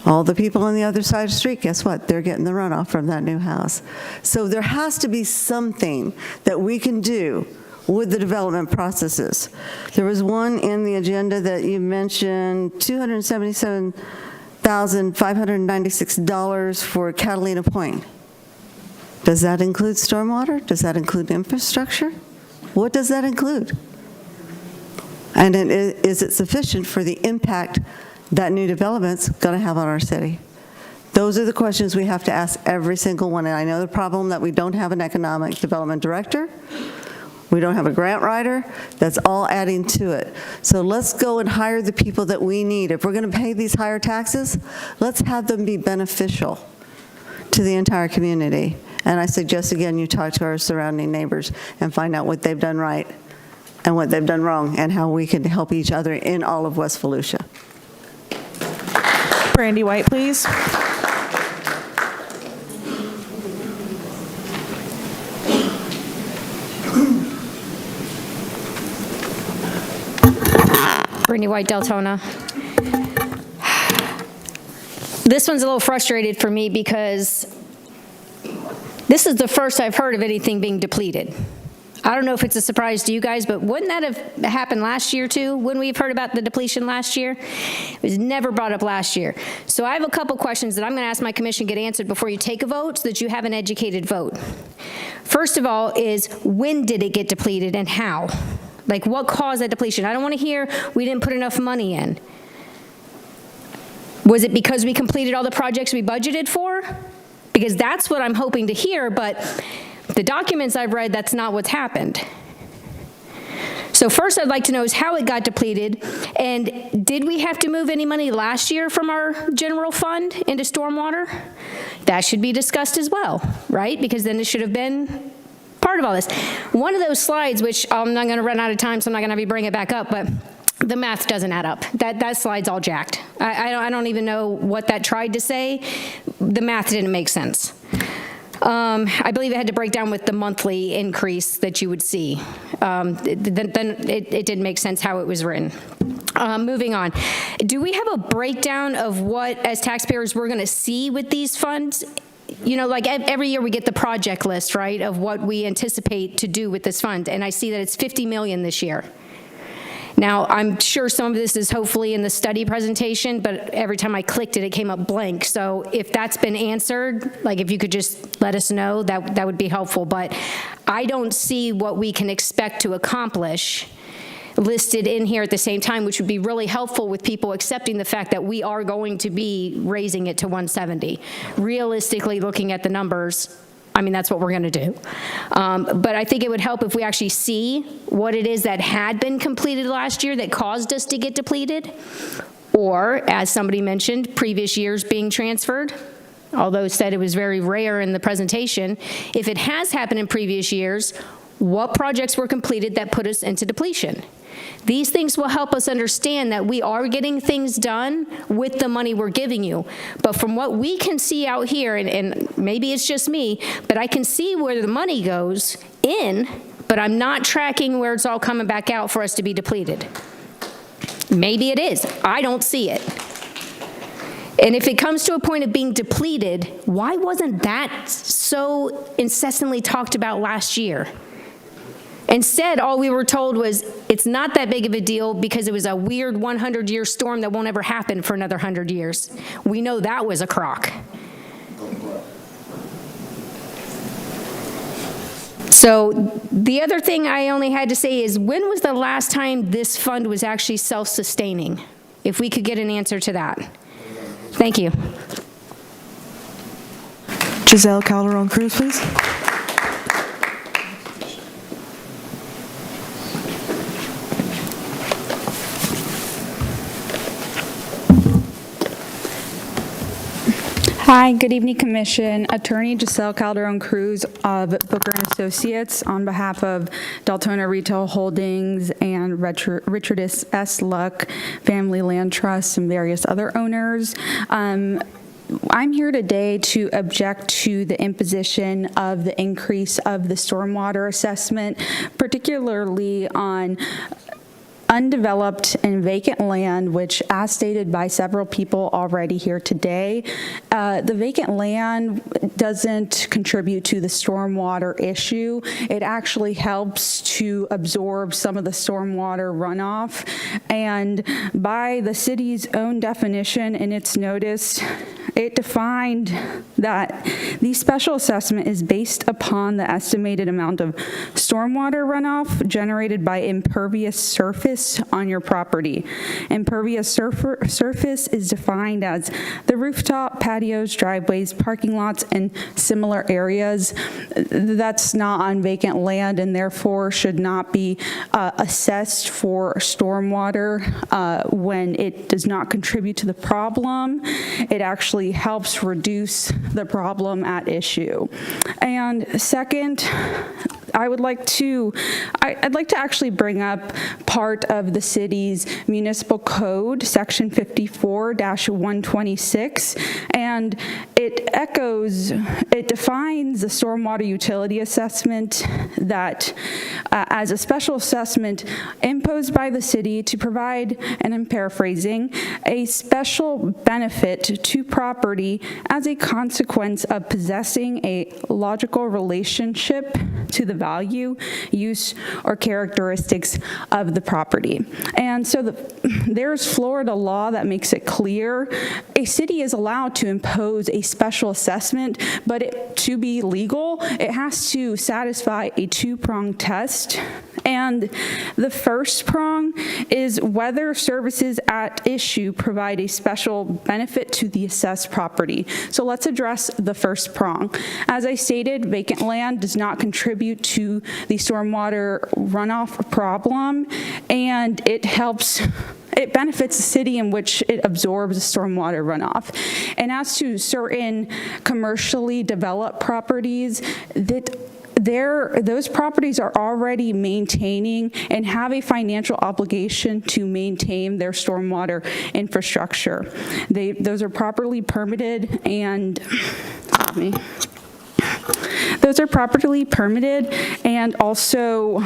all the people on the other side of the street? Guess what? They're getting the runoff from that new house. So there has to be something that we can do with the development processes. There was one in the agenda that you mentioned, $277,000 $1,596 for Catalina Point. Does that include stormwater? Does that include infrastructure? What does that include? And is it sufficient for the impact that new development's going to have on our city? Those are the questions we have to ask every single one. And I know the problem that we don't have an economic development director. We don't have a grant writer. That's all adding to it. So let's go and hire the people that we need. If we're going to pay these higher taxes, let's have them be beneficial to the entire community. And I suggest, again, you talk to our surrounding neighbors and find out what they've done right and what they've done wrong and how we can help each other in all of West Volusia. Brandy White, please. Brittany White, Deltona. This one's a little frustrated for me because this is the first I've heard of anything being depleted. I don't know if it's a surprise to you guys, but wouldn't that have happened last year too? Wouldn't we have heard about the depletion last year? It was never brought up last year. So I have a couple questions that I'm going to ask my commission get answered before you take a vote so that you have an educated vote. First of all is, when did it get depleted and how? Like, what caused that depletion? I don't want to hear we didn't put enough money in. Was it because we completed all the projects we budgeted for? Because that's what I'm hoping to hear, but the documents I've read, that's not what's happened. So first I'd like to know is how it got depleted, and did we have to move any money last year from our general fund into stormwater? That should be discussed as well, right? Because then it should have been part of all this. One of those slides, which I'm not going to run out of time, so I'm not going to have you bring it back up, but the math doesn't add up. That slide's all jacked. I don't even know what that tried to say. The math didn't make sense. I believe it had to break down with the monthly increase that you would see. Then it didn't make sense how it was written. Moving on. Do we have a breakdown of what, as taxpayers, we're going to see with these funds? You know, like every year we get the project list, right, of what we anticipate to do with this fund, and I see that it's $50 million this year. Now, I'm sure some of this is hopefully in the study presentation, but every time I clicked it, it came up blank. So if that's been answered, like if you could just let us know, that would be helpful. But I don't see what we can expect to accomplish listed in here at the same time, which would be really helpful with people accepting the fact that we are going to be raising it to 170. Realistically, looking at the numbers, I mean, that's what we're going to do. But I think it would help if we actually see what it is that had been completed last year that caused us to get depleted, or, as somebody mentioned, previous years being transferred, although said it was very rare in the presentation. If it has happened in previous years, what projects were completed that put us into depletion? These things will help us understand that we are getting things done with the money we're giving you. But from what we can see out here, and maybe it's just me, but I can see where the money goes in, but I'm not tracking where it's all coming back out for us to be depleted. Maybe it is. I don't see it. And if it comes to a point of being depleted, why wasn't that so incessantly talked about last year? Instead, all we were told was it's not that big of a deal because it was a weird 100-year storm that won't ever happen for another 100 years. We know that was a crock. So the other thing I only had to say is, when was the last time this fund was actually self-sustaining? If we could get an answer to that. Thank you. Giselle Calderon-Cruz, please. Hi, good evening, Commission. Attorney Giselle Calderon-Cruz of Booker & Associates on behalf of Deltona Retail Holdings and Richard S. Luck Family Land Trust and various other owners. I'm here today to object to the imposition of the increase of the stormwater assessment, particularly on undeveloped and vacant land, which, as stated by several people already here today, the vacant land doesn't contribute to the stormwater issue. It actually helps to absorb some of the stormwater runoff. And by the city's own definition in its notice, it defined that the special assessment is based upon the estimated amount of stormwater runoff generated by impervious surface on your property. Impervious surface is defined as the rooftop, patios, driveways, parking lots, and similar areas. That's not on vacant land and therefore should not be assessed for stormwater when it does not contribute to the problem. It actually helps reduce the problem at issue. And second, I'd like to actually bring up part of the city's municipal code, section 54-126, and it defines the stormwater utility assessment that as a special assessment imposed by the city to provide, and I'm paraphrasing, a special benefit to property as a consequence of possessing a logical relationship to the value, use, or characteristics of the property. And so there's Florida law that makes it clear a city is allowed to impose a special assessment, but to be legal, it has to satisfy a two-pronged test. And the first prong is whether services at issue provide a special benefit to the assessed property. So let's address the first prong. As I stated, vacant land does not contribute to the stormwater runoff problem, and it benefits the city in which it absorbs the stormwater runoff. And as to certain commercially developed properties, those properties are already maintaining and have a financial obligation to maintain their stormwater infrastructure. Those are properly permitted and, also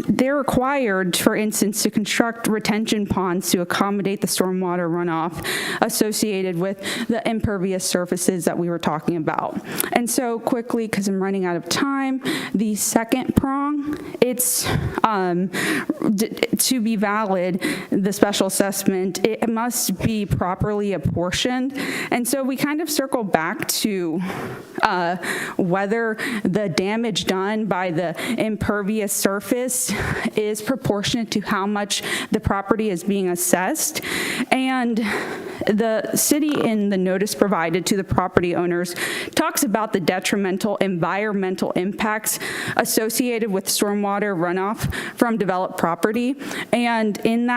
they're required, for instance, to construct retention ponds to accommodate the stormwater runoff associated with the impervious surfaces that we were talking about. And so quickly, because I'm running out of time, the second prong, it's to be valid, the special assessment, it must be properly apportioned. And so we kind of circle back to whether the damage done by the impervious surface is proportionate to how much the property is being assessed. And the city, in the notice provided to the property owners, talks about the detrimental environmental impacts associated with stormwater runoff from developed property. And in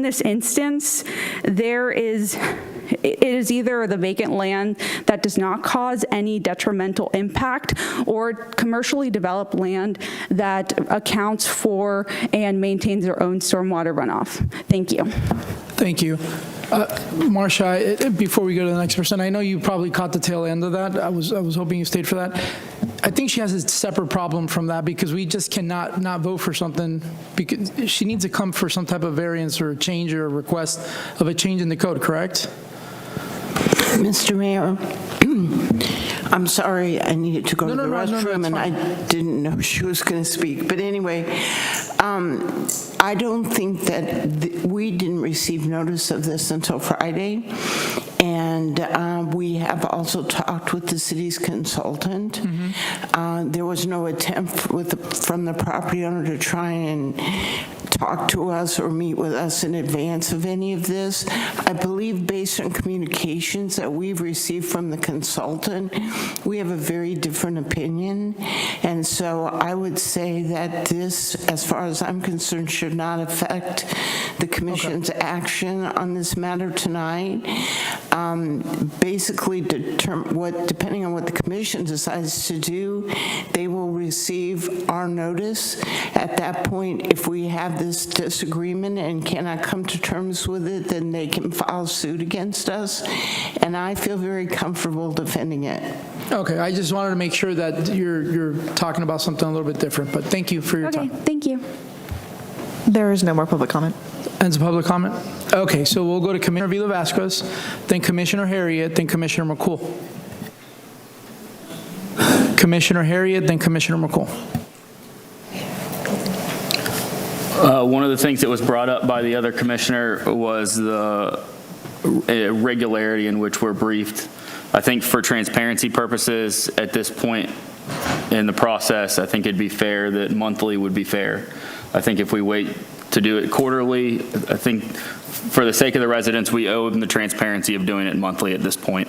this instance, it is either the vacant land that does not cause any detrimental impact or commercially developed land that accounts for and maintains their own stormwater runoff. Thank you. Thank you. Marcia, before we go to the next person, I know you probably caught the tail end of that. I was hoping you stayed for that. I think she has a separate problem from that because we just cannot not vote for something because she needs to come for some type of variance or a change or a request of a change in the code, correct? Mr. Mayor, I'm sorry, I needed to go to the restroom, and I didn't know she was going to speak. But anyway, I don't think that we didn't receive notice of this until Friday, and we have also talked with the city's consultant. There was no attempt from the property owner to try and talk to us or meet with us in advance of any of this. I believe based on communications that we've received from the consultant, we have a very different opinion. And so I would say that this, as far as I'm concerned, should not affect the commission's action on this matter tonight. Basically, depending on what the commission decides to do, they will receive our notice. At that point, if we have this disagreement and cannot come to terms with it, then they can file suit against us, and I feel very comfortable defending it. Okay, I just wanted to make sure that you're talking about something a little bit different, but thank you for your Okay, time. thank you. There is no more public comment. Ends of public comment? Okay, so we'll go to Commissioner Vila Vasquez, then Commissioner Harriet, then Commissioner McCool. Commissioner Harriet, then Commissioner McCool. One of the things that was brought up by the other commissioner was the regularity in which we're briefed. I think for transparency purposes, at this point in the process, I think it'd be fair that monthly would be fair. I think if we wait to do it quarterly, I think for the sake of the residents, we owe them the transparency of doing it monthly at this point.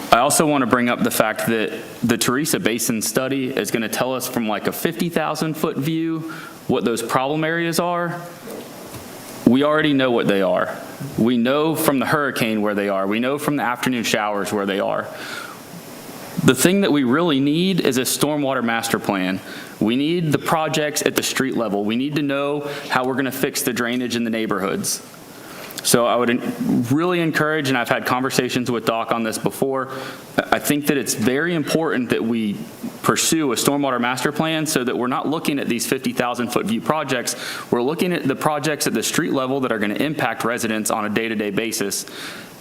I also want to bring up the fact that the Teresa Basin study is going to tell us from like a 50,000-foot view what those problem areas are. We already know what they are. We know from the hurricane where they are. We know from the afternoon showers where they are. The thing that we really need is a stormwater master plan. We need the projects at the street level. We need to know how we're going to fix the drainage in the neighborhoods. So I would really encourage, and I've had conversations with Doc on this before, I think that it's very important that we pursue a stormwater master plan so that we're not looking at these 50,000-foot view projects. We're looking at the projects at the street level that are going to impact residents on a day-to-day basis.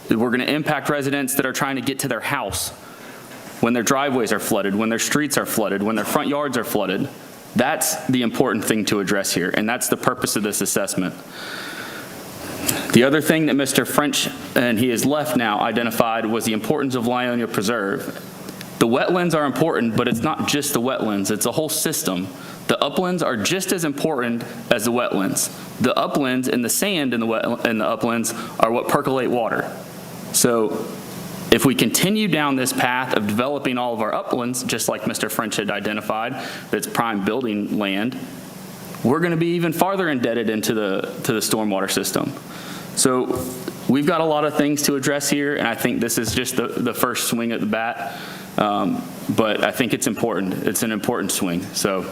We're going to impact residents that are trying to get to their house when their driveways are flooded, when their streets are flooded, when their front yards are flooded. That's the important thing to address here, and that's the purpose of this assessment. The other thing that Mr. French, and he has left now, identified was the importance of Lyonia Preserve. The wetlands are important, but it's not just the wetlands, it's a whole system. The uplands are just as important as the wetlands. The uplands and the sand in the uplands are what percolate water. So if we continue down this path of developing all of our uplands, just like Mr. French had identified, that's prime building land, we're going to be even farther indebted into the stormwater system. So we've got a lot of things to address here, and I think this is just the first swing at the bat. But I think it's important. It's an important swing. So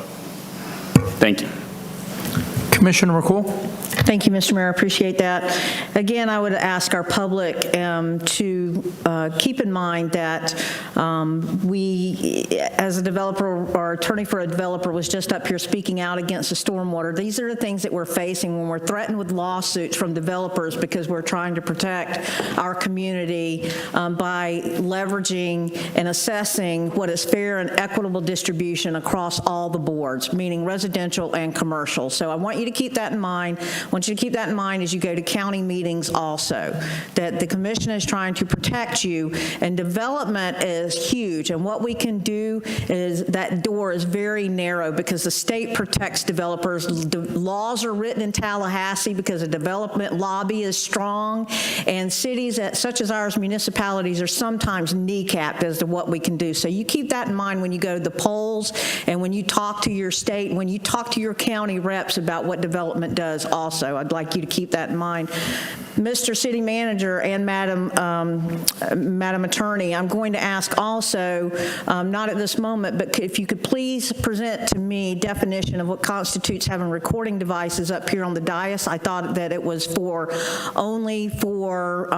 thank you. Commissioner McCool. Thank you, Mr. Mayor. I appreciate that. Again, I would ask our public to keep in mind that we, as a developer or attorney for a developer, was just up here speaking out against the stormwater. These are the things that we're facing when we're threatened with lawsuits from developers because we're trying to protect our community by leveraging and assessing what is fair and equitable distribution across all the boards, meaning residential and commercial. So I want you to keep that in mind. I want you to keep that in mind as you go to county meetings also, that the commission is trying to protect you, and development is huge. And what we can do is that door is very narrow because the state protects developers. The laws are written in Tallahassee because the development lobby is strong, and cities such as ours, municipalities, are sometimes kneecapped as to what we can do. So you keep that in mind when you go to the polls and when you talk to your state, when you talk to your county reps about what development does also. I'd like you to keep that in mind. Mr. City Manager and Madam Attorney, I'm going to ask also, not at this moment, but if you could please present to me definition of what constitutes having recording devices up here on the dais. I thought that it was only for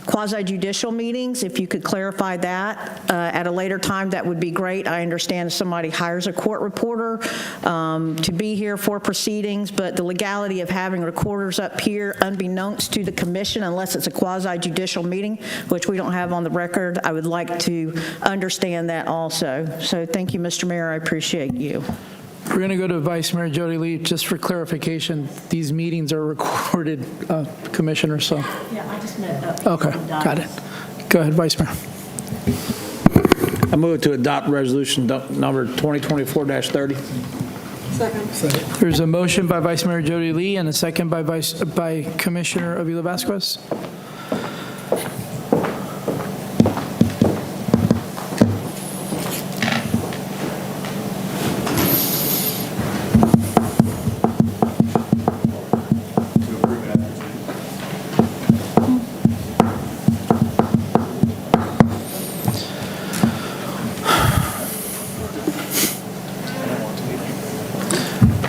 quasi-judicial meetings. If you could clarify that at a later time, that would be great. I understand if somebody hires a court reporter to be here for proceedings, but the legality of having recorders up here, unbeknownst to the commission, unless it's a quasi-judicial meeting, which we don't have on the record, I would like to understand that also. So thank you, Mr. Mayor. I appreciate you. We're going to go to Vice Mayor Jody Lee. Just for clarification, these meetings are recorded, Commissioner, so. Yeah, I just meant Okay, got it. Go ahead, Vice Mayor. I move to adopt resolution number 2024-30. There's a motion by Vice Mayor Jody Lee and a second by Commissioner Avila Vasquez.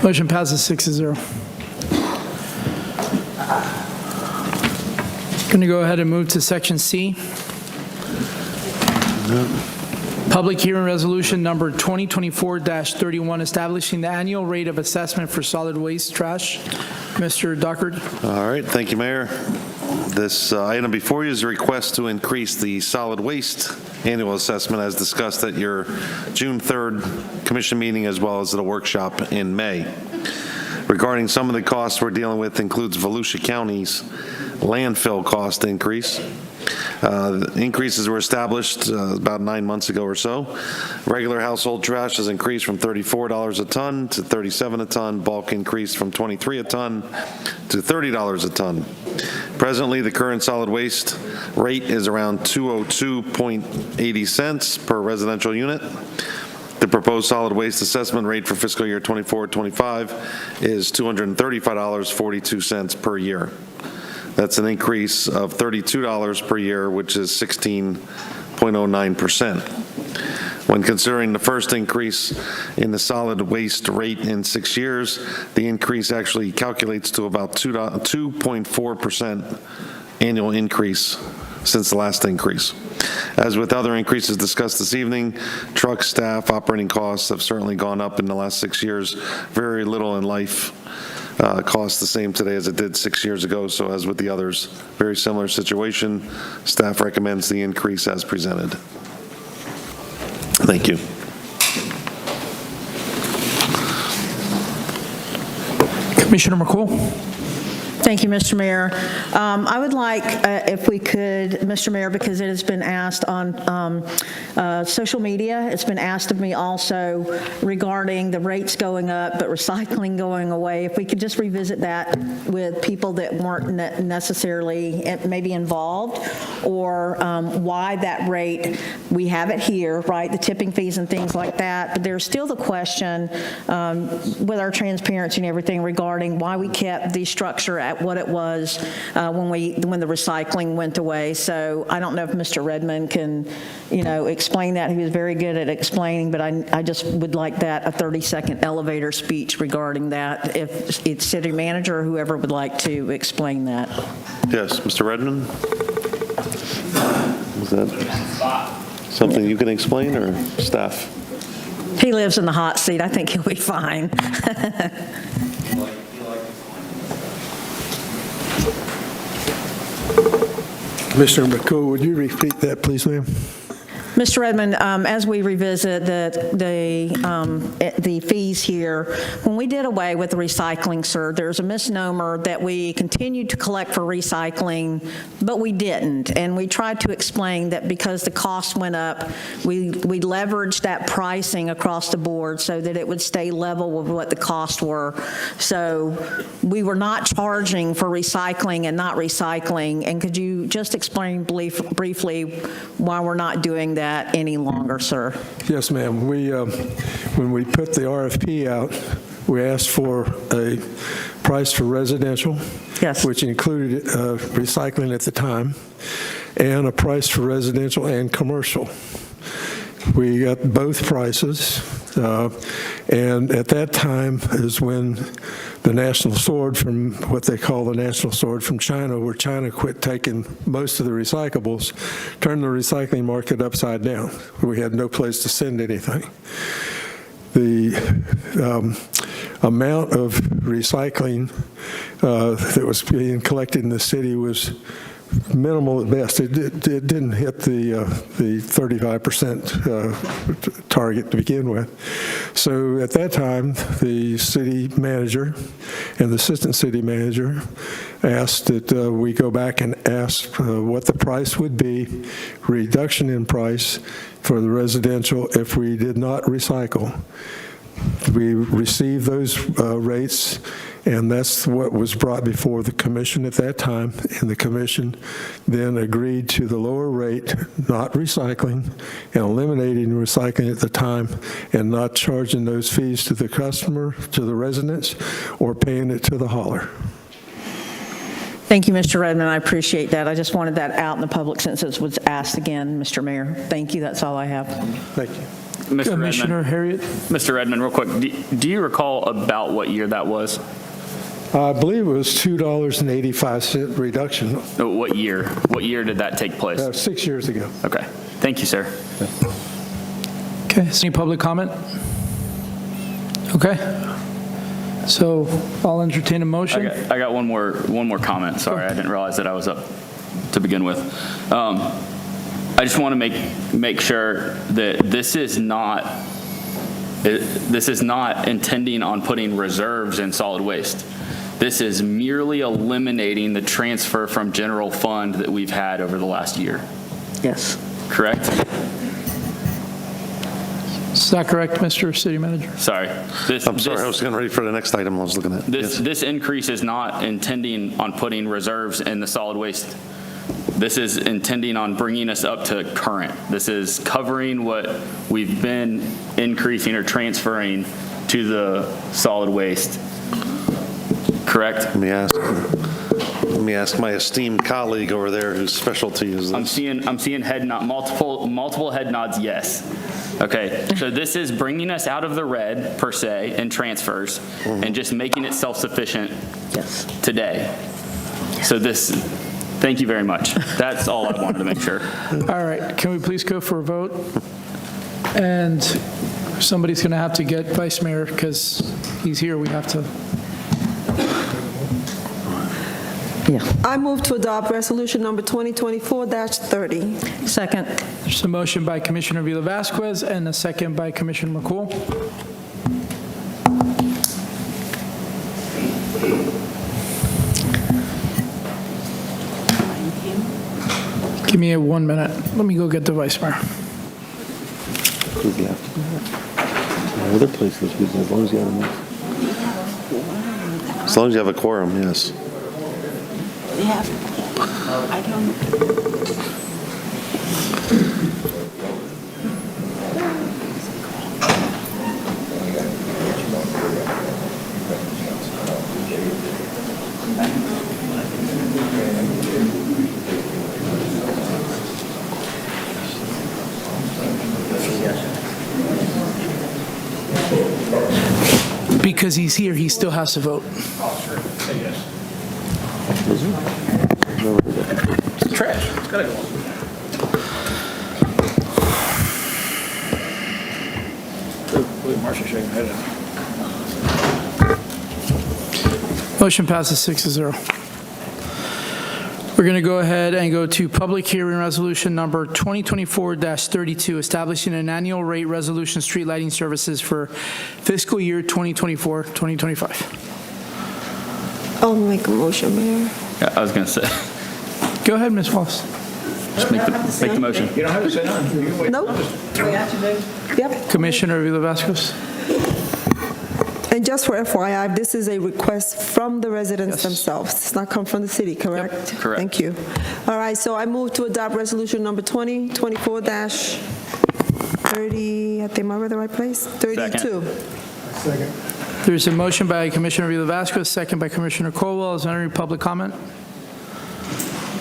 Motion passes 6-0. Going to go ahead and move to Section C. Public hearing resolution number 2024-31, establishing the annual rate of assessment for solid waste trash. Mr. Dockard. All right, thank you, Mayor. This item before you is a request to increase the solid waste annual assessment as discussed at your June 3rd commission meeting as well as at a workshop in May. Regarding some of the costs we're dealing with includes Volusia County's landfill cost increase. The increases were established about 9 months ago or so. Regular household trash has increased from $34 a ton to $37 a ton. Bulk increased from $23 a ton to $30 a ton. Presently, the current solid waste rate is around 202.80 cents per residential unit. The proposed solid waste assessment rate for fiscal year 24-25 is $235.42 per year. That's an increase of $32 per year, which is 16.09%. When considering the first increase in the solid waste rate in 6 years, the increase actually calculates to about 2.4% annual increase since the last increase. As with other increases discussed this evening, truck staff operating costs have certainly gone up in the last 6 years. Very little in life costs the same today as it did 6 years ago. So as with the others, very similar situation. Staff recommends the increase as presented. Thank you. Commissioner McCool. Thank you, Mr. Mayor. I would like, if we could, Mr. Mayor, because it has been asked on social media, it's been asked of me also regarding the rates going up, but recycling going away. If we could just revisit that with people that weren't necessarily maybe involved, or why that rate, we have it here, right, the tipping fees and things like that, but there's still the question with our transparency and everything regarding why we kept the structure at what it was when the recycling went away. So I don't know if Mr. Redmond can, explain that. He was very good at explaining, but I just would like that, a 30-second elevator speech regarding that, if it's city manager or whoever would like to explain that. Yes, Mr. Redmond? Is that something you can explain, or staff? He lives in the hot seat. I think he'll be fine. Commissioner McCool, would you repeat that, please, ma'am? Mr. Redmond, as we revisit the fees here, when we did away with the recycling, sir, there's a misnomer that we continued to collect for recycling, but we didn't. And we tried to explain that because the cost went up, we leveraged that pricing across the board so that it would stay level with what the costs were. So we were not charging for recycling and not recycling. And could you just explain briefly why we're not doing that any longer, sir? Yes, ma'am. When we put the RFP out, we asked for a price for residential, yes, which included recycling at the time, and a price for residential and commercial. We got both prices, and at that time is when the national sword from what they call the national sword from China, where China quit taking most of the recyclables, turned the recycling market upside down. We had no place to send anything. The amount of recycling that was being collected in the city was minimal at best. It didn't hit the 35% target to begin with. So at that time, the city manager and the assistant city manager asked that we go back and ask what the price would be, reduction in price for the residential if we did not recycle. We received those rates, and that's what was brought before the commission at that time, and the commission then agreed to the lower rate, not recycling, and eliminating recycling at the time, and not charging those fees to the customer, to the residents, or paying it to the hauler. Thank you, Mr. Redmond. I appreciate that. I just wanted that out in the public since it was asked again, Mr. Mayor. Thank you. That's all I have. Thank you. Commissioner Harriet. Mr. Redmond, real quick, do you recall about what year that was? I believe it was $2.85 reduction. What year? What year did that take place? 6 years ago. Okay. Thank you, sir. Okay, is there any public comment? Okay. So I'll entertain a motion. I got one more comment. Sorry, I didn't realize that I was up to begin with. I just want to make sure that this is not intending on putting reserves in solid waste. This is merely eliminating the transfer from general fund that we've had over the last year. Yes. Correct? Is that correct, Mr. City Manager? Sorry. I'm sorry, I was getting ready for the next item I was looking at. This increase is not intending on putting reserves in the solid waste. This is intending on bringing us up to current. This is covering what we've been increasing or transferring to the solid waste. Correct? Let me ask my esteemed colleague over there whose specialty is this. I'm seeing head nod, multiple head nods, yes. Okay, so this is bringing us out of the red, per se, in transfers, and just making it self-sufficient today. So thank you very much. That's all I wanted to make sure. All right, can we please go for a vote? And somebody's going to have to get Vice Mayor, because he's here, we have to. I move to adopt resolution number 2024-30. Second. There's a motion by Commissioner Vila Vasquez and a second by Commissioner McCool. Give me 1 minute. Let me go get the Vice Mayor. Other places, as long as you have enough. As long as you have a quorum, yes. Yeah. I don't. Because he's here, he still has to vote. It's trash. It's gotta go on. Look at Marcia shaking her head. Motion passes 6-0. We're going to go ahead and go to public hearing resolution number 2024-32, establishing an annual rate resolution street lighting services for fiscal year 2024-2025. I'll make a motion, Mayor. Yeah, I was going to say. Go ahead, Ms. Wallace. Just make the motion. You don't have to say nothing. Nope. Yep. Commissioner Vila Vasquez. And just for FYI, this is a request from the residents themselves. It's not come from the city, correct? Yep, correct. Thank you. All right, so I move to adopt resolution number 2024-30, I think I'm in the right place? 32. Second. There's a motion by Commissioner Vila Vasquez, second by Commissioner Colwell. Is there any public comment?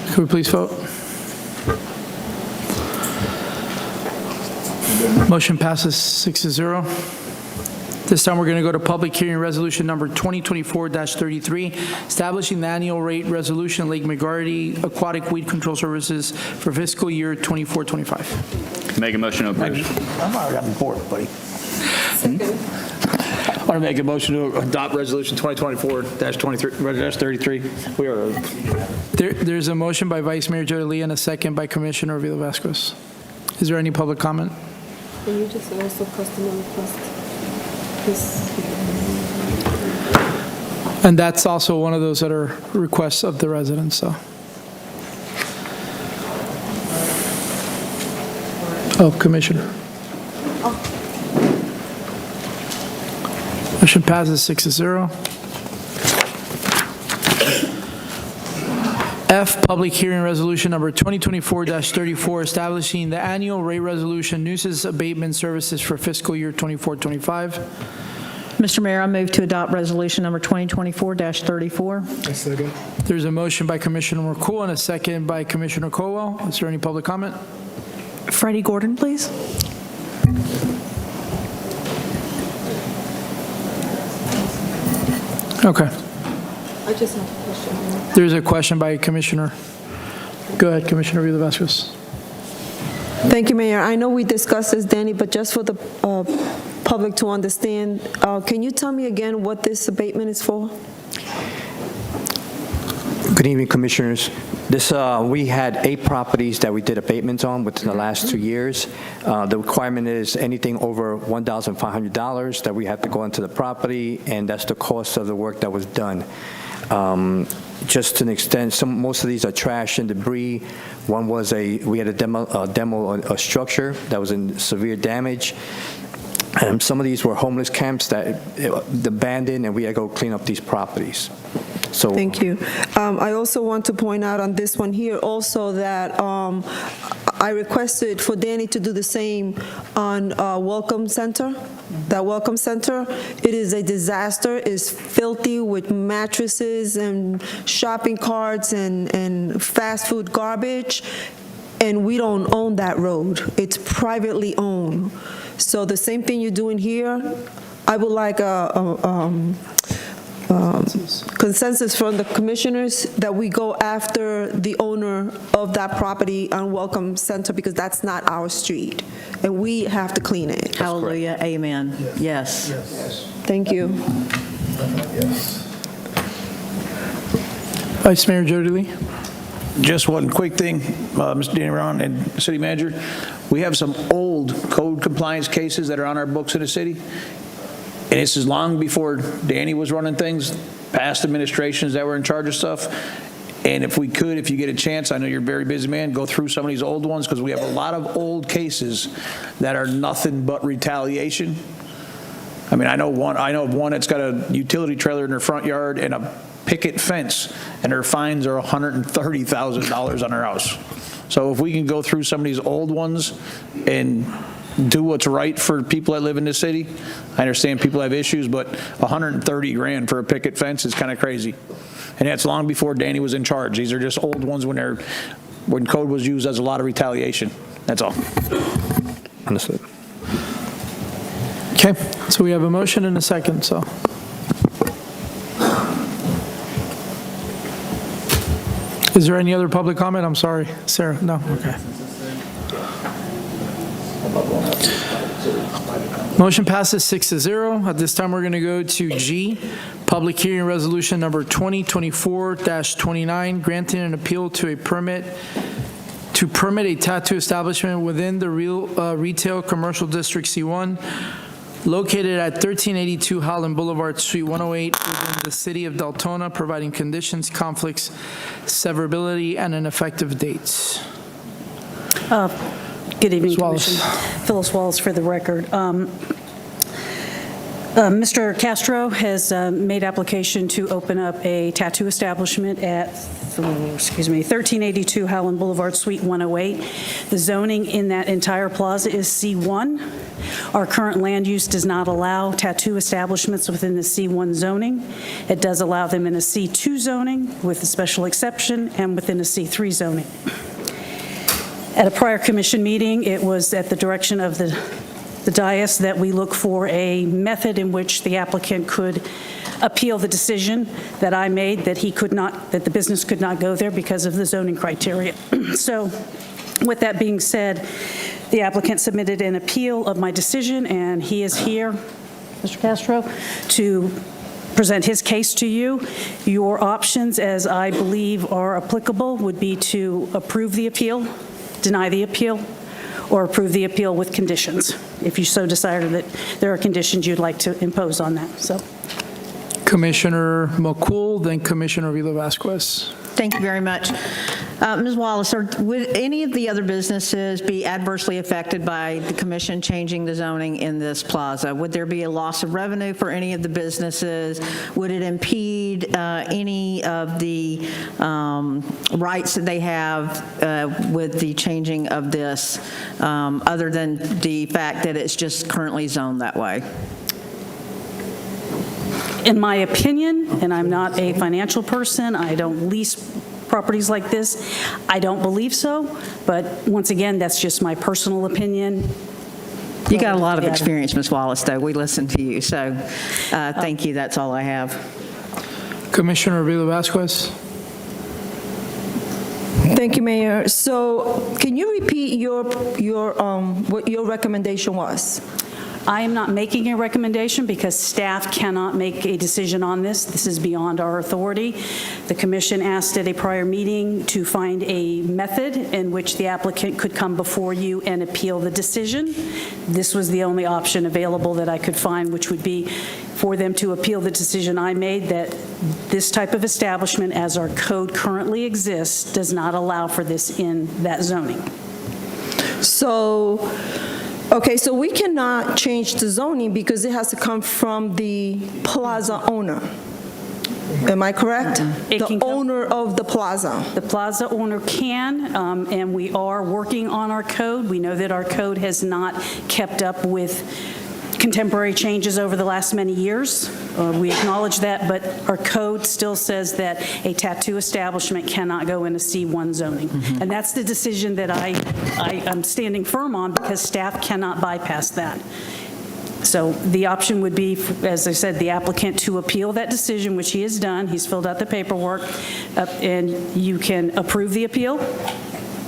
Could we please vote? Motion passes 6-0. This time, we're going to go to public hearing resolution number 2024-33, establishing the annual rate resolution Lake McGarty Aquatic Weed Control Services for fiscal year 24-25. Make a motion to approve. I'm already got bored, buddy. I want to make a motion to adopt resolution 2024-33. We are. There's a motion by Vice Mayor Jodelia and a second by Commissioner Vila Vasquez. Is there any public comment? Can you just also customer request? And that's also one of those that are requests of the residents, so. Oh, Commissioner. Motion passes 6-0. F, public hearing resolution number 2024-34, establishing the annual rate resolution nuisance abatement services for fiscal year 24-25. Mr. Mayor, I move to adopt resolution number 2024-34. Second. There's a motion by Commissioner McCool and a second by Commissioner Colwell. Is there any public comment? Freddie Gordon, please. Okay. I just have a question. There's a question by Commissioner. Go ahead, Commissioner Vila Vasquez. Thank you, Mayor. I know we discussed this, Danny, but just for the public to understand, can you tell me again what this abatement is for? Good evening, Commissioners. We had 8 properties that we did abatements on within the last 2 years. The requirement is anything over $1,500 that we have to go into the property, and that's the cost of the work that was done. Just to an extent, most of these are trash and debris. One was we had a demo a structure that was in severe damage. Some of these were homeless camps that abandoned, and we had to go clean up these properties. So thank you. I also want to point out on this one here also that I requested for Danny to do the same on Welcome Center. That Welcome Center, it is a disaster. It's filthy with mattresses and shopping carts and fast food garbage, and we don't own that road. It's privately owned. So the same thing you're doing here, I would like a consensus from the commissioners that we go after the owner of that property on Welcome Center, because that's not our street, and we have to clean it. Hallelujah, amen. Yes. Thank you. Vice Mayor Jody Lee. Just one quick thing, Mr. Danny Brown and City Manager. We have some old code compliance cases that are on our books in the city. And this is long before Danny was running things, past administrations that were in charge of stuff. And if you get a chance, I know you're a very busy man, go through some of these old ones, because we have a lot of old cases that are nothing but retaliation. I mean, I know of one that's got a utility trailer in their front yard and a picket fence, and their fines are $130,000 on their house. So if we can go through some of these old ones and do what's right for people that live in the city. I understand people have issues, but $130,000 for a picket fence is kind of crazy. And that's long before Danny was in charge. These are just old ones when code was used as a lot of retaliation. That's all. Understood. Okay, so we have a motion and a second, so. Is there any other public comment? I'm sorry, Sarah, no, okay. Motion passes 6-0. At this time, we're going to go to G, public hearing resolution number 2024-29, granting an appeal to permit a tattoo establishment within the retail commercial district C1, located at 1382 Holland Boulevard, Suite 108, within the city of Deltona, providing conditions, conflicts, severability, and an effective date. Good evening, Commission. Phyllis Wallace for the record. Mr. Castro has made application to open up a tattoo establishment at 1382 Howland Boulevard, Suite 108. The zoning in that entire plaza is C1. Our current land use does not allow tattoo establishments within the C1 zoning. It does allow them in a C2 zoning with a special exception, and within a C3 zoning. At a prior commission meeting, it was at the direction of the dais that we look for a method in which the applicant could appeal the decision that I made that that the business could not go there because of the zoning criteria. So with that being said, the applicant submitted an appeal of my decision, and he is here, Mr. Castro, to present his case to you. Your options, as I believe are applicable, would be to approve the appeal, deny the appeal, or approve the appeal with conditions, if you so decided that there are conditions you'd like to impose on that. So, Commissioner McCool, then Commissioner Vila-Vasquez. Thank you very much. Ms. Wallace, would any of the other businesses be adversely affected by the commission changing the zoning in this plaza? Would there be a loss of revenue for any of the businesses? Would it impede any of the rights that they have with the changing of this, other than the fact that it's just currently zoned that way? in my opinion, and I'm not a financial person, I don't lease properties like this, I don't believe so, but once again, that's just my personal opinion. You got a lot of experience, Ms. Wallace, though. We listened to you, so thank you. That's all I have. Commissioner Vila-Vasquez. Thank you, Mayor. So can you repeat what your recommendation was? I am not making a recommendation because staff cannot make a decision on this. This is beyond our authority. The commission asked at a prior meeting to find a method in which the applicant could come before you and appeal the decision. This was the only option available that I could find, which would be for them to appeal the decision I made that this type of establishment, as our code currently exists, does not allow for this in that zoning. So, okay, so we cannot change the zoning because it has to come from the plaza owner. Am I correct? The owner of the plaza. The plaza owner can, and we are working on our code. We know that our code has not kept up with contemporary changes over the last many years. We acknowledge that, but our code still says that a tattoo establishment cannot go in a C1 zoning. And that's the decision that I'm standing firm on because staff cannot bypass that. So the option would be, as I said, the applicant to appeal that decision, which he has done. He's filled out the paperwork, and you can approve the appeal,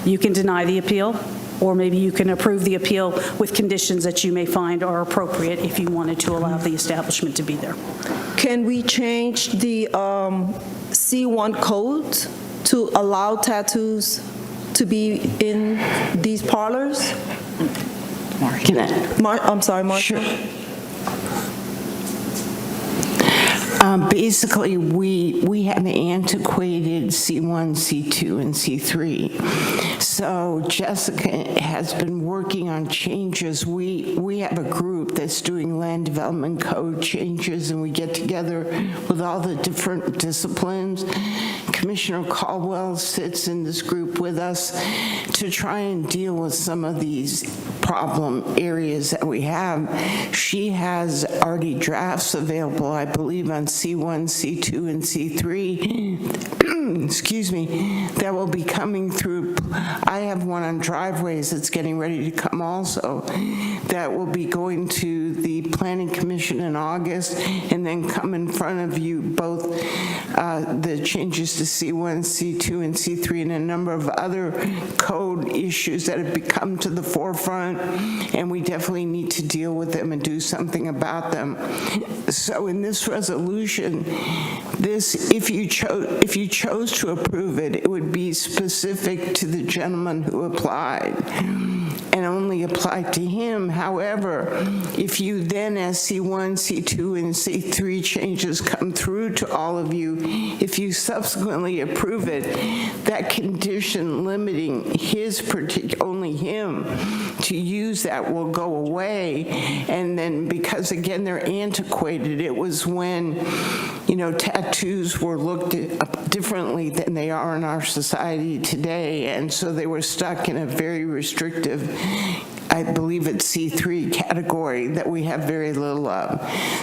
you can deny the appeal, or maybe you can approve the appeal with conditions that you may find are appropriate if you wanted to allow the establishment to be there. Can we change the C1 code to allow tattoos to be in these parlors? I'm sorry, Marcia. Sure. Basically, we have antiquated C1, C2, and C3. So Jessica has been working on changes. We have a group that's doing land development code changes, and we get together with all the different disciplines. Commissioner Caldwell sits in this group with us to try and deal with some of these problem areas that we have. She has already drafts available, I believe, on C1, C2, and C3, excuse me, that will be coming through. I have one on driveways that's getting ready to come also, that will be going to the Planning Commission in August, and then come in front of you both the changes to C1, C2, and C3, and a number of other code issues that have come to the forefront, and we definitely need to deal with them and do something about them. So in this resolution, if you chose to approve it, it would be specific to the gentleman who applied and only apply to him. However, if you then, as C1, C2, and C3 changes come through to all of you, if you subsequently approve it, that condition limiting only him to use that will go away. And then, because again, they're antiquated, it was when, tattoos were looked at differently than they are in our society today, and so they were stuck in a very restrictive, I believe it's C3 category that we have very little of.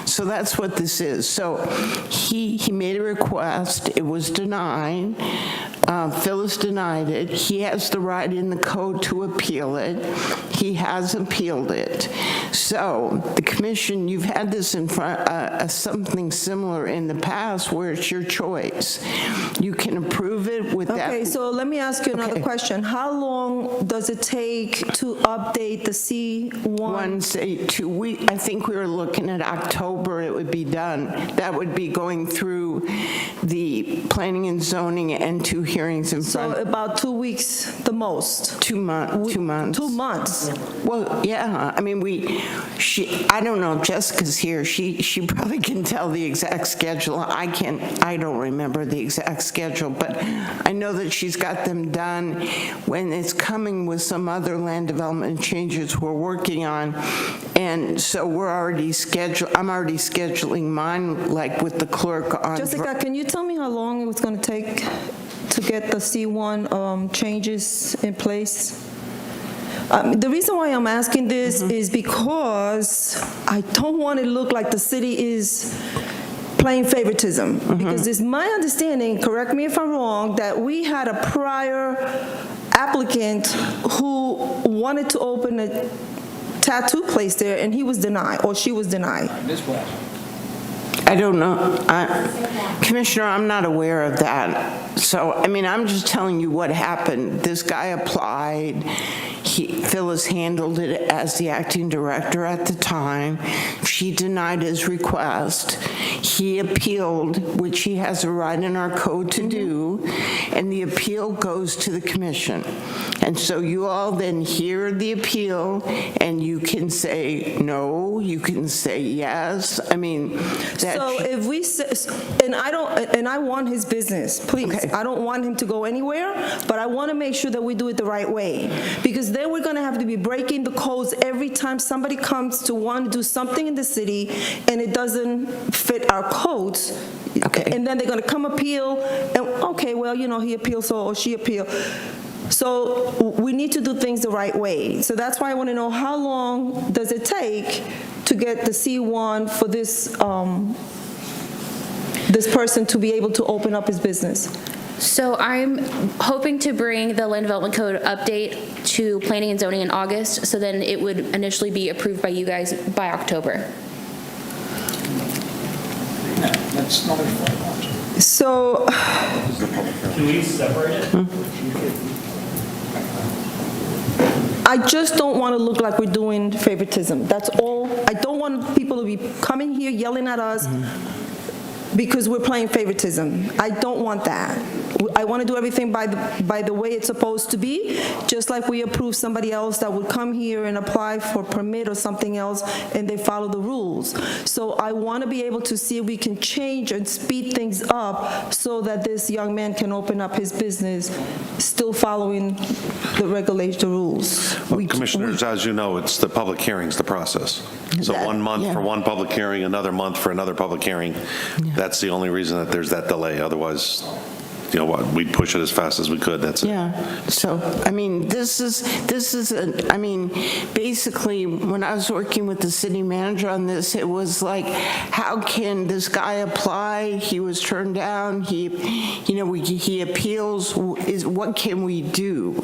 So that's what this is. So he made a request, it was denied. Phyllis denied it. He has the right in the code to appeal it. He has appealed it. So the commission, you've had this in front, something similar in the past where it's your choice. You can approve it with that. Okay, so let me ask you another question. How long does it take to update the C1? Say 2 weeks. I think we were looking at October it would be done. That would be going through the planning and zoning and 2 hearings in front. So about 2 weeks, the most? 2 months. 2 months. 2 months? Well, yeah. I mean, I don't know if Jessica's here. She probably can tell the exact schedule. I don't remember the exact schedule, but I know that she's got them done when it's coming with some other land development changes we're working on. And so I'm already scheduling mine, like with the clerk on. Jessica, can you tell me how long it was going to take to get the C1 changes in place? The reason why I'm asking this is because I don't want it to look like the city is playing favoritism. Because it's my understanding, correct me if I'm wrong, that we had a prior applicant who wanted to open a tattoo place there, and he was denied, or she was denied. I don't know. Commissioner, I'm not aware of that. So, I mean, I'm just telling you what happened. This guy applied. Phyllis handled it as the acting director at the time. She denied his request. He appealed, which he has a right in our code to do, and the appeal goes to the commission. And so you all then hear the appeal, and you can say no, you can say yes. I mean, so if we say, and I want his business, please. Okay. I don't want him to go anywhere, but I want to make sure that we do it the right way, because then we're going to have to be breaking the codes every time somebody comes to want to do something in the city and it doesn't fit our codes. Okay. And then they're going to come appeal, and okay, well, you know, he appealed, so or she appealed. So we need to do things the right way. So that's why I want to know, how long does it take to get the C1 for this this person to be able to open up his business? So I'm hoping to bring the Land Development Code update to Planning and Zoning in August, so then it would initially be approved by you guys by October. That's another 4 months. So, can we separate it? I just don't want to look like we're doing favoritism. That's all. I don't want people to be coming here yelling at us because we're playing favoritism. I don't want that. I want to do everything by the way it's supposed to be, just like we approve somebody else that would come here and apply for a permit or something else, and they follow the rules. So I want to be able to see if we can change and speed things up so that this young man can open up his business, still following the regulation, the rules. Well, Commissioners, as you know, it's the public hearings, the process. So 1 month for one public hearing, another month for another public hearing. That's the only reason that there's that delay. Otherwise, you know what, we'd push it as fast as we could. That's it. Yeah. So, I mean, this is I mean, basically, when I was working with the city manager on this, it was like, how can this guy apply? He was turned down. He appeals. What can we do?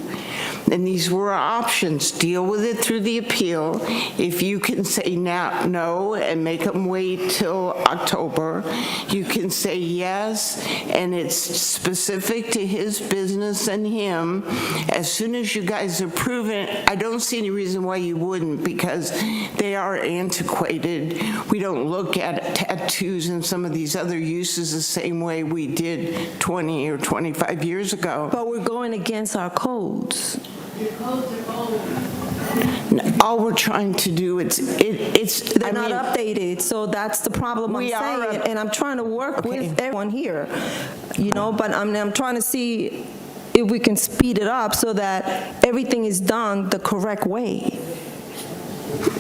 And these were options. Deal with it through the appeal. If you can say no and make them wait till October, you can say yes, and it's specific to his business and him. As soon as you guys approve it, I don't see any reason why you wouldn't, because they are antiquated. We don't look at tattoos and some of these other uses the same way we did 20 or 25 years ago. But we're going against our codes. Your codes are old. All we're trying to do, they're not updated, so that's the problem I'm saying, and I'm trying to work with everyone here, you know, but I'm trying to see if we can speed it up so that everything is done the correct way.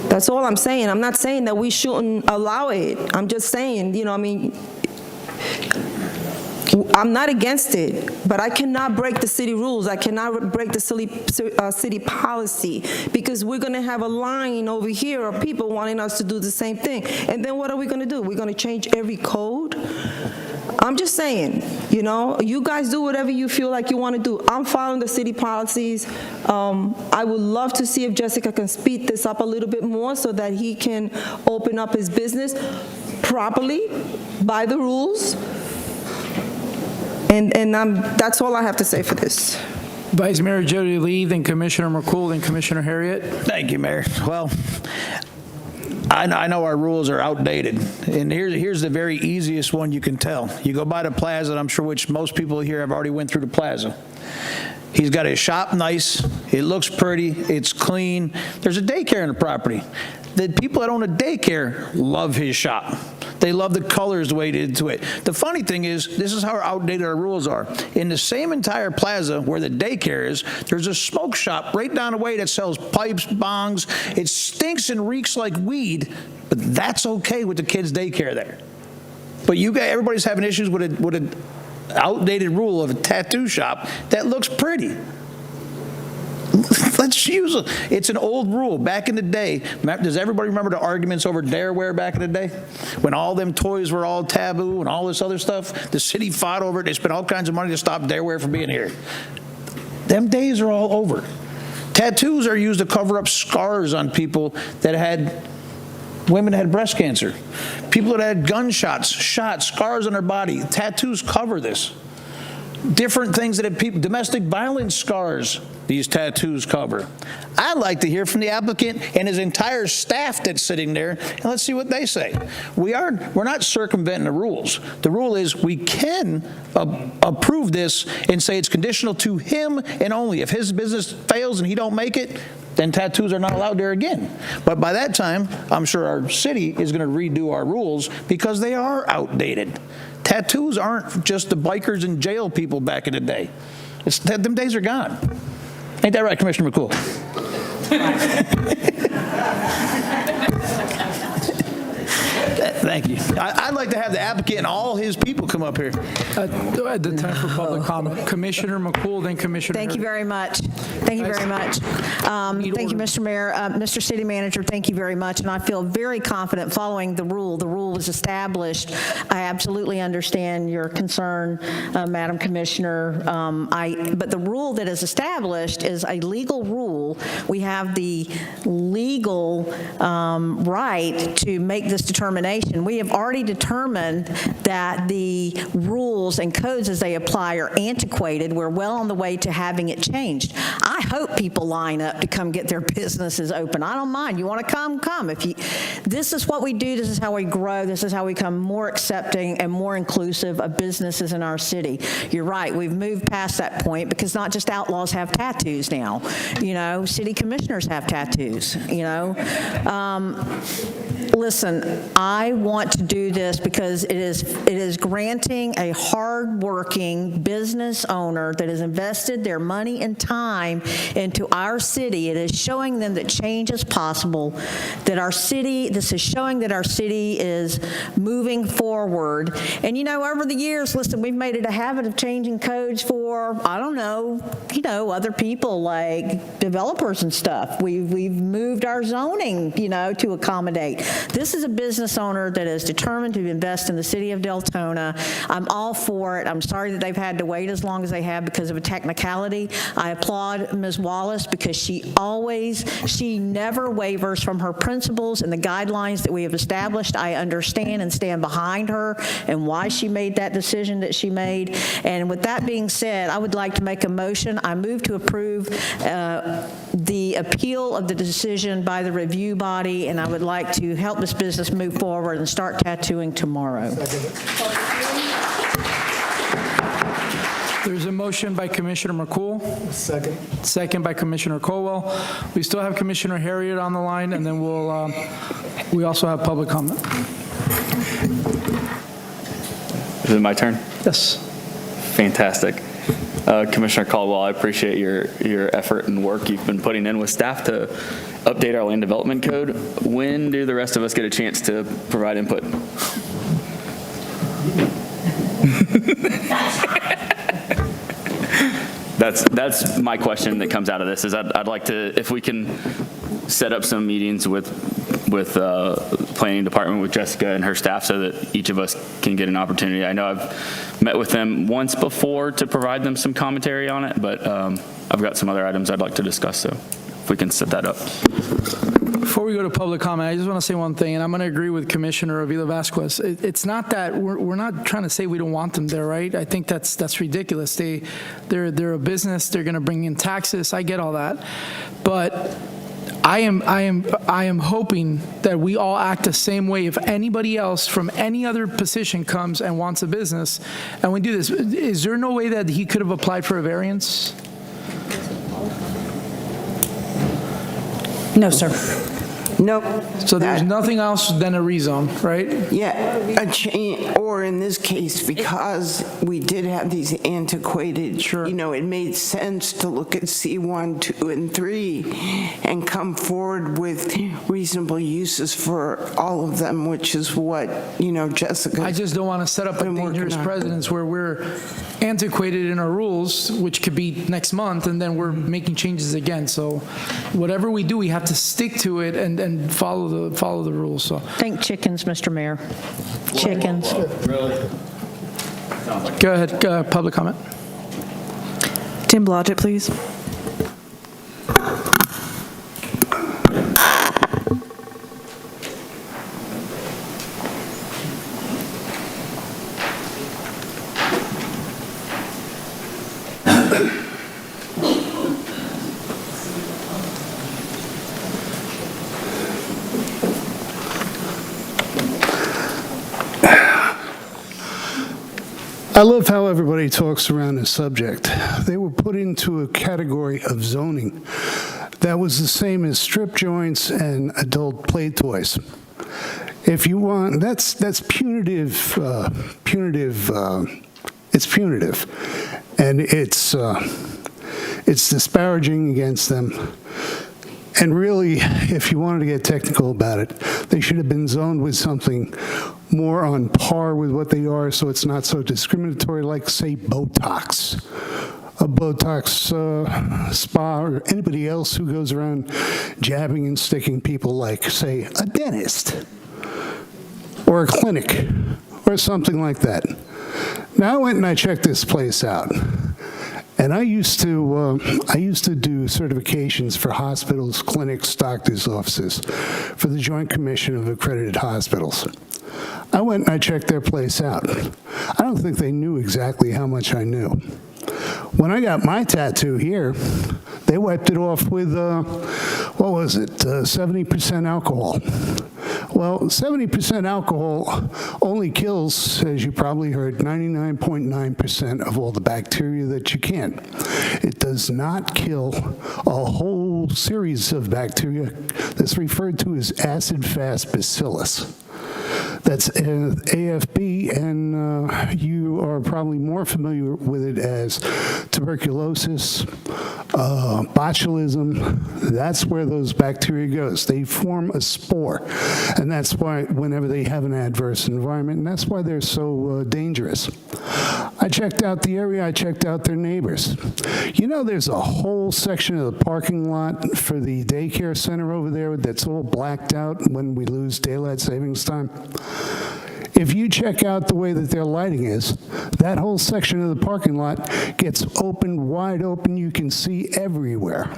That's all I'm saying. I'm not saying that we shouldn't allow it. I'm just saying, you know, I mean, I'm not against it, but I cannot break the city rules. I cannot break the city policy, because we're going to have a line over here of people wanting us to do the same thing. And then what are we going to do? We're going to change every code? I'm just saying, you know, you guys do whatever you feel like you want to do. I'm following the city policies. I would love to see if Jessica can speed this up a little bit more so that he can open up his business properly by the rules. And that's all I have to say for this. Vice Mayor Jody Lee, then Commissioner McCool, then Commissioner Harriet. Thank you, Mayor. Well, I know our rules are outdated, and here's the very easiest one you can tell. You go by the plaza, and I'm sure which most people here have already went through the plaza. He's got his shop nice, it looks pretty, it's clean. There's a daycare in the property. The people that own a daycare love his shop. They love the colors the way they did to it. The funny thing is, this is how outdated our rules are. In the same entire plaza where the daycare is, there's a smoke shop right down the way that sells pipes, bongs. It stinks and reeks like weed, but that's okay with the kids' daycare there. But everybody's having issues with an outdated rule of a tattoo shop that looks pretty. Let's use it. It's an old rule. Back in the day, does everybody remember the arguments over Dareware back in the day? When all them toys were all taboo and all this other stuff? The city fought over it. They spent all kinds of money to stop Dareware from being here. Them days are all over. Tattoos are used to cover up scars on people that had women that had breast cancer, people that had gunshots, shots, scars on their body. Tattoos cover this. Different things that have people, domestic violence scars, these tattoos cover. I'd like to hear from the applicant and his entire staff that's sitting there, and let's see what they say. We're not circumventing the rules. The rule is we can approve this and say it's conditional to him and only. If his business fails and he don't make it, then tattoos are not allowed there again. But by that time, I'm sure our city is going to redo our rules because they are outdated. Tattoos aren't just the bikers and jail people back in the day. Them days are gone. Ain't that right, Commissioner McCool? Thank you. I'd like to have the applicant and all his people come up here. At the time for public comment, Commissioner McCool, then Commissioner. Thank you very much. Thank you very much. Thank you, Mr. Mayor. Mr. City Manager, thank you very much. And I feel very confident following the rule. The rule was established. I absolutely understand your concern, Madam Commissioner. But the rule that is established is a legal rule. We have the legal right to make this determination. We have already determined that the rules and codes as they apply are antiquated. We're well on the way to having it changed. I hope people line up to come get their businesses open. I don't mind. You want to come, come. This is what we do. This is how we grow. This is how we become more accepting and more inclusive of businesses in our city. You're right. We've moved past that point because not just outlaws have tattoos now. You know, city commissioners have tattoos, you know. Listen, I want to do this because it is granting a hard-working business owner that has invested their money and time into our city. It is showing them that change is possible, that this is showing that our city is moving forward. And, you know, over the years, listen, we've made it a habit of changing codes for, I don't know, you know, other people like developers and stuff. We've moved our zoning, you know, to accommodate. This is a business owner that is determined to invest in the city of Deltona. I'm all for it. I'm sorry that they've had to wait as long as they have because of a technicality. I applaud Ms. Wallace because she never wavers from her principles and the guidelines that we have established. I understand and stand behind her and why she made that decision that she made. And with that being said, I would like to make a motion. I move to approve the appeal of the decision by the review body, and I would like to help this business move forward and start tattooing tomorrow. There's a motion by Commissioner McCool. Second. Second by Commissioner Colwell. We still have Commissioner Harriet on the line, and then we also have public comment. Is it my turn? Yes. Fantastic. Commissioner Caldwell, I appreciate your effort and work you've been putting in with staff to update our land development code. When do the rest of us get a chance to provide input? That's my question that comes out of this. Is I'd like to, if we can set up some meetings with planning department with Jessica and her staff so that each of us can get an opportunity. I know I've met with them once before to provide them some commentary on it, but I've got some other items I'd like to discuss, so if we can set that up. Before we go to public comment, I just want to say one thing, and I'm going to agree with Commissioner Avila Vasquez. It's not that we're not trying to say we don't want them there, right? I think that's ridiculous. They're a business. They're going to bring in taxes. I get all that, but I am hoping that we all act the same way. If anybody else from any other position comes and wants a business, and we do this, is there no way that he could have applied for a variance? No, sir. Nope. So there's nothing else than a rezone, right? Yeah, a change, or in this case, because we did have these antiquated, you know, it made sense to look at C1, 2, and 3 and come forward with reasonable uses for all of them, which is what, you know, Jessica. I just don't want to set up a dangerous precedence where we're antiquated in our rules, which could be next month, and then we're making changes again. So whatever we do, we have to stick to it and follow the rules. So Think chickens, Mr. Mayor. Chickens. Really? Go ahead, public comment. Tim Blodgett, please. I love how everybody talks around this subject. They were put into a category of zoning that was the same as strip joints and adult play toys. If you want, that's punitive. It's punitive, and it's disparaging against them. And really, if you wanted to get technical about it, they should have been zoned with something more on par with what they are, so it's not so discriminatory, like, say, Botox. A Botox spa, or anybody else who goes around jabbing and sticking people, like, say, a dentist or a clinic or something like that. Now I went and I checked this place out. And I used to do certifications for hospitals, clinics, doctors' offices for the Joint Commission of Accredited Hospitals. I went and I checked their place out. I don't think they knew exactly how much I knew. When I got my tattoo here, they wiped it off with, 70% alcohol. Well, 70% alcohol only kills, as you probably heard, 99.9% of all the bacteria that you can. It does not kill a whole series of bacteria that's referred to as acid-fast bacillus. That's AFB, and you are probably more familiar with it as tuberculosis, botulism. That's where those bacteria goes. They form a spore, and that's why whenever they have an adverse environment, and that's why they're so dangerous. I checked out the area, I checked out their neighbors. You know, there's a whole section of the parking lot for the daycare center over there that's all blacked out when we lose daylight savings time. If you check out the way that their lighting is, that whole section of the parking lot gets opened wide open. You can see everywhere.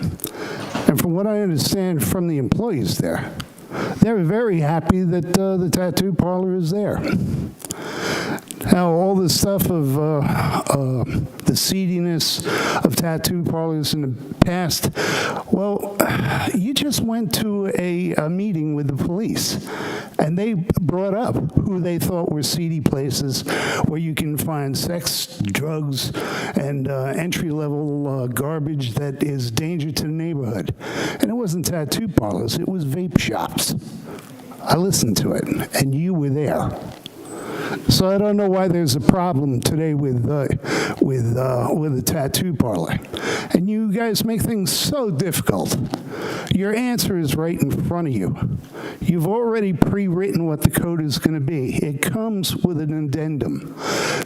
And from what I understand from the employees there, they're very happy that the tattoo parlor is there. Now, all the stuff of the seediness of tattoo parlors in the past, well, you just went to a meeting with the police, and they brought up who they thought were seedy places where you can find sex, drugs, and entry-level garbage that is danger to the neighborhood. And it wasn't tattoo parlors, it was vape shops. I listened to it, and you were there. So I don't know why there's a problem today with the tattoo parlor. And you guys make things so difficult. Your answer is right in front of you. You've already pre-written what the code is going to be. It comes with an addendum.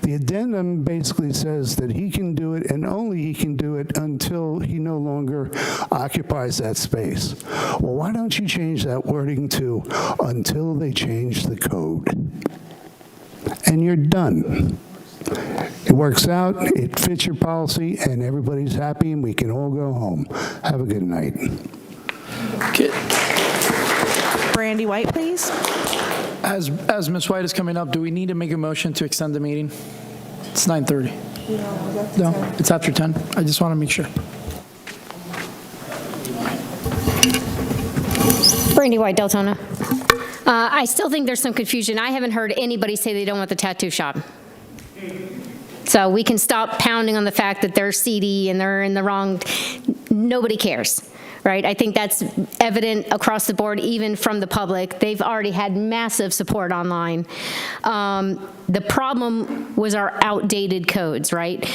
The addendum basically says that he can do it, and only he can do it until he no longer occupies that space. Well, why don't you change that wording to until they change the code? And you're done. It works out, it fits your policy, and everybody's happy, and we can all go home. Have a good night. Brandy White, please. As Ms. White is coming up, do we need to make a motion to extend the meeting? It's 9:30. No, it's after 10. I just want to make sure. Brandy White, Deltona. I still think there's some confusion. I haven't heard anybody say they don't want the tattoo shop. So we can stop pounding on the fact that they're seedy and they're in the wrong. Nobody cares, right? I think that's evident across the board, even from the public. They've already had massive support online. The problem was our outdated codes, right?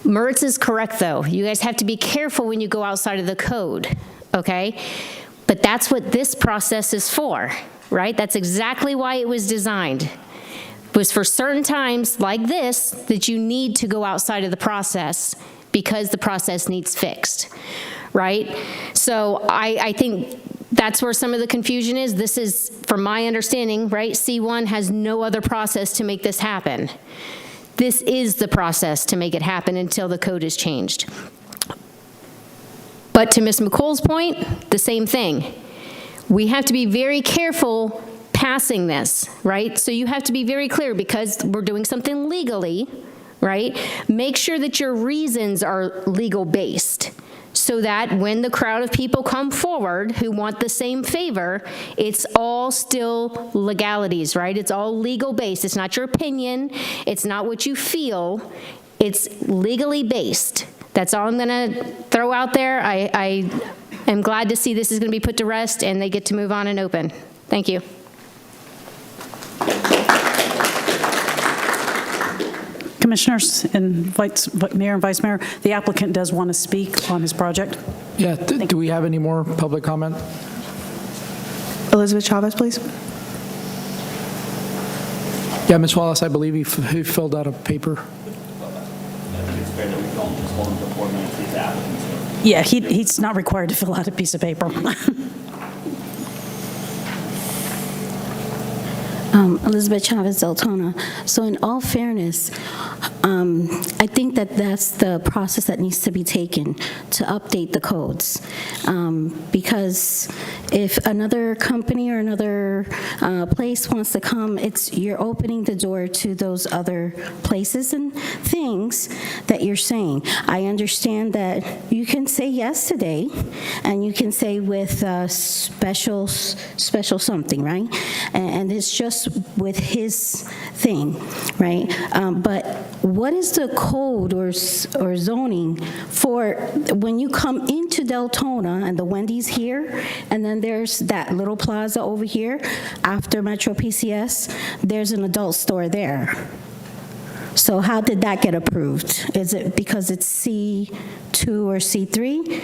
Moritz is correct, though. You guys have to be careful when you go outside of the code, okay? But that's what this process is for, right? That's exactly why it was designed. It was for certain times like this that you need to go outside of the process because the process needs fixed, right? So I think that's where some of the confusion is. This is, from my understanding, right? C1 has no other process to make this happen. This is the process to make it happen until the code is changed. But to Ms. McColl's point, the same thing. We have to be very careful passing this, right? So you have to be very clear because we're doing something legally, right? Make sure that your reasons are legal-based. so that when the crowd of people come forward who want the same favor, it's all still legalities, right? It's all legal based. It's not your opinion. It's not what you feel. It's legally based. That's all I'm going to throw out there. I am glad to see this is going to be put to rest and they get to move on and open. Thank you. Commissioners and Mayor and Vice Mayor, the applicant does want to speak on his project. Yeah, do we have any more public comment? Elizabeth Chavez, please. Yeah, Ms. Wallace, I believe he filled out a paper. Yeah, he's not required to fill out a piece of paper. Elizabeth Chavez, Deltona. So in all fairness, I think that that's the process that needs to be taken to update the codes. Because if another company or another place wants to come, you're opening the door to those other places and things that you're saying. I understand that you can say yes today, and you can say with special something, right? And it's just with his thing, right? But what is the code or zoning for when you come into Deltona and the Wendy's here, and then there's that little plaza over here after Metro PCS, there's an adult store there. So how did that get approved? Is it because it's C2 or C3?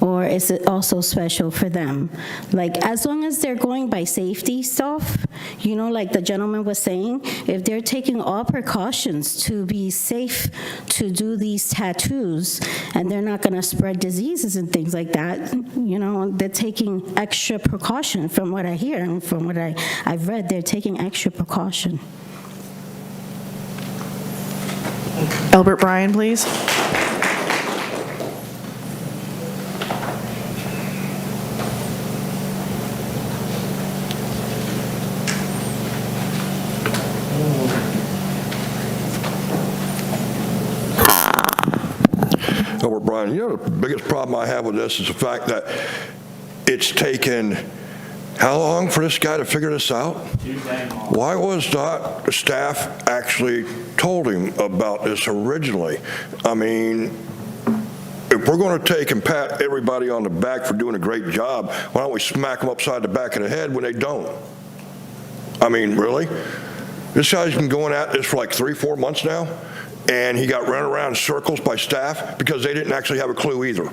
Or is it also special for them? Like, as long as they're going by safety stuff, you know, like the gentleman was saying, if they're taking all precautions to be safe to do these tattoos, and they're not gonna spread diseases and things like that, you know, they're taking extra precaution from what I hear and from what I've read, they're taking extra precaution. Albert Bryan, please. Albert Bryan, you know, the biggest problem I have with this is the fact that it's taken how long for this guy to figure this out? Why was not the staff actually told him about this originally? I mean, if we're going to take and pat everybody on the back for doing a great job, why don't we smack them upside the back of the head when they don't? I mean, really? This guy's been going at this for like 3-4 months now, and he got run around in circles by staff because they didn't actually have a clue either.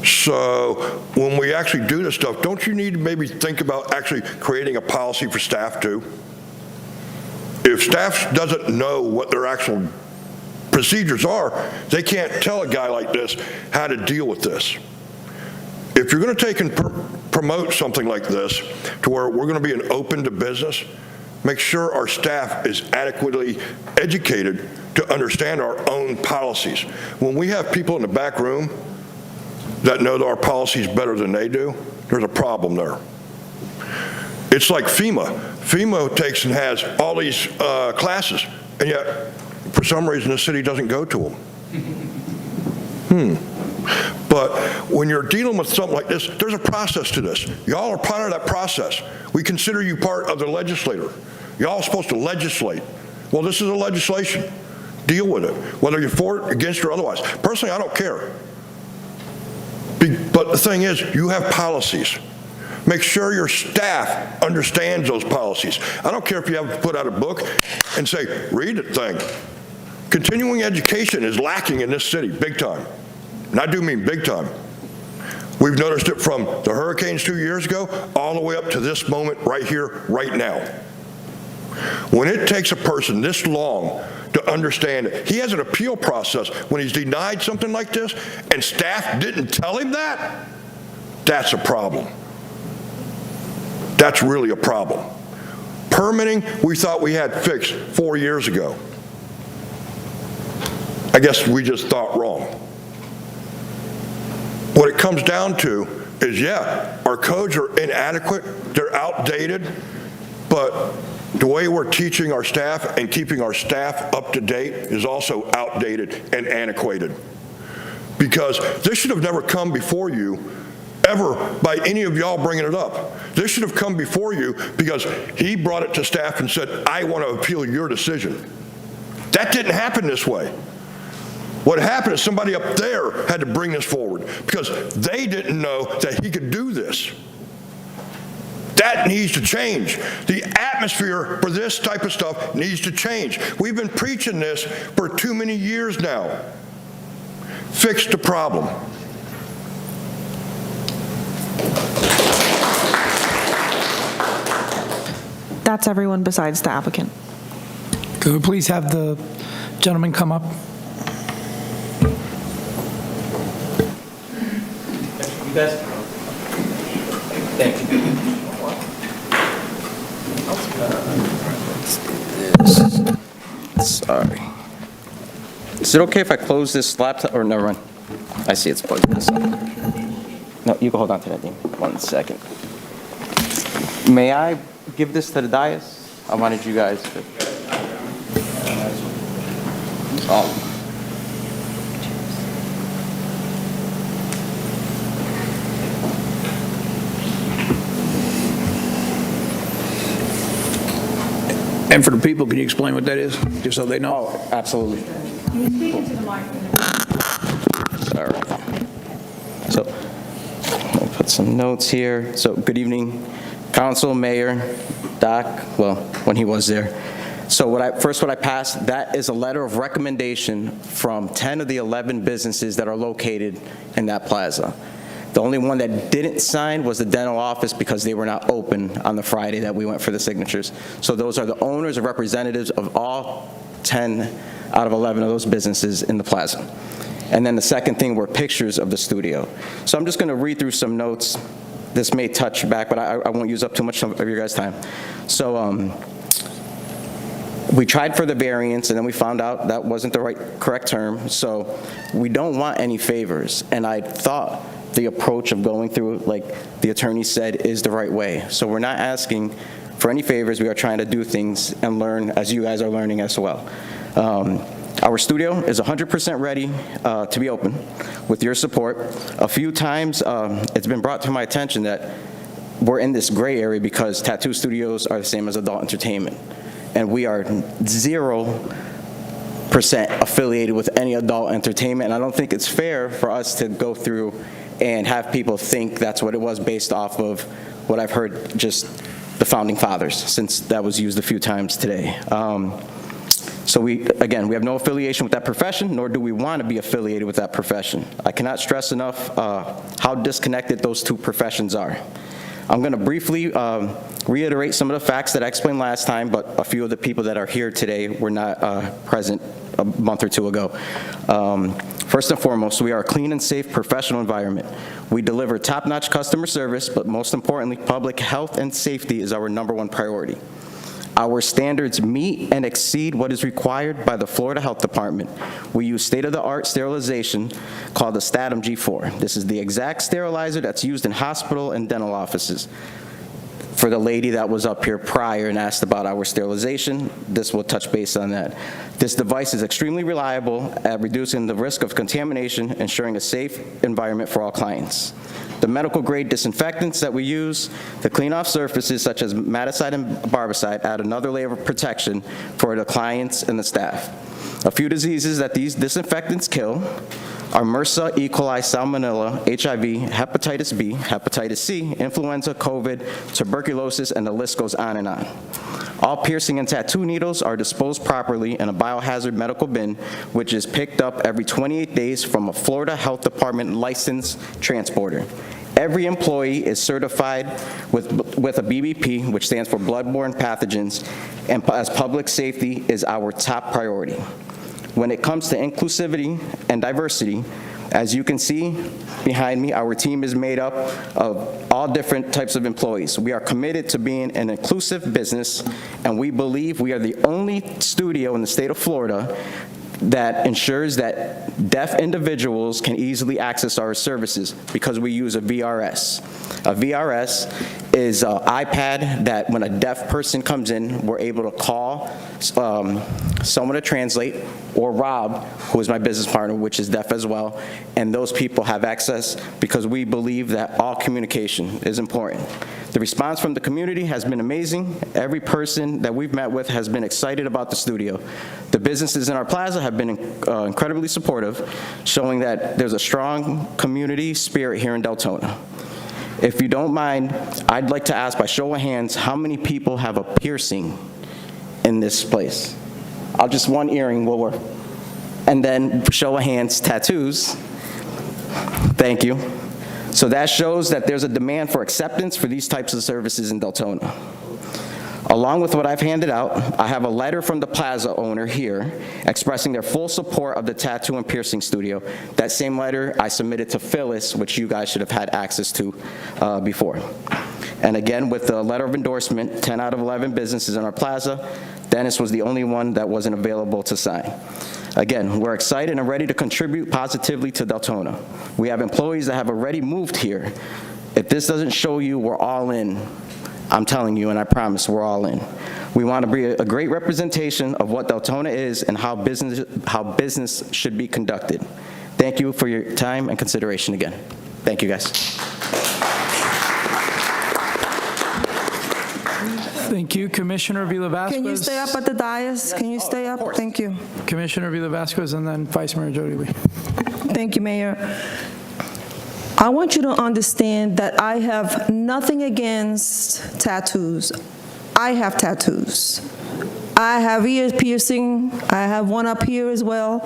So when we actually do this stuff, don't you need to maybe think about actually creating a policy for staff too? If staff doesn't know what their actual procedures are, they can't tell a guy like this how to deal with this. If you're going to take and promote something like this to where we're going to be an open to business, make sure our staff is adequately educated to understand our own policies. When we have people in the back room that know our policies better than they do, there's a problem there. It's like FEMA. FEMA takes and has all these classes, and yet, for some reason, the city doesn't go to them. But when you're dealing with something like this, there's a process to this. Y'all are part of that process. We consider you part of the legislator. Y'all are supposed to legislate. Well, this is a legislation. Deal with it, whether you're for it, against it, or otherwise. Personally, I don't care. But the thing is, you have policies. Make sure your staff understands those policies. I don't care if you have to put out a book and say, read the thing. Continuing education is lacking in this city, big time. And I do mean big time. We've noticed it from the hurricanes 2 years ago all the way up to this moment right here, right now. When it takes a person this long to understand it, he has an appeal process when he's denied something like this and staff didn't tell him that, that's a problem. That's really a problem. Permitting, we thought we had fixed 4 years ago. I guess we just thought wrong. What it comes down to is, yeah, our codes are inadequate, they're outdated, but the way we're teaching our staff and keeping our staff up to date is also outdated and antiquated. because this should have never come before you ever by any of y'all bringing it up. This should have come before you because he brought it to staff and said, I want to appeal your decision. That didn't happen this way. What happened is somebody up there had to bring this forward because they didn't know that he could do this. That needs to change. The atmosphere for this type of stuff needs to change. We've been preaching this for too many years now. Fix the problem. That's everyone besides the applicant. Could we please have the gentleman come up? You guys? Thank you. Sorry. Is it okay if I close this laptop, or never mind? I see it's plugged in. No, you can hold on to that, Dean. 1 second. May I give this to the dais? I wanted you guys to. Oh. And for the people, can you explain what that is, just so they know? Oh, absolutely. Sorry. So, I'll put some notes here. So, good evening, Council, Mayor, Doc, well, when he was there. So what I passed, that is a letter of recommendation from 10 of the 11 businesses that are located in that plaza. The only one that didn't sign was the dental office because they were not open on the Friday that we went for the signatures. So those are the owners or representatives of all 10 out of 11 of those businesses in the plaza. And then the second thing were pictures of the studio. So I'm just going to read through some notes. This may touch back, but I won't use up too much of your guys' time. So we tried for the variance, and then we found out that wasn't the correct term. So we don't want any favors. And I thought the approach of going through, like the attorney said, is the right way. So we're not asking for any favors. We are trying to do things and learn as you guys are learning as well. Our studio is 100% ready to be open with your support. A few times it's been brought to my attention that we're in this gray area because tattoo studios are the same as adult entertainment. And we are 0% affiliated with any adult entertainment. And I don't think it's fair for us to go through and have people think that's what it was based off of what I've heard just the founding fathers, since that was used a few times today. So we have no affiliation with that profession, nor do we want to be affiliated with that profession. I cannot stress enough how disconnected those two professions are. I'm going to briefly reiterate some of the facts that I explained last time, but a few of the people that are here today were not present a month or two ago. First and foremost, we are a clean and safe professional environment. We deliver top-notch customer service, but most importantly, public health and safety is our #1 priority. Our standards meet and exceed what is required by the Florida Health Department. We use state-of-the-art sterilization called the Statum G4. This is the exact sterilizer that's used in hospital and dental offices. For the lady that was up here prior and asked about our sterilization, this will touch base on that. This device is extremely reliable at reducing the risk of contamination, ensuring a safe environment for all clients. The medical-grade disinfectants that we use to clean off surfaces such as maticide and barbicide add another layer of protection for the clients and the staff. A few diseases that these disinfectants kill are MRSA, E. coli, Salmonella, HIV, hepatitis B, hepatitis C, influenza, COVID, tuberculosis, and the list goes on and on. All piercing and tattoo needles are disposed properly in a biohazard medical bin, which is picked up every 28 days from a Florida Health Department licensed transporter. Every employee is certified with a BBP, which stands for bloodborne pathogens, and as public safety is our top priority. When it comes to inclusivity and diversity, as you can see behind me, our team is made up of all different types of employees. We are committed to being an inclusive business, and we believe we are the only studio in the state of Florida that ensures that deaf individuals can easily access our services because we use a VRS. A VRS is an iPad that when a deaf person comes in, we're able to call someone to translate, or Rob, who is my business partner, which is deaf as well, and those people have access because we believe that all communication is important. The response from the community has been amazing. Every person that we've met with has been excited about the studio. The businesses in our plaza have been incredibly supportive, showing that there's a strong community spirit here in Deltona. If you don't mind, I'd like to ask by show of hands, how many people have a piercing in this place? Just one earring will work. And then show of hands, tattoos. Thank you. So that shows that there's a demand for acceptance for these types of services in Deltona. Along with what I've handed out, I have a letter from the plaza owner here expressing their full support of the tattoo and piercing studio. That same letter I submitted to Phyllis, which you guys should have had access to before. And again, with the letter of endorsement, 10 out of 11 businesses in our plaza, Dennis was the only one that wasn't available to sign. Again, we're excited and ready to contribute positively to Deltona. We have employees that have already moved here. If this doesn't show you we're all in, I'm telling you, and I promise we're all in. We want to be a great representation of what Deltona is and how business should be conducted. Thank you for your time and consideration again. Thank you, guys. Thank you. Commissioner Villa-Vasquez. Can you stay up at the dais? Can you stay up? Thank you. Commissioner Villa-Vasquez, and then Vice Mayor Jody Lee. Thank you, Mayor. I want you to understand that I have nothing against tattoos. I have tattoos. I have ear piercing. I have one up here as well.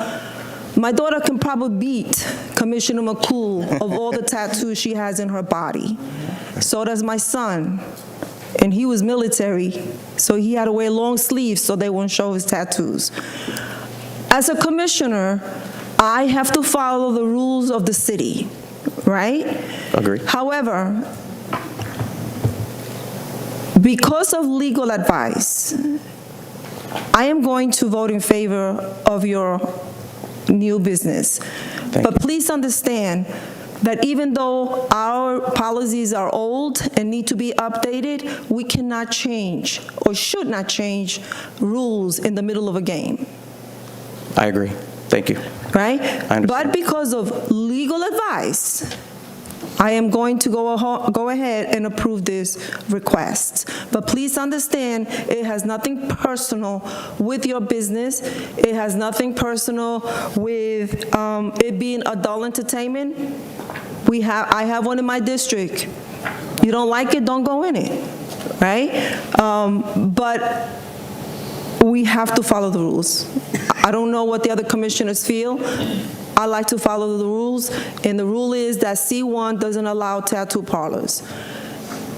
My daughter can probably beat Commissioner McCool of all the tattoos she has in her body. So does my son. And he was military, so he had to wear long sleeves so they wouldn't show his tattoos. As a commissioner, I have to follow the rules of the city, right? Agree. However, because of legal advice, I am going to vote in favor of your new business. But please understand that even though our policies are old and need to be updated, we cannot change or should not change rules in the middle of a game. I agree. Thank you. Right? I understand. But because of legal advice, I am going to go ahead and approve this request. But please understand, it has nothing personal with your business. It has nothing personal with it being adult entertainment. I have one in my district. You don't like it, don't go in it, right? But we have to follow the rules. I don't know what the other commissioners feel. I like to follow the rules, and the rule is that C1 doesn't allow tattoo parlors.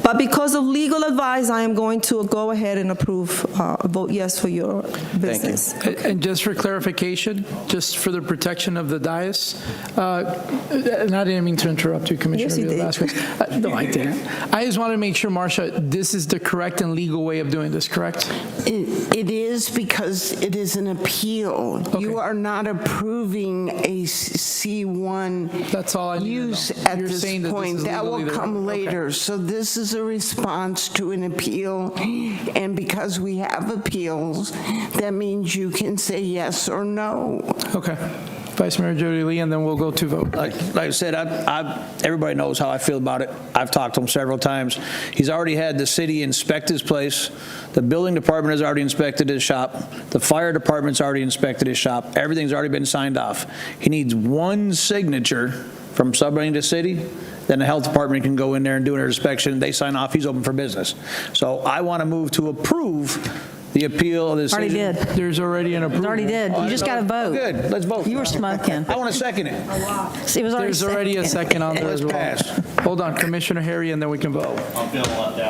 But because of legal advice, I am going to go ahead and vote yes for your business. And just for clarification, just for the protection of the dais, and I didn't mean to interrupt you, Commissioner Villa-Vasquez. No, I didn't. I just want to make sure, Marcia, this is the correct and legal way of doing this, correct? It is, because it is an appeal. Okay. You are not approving a C1 That's all I need use to know. at You're this saying that point. this is That will legally come later. Okay. So this is a response to an appeal, and because we have appeals, that means you can say yes or no. Okay. Vice Mayor Jody Lee, and then we'll go to vote. Like I said, everybody knows how I feel about it. I've talked to him several times. He's already had the city inspect his place. The building department has already inspected his shop. The fire department's already inspected his shop. Everything's already been signed off. He needs one signature from somebody in the city. Then the health department can go in there and do an inspection. They sign off. He's open for business. So I want to move to approve the appeal of this. Already did. There's already an approval. Already did. You just got to vote. Good. Let's vote. You were smoking. I want to second it. It was already There's already a second on there as well. Pass. Hold on, Commissioner Harry, and then we can vote. I'm feeling left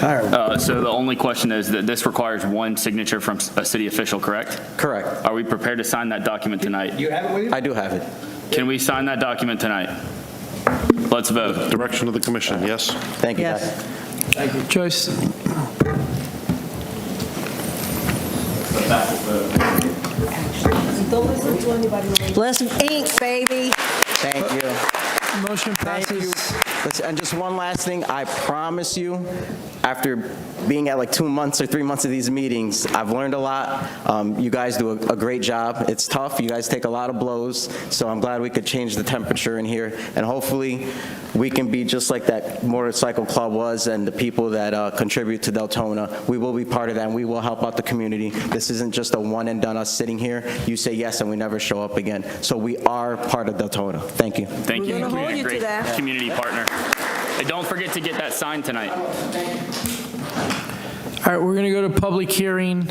out. So the only question is that this requires one signature from a city official, correct? Correct. Are we prepared to sign that document tonight? You have it with you? I do have it. Can we sign that document tonight? Let's vote. Direction of the commission, yes? Thank you, Yes. guys. Thank you. Joyce? Less ink, baby. Thank you. Motion passes Listen, and just one last thing, I promise you, after being at like 2 months or 3 months of these meetings, I've learned a lot. You guys do a great job. It's tough. You guys take a lot of blows, so I'm glad we could change the temperature in here, and hopefully we can be just like that motorcycle club was and the people that contribute to Deltona. We will be part of that, and we will help out the community. This isn't just a one and done, us sitting here. You say yes, and we never show up again. So we are part of Deltona. Thank you. Thank you. We're gonna hold you to Great that. community partner. And don't forget to get that sign tonight. All right, we're going to go to public hearing.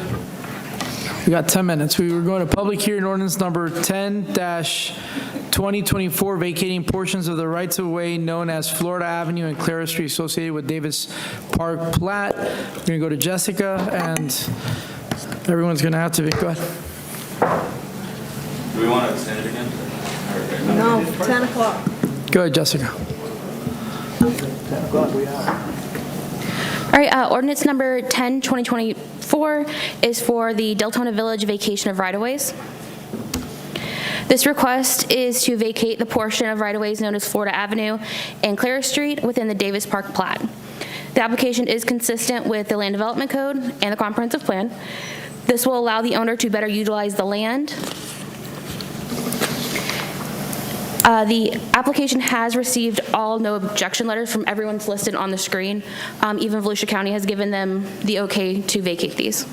We got 10 minutes. We were going to public hearing ordinance number 10-2024, vacating portions of the rights-of-way known as Florida Avenue and Clara Street associated with Davis Park Plat. We're going to go to Jessica, and everyone's going to have to go ahead. Do we want to extend it again? No, 10 o'clock. Go ahead, Jessica. All right, ordinance number 10-2024 is for the Deltona Village vacation of right-of-ways. This request is to vacate the portion of right-of-ways known as Florida Avenue and Clara Street within the Davis Park Plat. The application is consistent with the Land Development Code and the Comprehensive Plan. This will allow the owner to better utilize the land. The application has received all no objection letters from everyone's listed on the screen. Even Volusia County has given them the okay to vacate these.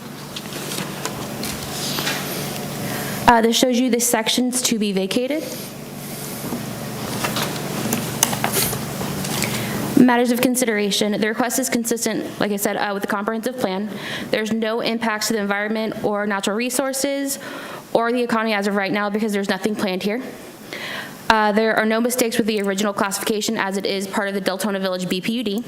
This shows you the sections to be vacated. Matters of consideration. The request is consistent, like I said, with the comprehensive plan. There's no impacts to the environment or natural resources or the economy as of right now because there's nothing planned here. There are no mistakes with the original classification as it is part of the Deltona Village BPUD.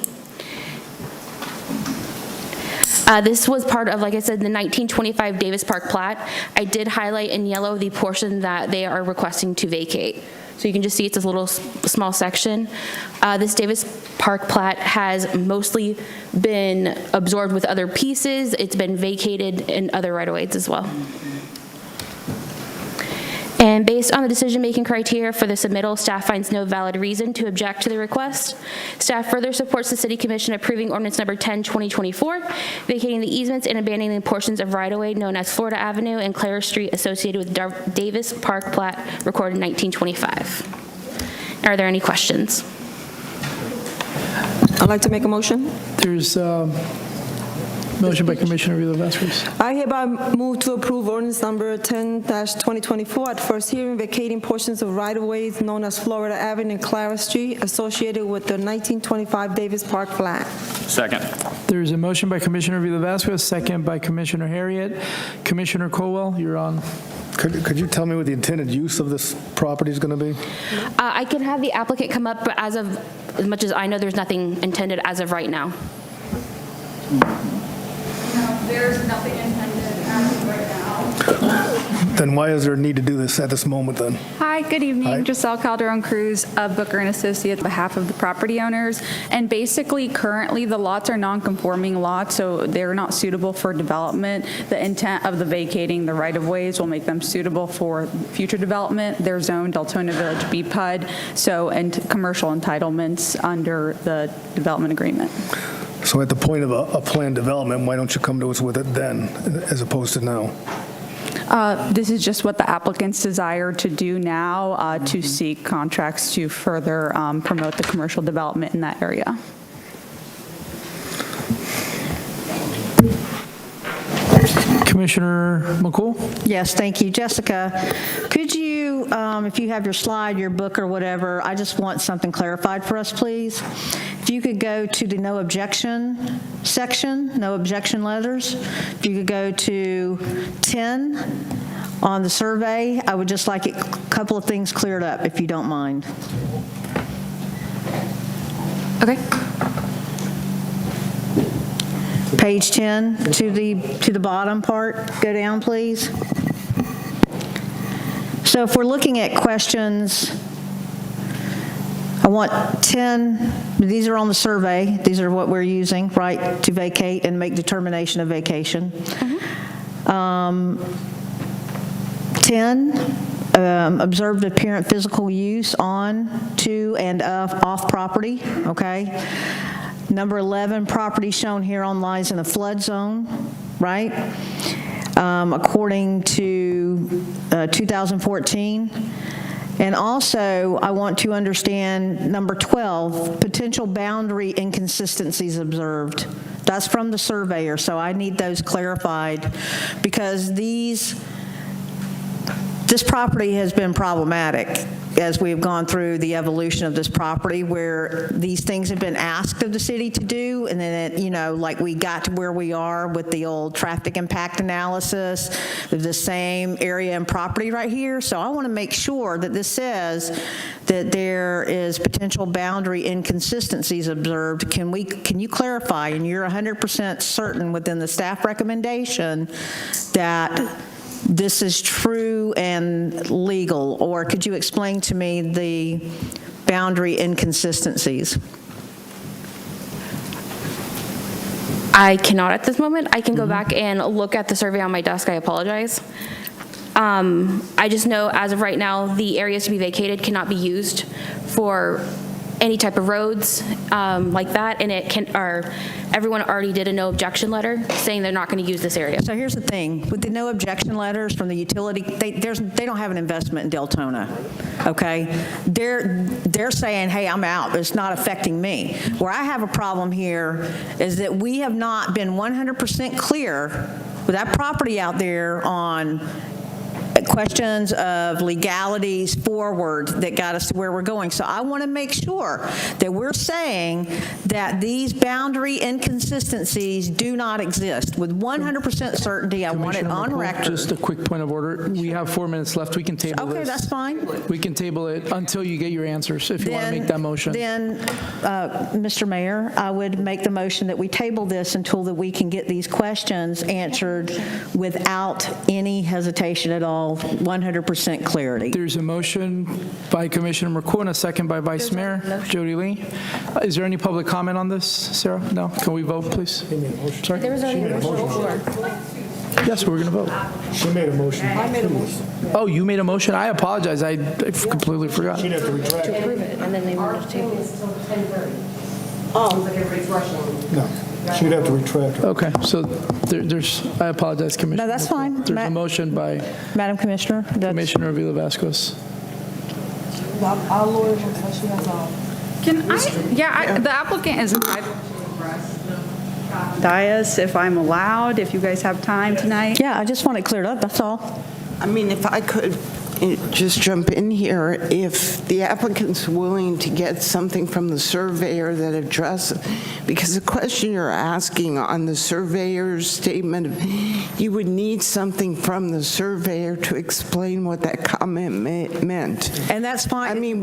This was part of, like I said, the 1925 Davis Park Plat. I did highlight in yellow the portion that they are requesting to vacate. So you can just see it's a little small section. This Davis Park Plat has mostly been absorbed with other pieces. It's been vacated in other right-of-ways as well. And based on the decision-making criteria for the submittal, staff finds no valid reason to object to the request. Staff further supports the City Commission approving ordinance number 10-2024, vacating the easements and abandoning portions of right-of-way known as Florida Avenue and Clara Street associated with Davis Park Plat recorded in 1925. Are there any questions? I'd like to make a motion. There's motion by Commissioner Villa-Vasquez. I hereby move to approve ordinance number 10-2024 at first hearing, vacating portions of right-of-ways known as Florida Avenue and Clara Street associated with the 1925 Davis Park Plat. Second. There's a motion by Commissioner Villa-Vasquez, second by Commissioner Harriet. Commissioner Colwell, you're on. Could you tell me what the intended use of this property is going to be? I can have the applicant come up, but as much as I know, there's nothing intended as of right now. There's nothing intended as of right now. Then why is there a need to do this at this moment then? Hi, good evening. Hi. Giselle Calderon-Cruz of Booker & Associates on behalf of the property owners. And basically, currently, the lots are non-conforming lots, so they're not suitable for development. The intent of the vacating the right-of-ways will make them suitable for future development. They're zoned Deltona Village BPUD, so and commercial entitlements under the development agreement. So at the point of a planned development, why don't you come to us with it then, as opposed to now? This is just what the applicants desire to do now, to seek contracts to further promote the commercial development in that area. Commissioner McCool? Yes, thank you. Jessica, could you, if you have your slide, your book or whatever, I just want something clarified for us, please. If you could go to the no objection section, no objection letters. If you could go to 10 on the survey, I would just like a couple of things cleared up, if you don't mind. Okay. Page 10 to the bottom part, go down, please. So if we're looking at questions, I want 10, these are on the survey, these are what we're using, right, to vacate and make determination of vacation. 10, observed apparent physical use on, to, and off property, okay? Number 11, property shown here on lies in a flood zone, right? According to 2014. And also, I want to understand number 12, potential boundary inconsistencies observed. That's from the surveyor, so I need those clarified because this property has been problematic as we've gone through the evolution of this property where these things have been asked of the city to do, and then, like we got to where we are with the old traffic impact analysis of the same area and property right here. So I want to make sure that this says that there is potential boundary inconsistencies observed. Can you clarify, and you're 100% certain within the staff recommendation that this is true and legal, or could you explain to me the boundary inconsistencies? I cannot at this moment. I can go back and look at the survey on my desk. I apologize. I just know as of right now, the areas to be vacated cannot be used for any type of roads like that, and everyone already did a no objection letter saying they're not going to use this area. So here's the thing, with the no objection letters from the utility, they don't have an investment in Deltona, okay? They're saying, hey, I'm out, it's not affecting me. Where I have a problem here is that we have not been 100% clear with that property out there on questions of legalities forward that got us to where we're going. So I want to make sure that we're saying that these boundary inconsistencies do not exist. With 100% certainty, I want it on record. Just a quick point of order. We have 4 minutes left. We can table this. Okay, that's fine. We can table it until you get your answers, if you want to make that motion. Then, Mr. Mayor, I would make the motion that we table this until that we can get these questions answered without any hesitation at all, 100% clarity. There's a motion by Commissioner McCool and a second by Vice Mayor Jody Lee. Is there any public comment on this, Sarah? No? Can we vote, please? Sorry? There was already a motion before. Yes, we're going to vote. She made a motion. I made a motion. Oh, you made a motion? I apologize. I completely forgot. She'd have to retract. To approve it, and then they wanted to table it. No, she'd have to retract. Okay, so I apologize, Commissioner. No, that's fine. There's a motion by Madam Commissioner. Commissioner Avila Vasquez. Our lawyer will touch you, that's all. The applicant is entitled to dais if I'm allowed, if you guys have time tonight. Yeah, I just want it cleared up, that's all. I mean, if I could just jump in here, if the applicant's willing to get something from the surveyor that addresses, because the question you're asking on the surveyor's statement, you would need something from the surveyor to explain what that comment meant. And that's fine. I mean,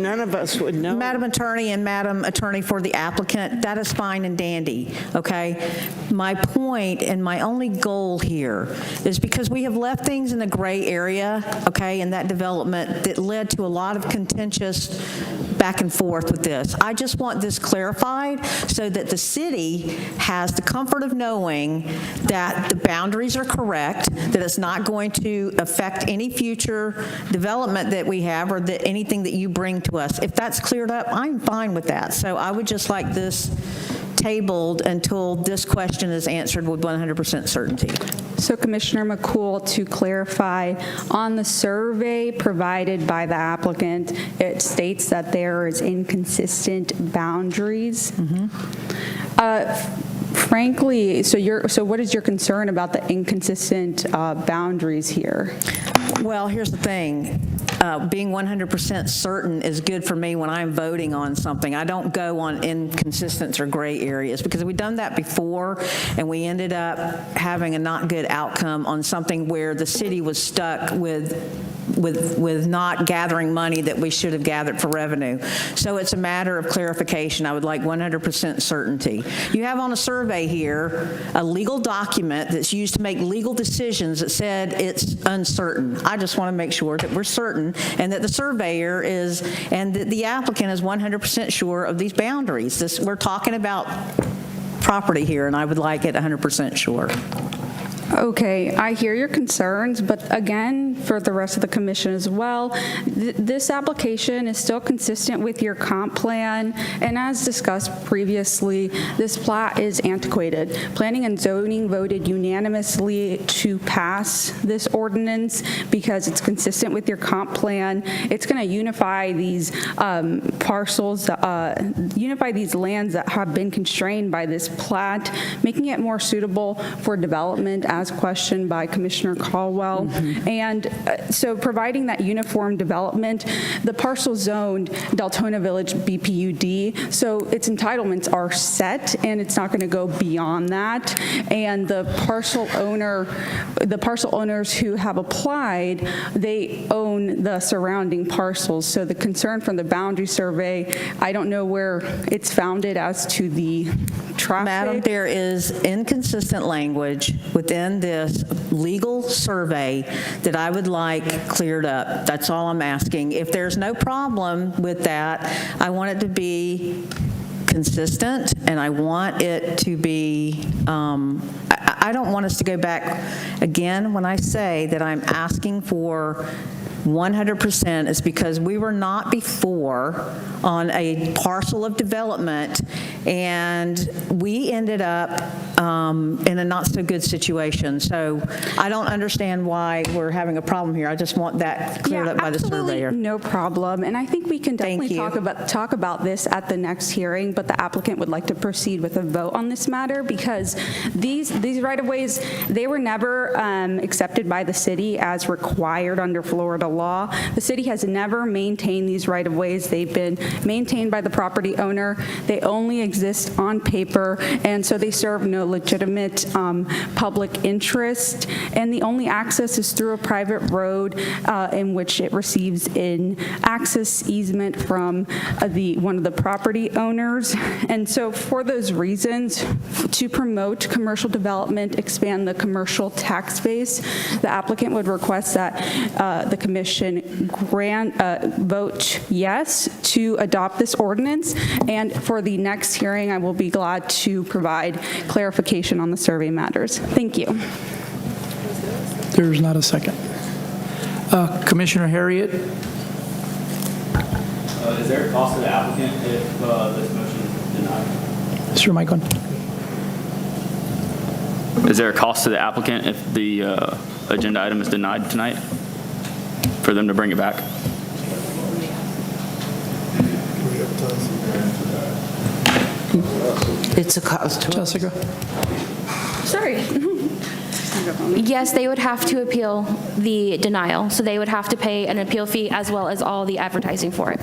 none of us would know. Madam Attorney and Madam Attorney for the applicant, that is fine and dandy, okay? My point and my only goal here is because we have left things in the gray area, okay, in that development that led to a lot of contentious back and forth with this. I just want this clarified so that the city has the comfort of knowing that the boundaries are correct, that it's not going to affect any future development that we have or that anything that you bring to us. If that's cleared up, I'm fine with that. So I would just like this tabled until this question is answered with 100% certainty. So Commissioner McCool, to clarify, on the survey provided by the applicant, it states that there is inconsistent boundaries. Frankly, so what is your concern about the inconsistent boundaries here? Well, here's the thing. Being 100% certain is good for me when I'm voting on something. I don't go on inconsistent or gray areas because we've done that before and we ended up having a not good outcome on something where the city was stuck with not gathering money that we should have gathered for revenue. So it's a matter of clarification. I would like 100% certainty. You have on a survey here a legal document that's used to make legal decisions that said it's uncertain. I just want to make sure that we're certain and that the surveyor is and that the applicant is 100% sure of these boundaries. We're talking about property here and I would like it 100% sure. Okay, I hear your concerns, but again, for the rest of the commission as well, this application is still consistent with your comp plan, and as discussed previously, this plat is antiquated. Planning and zoning voted unanimously to pass this ordinance because it's consistent with your comp plan. It's going to unify these parcels, unify these lands that have been constrained by this plat, making it more suitable for development as questioned by Commissioner Caldwell. And so providing that uniform development, the parcel zoned Deltona Village BPUD, so its entitlements are set and it's not going to go beyond that. And the parcel owners who have applied, they own the surrounding parcels. So the concern from the boundary survey, I don't know where it's founded as to the traffic. Madam, there is inconsistent language within this legal survey that I would like cleared up. That's all I'm asking. If there's no problem with that, I want it to be consistent, and I want it to be, I don't want us to go back again. When I say that I'm asking for 100%, is because we were not before on a parcel of development, and we ended up in a not-so-good situation. So I don't understand why we're having a problem here. I just want that cleared up by the surveyor. No problem. And I think we can definitely talk about this at the next hearing, but the applicant would like to proceed with a vote on this matter because these right-of-ways, they were never accepted by the city as required under Florida law. The city has never maintained these right-of-ways. They've been maintained by the property owner. They only exist on paper, and so they serve no legitimate public interest. And the only access is through a private road in which it receives an access easement from one of the property owners. And so for those reasons, to promote commercial development, expand the commercial tax base, the applicant would request that the commission vote yes to adopt this ordinance. And for the next hearing, I will be glad to provide clarification on the survey matters. Thank you. There's not a second. Commissioner Harriet? Is there a cost to the applicant if this motion is denied? Mr. Michael? Is there a cost to the applicant if the agenda item is denied tonight for them to bring it back? It's a cost to us. Jessica? Sorry. Yes, they would have to appeal the denial, so they would have to pay an appeal fee as well as all the advertising for it.